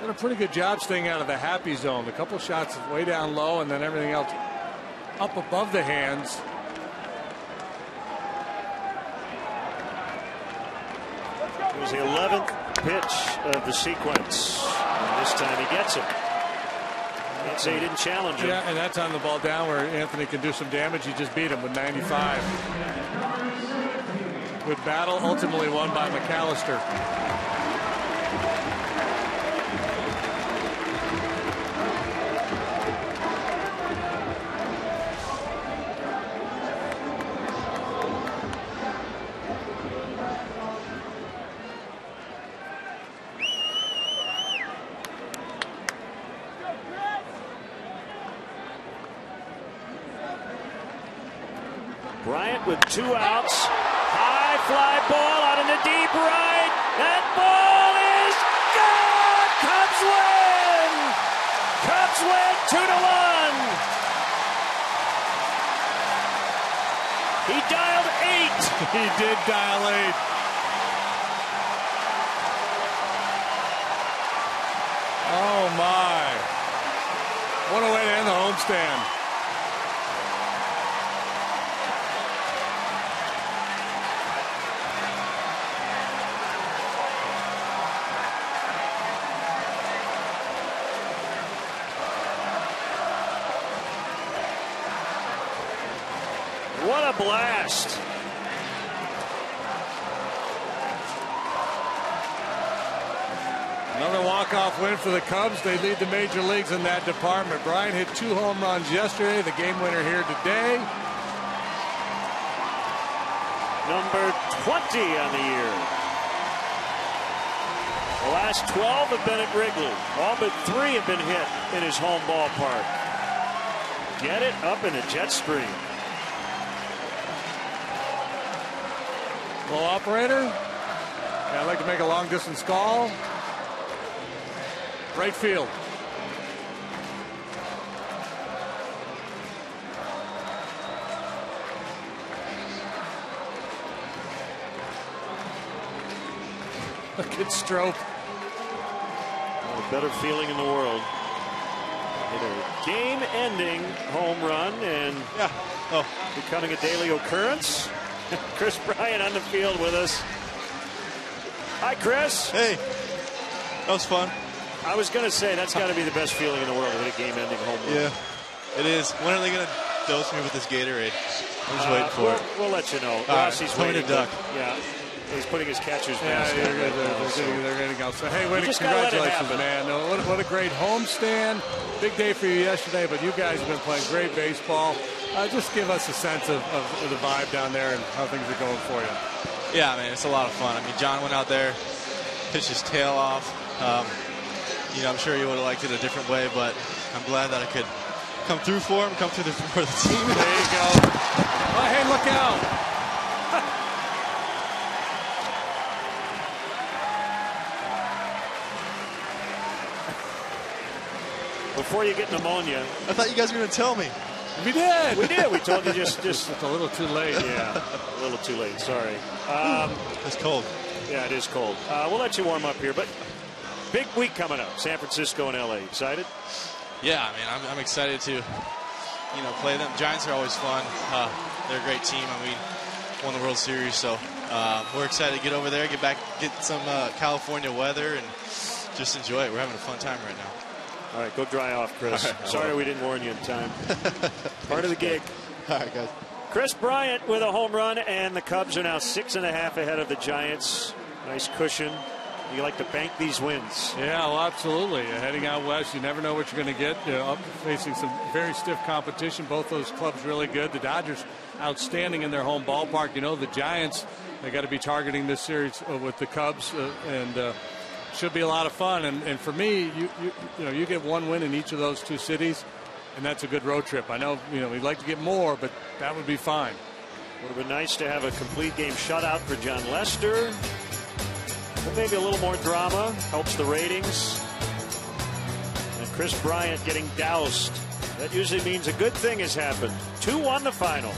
a pretty good job staying out of the happy zone. A couple shots way down low, and then everything else up above the hands. It was the 11th pitch of the sequence. And this time he gets it. Can't say he didn't challenge him. Yeah, and that's on the ball down where Anthony can do some damage. He just beat him with 95. Good battle, ultimately won by McAllister. Bryant with 2 outs. High fly ball out in the deep right. That ball is gone. Cubs win. Cubs win 2-1. He dialed 8. He did dial 8. Oh my. What a way to end the homestand. What a blast. Another walk-off win for the Cubs. They lead the major leagues in that department. Bryant hit 2 home runs yesterday. The game winner here today. Number 20 on the year. The last 12 have been at Wrigley. All but 3 have been hit in his home ballpark. Get it up in a jet stream. Well, operator, yeah, I'd like to make a long-distance call. Right field. Look at Strope. A better feeling in the world. Hit a game-ending home run and becoming a daily occurrence. Chris Bryant on the field with us. Hi, Chris. Hey, that was fun. I was going to say, that's got to be the best feeling in the world to hit a game-ending home run. Yeah, it is. When are they going to dose me with this Gatorade? I'm just waiting for it. We'll let you know. Rossi's waiting. to duck. Yeah, he's putting his catcher's Yeah, mask on. they're going to go. So, hey, congratulations, man. What a great homestand. Big day for you yesterday, but you guys have been playing great baseball. Just give us a sense of the vibe down there and how things are going for you. Yeah, man, it's a lot of fun. I mean, John went out there, pitched his tail off. I'm sure he would have liked it a different way, but I'm glad that I could come through for him, come through for the team. There you go. Oh, hey, look out. Before you get pneumonia. I thought you guys were going to tell me. We did. We did. We told you just it's a little too late. Yeah, a little too late. Sorry. It's cold. Yeah, it is cold. We'll let you warm up here, but big week coming up. San Francisco and LA. Excited? Yeah, I mean, I'm excited to, play them. Giants are always fun. They're a great team. I mean, won the World Series, so we're excited to get over there, get some California weather, and just enjoy it. We're having a fun time right now. All right, go dry off, Chris. Right, sorry we didn't warn you in time. Part of the gig. All right, guys. Chris Bryant with a home run, and the Cubs are now 6.5 ahead of the Giants. Nice cushion. You like to bank these wins. Yeah, well, absolutely. Heading out west, you never know what you're going to get. Up facing some very stiff competition. Both those clubs really good. The Dodgers outstanding in their home ballpark. You know, the Giants, they got to be targeting this series with the Cubs, and should be a lot of fun. And for me, you get one win in each of those two cities, and that's a good road trip. I know, we'd like to get more, but that would be fine. Would have been nice to have a complete game shutout for John Lester. But maybe a little more drama helps the ratings. And Chris Bryant getting doused. That usually means a good thing has happened. 2-1 the final.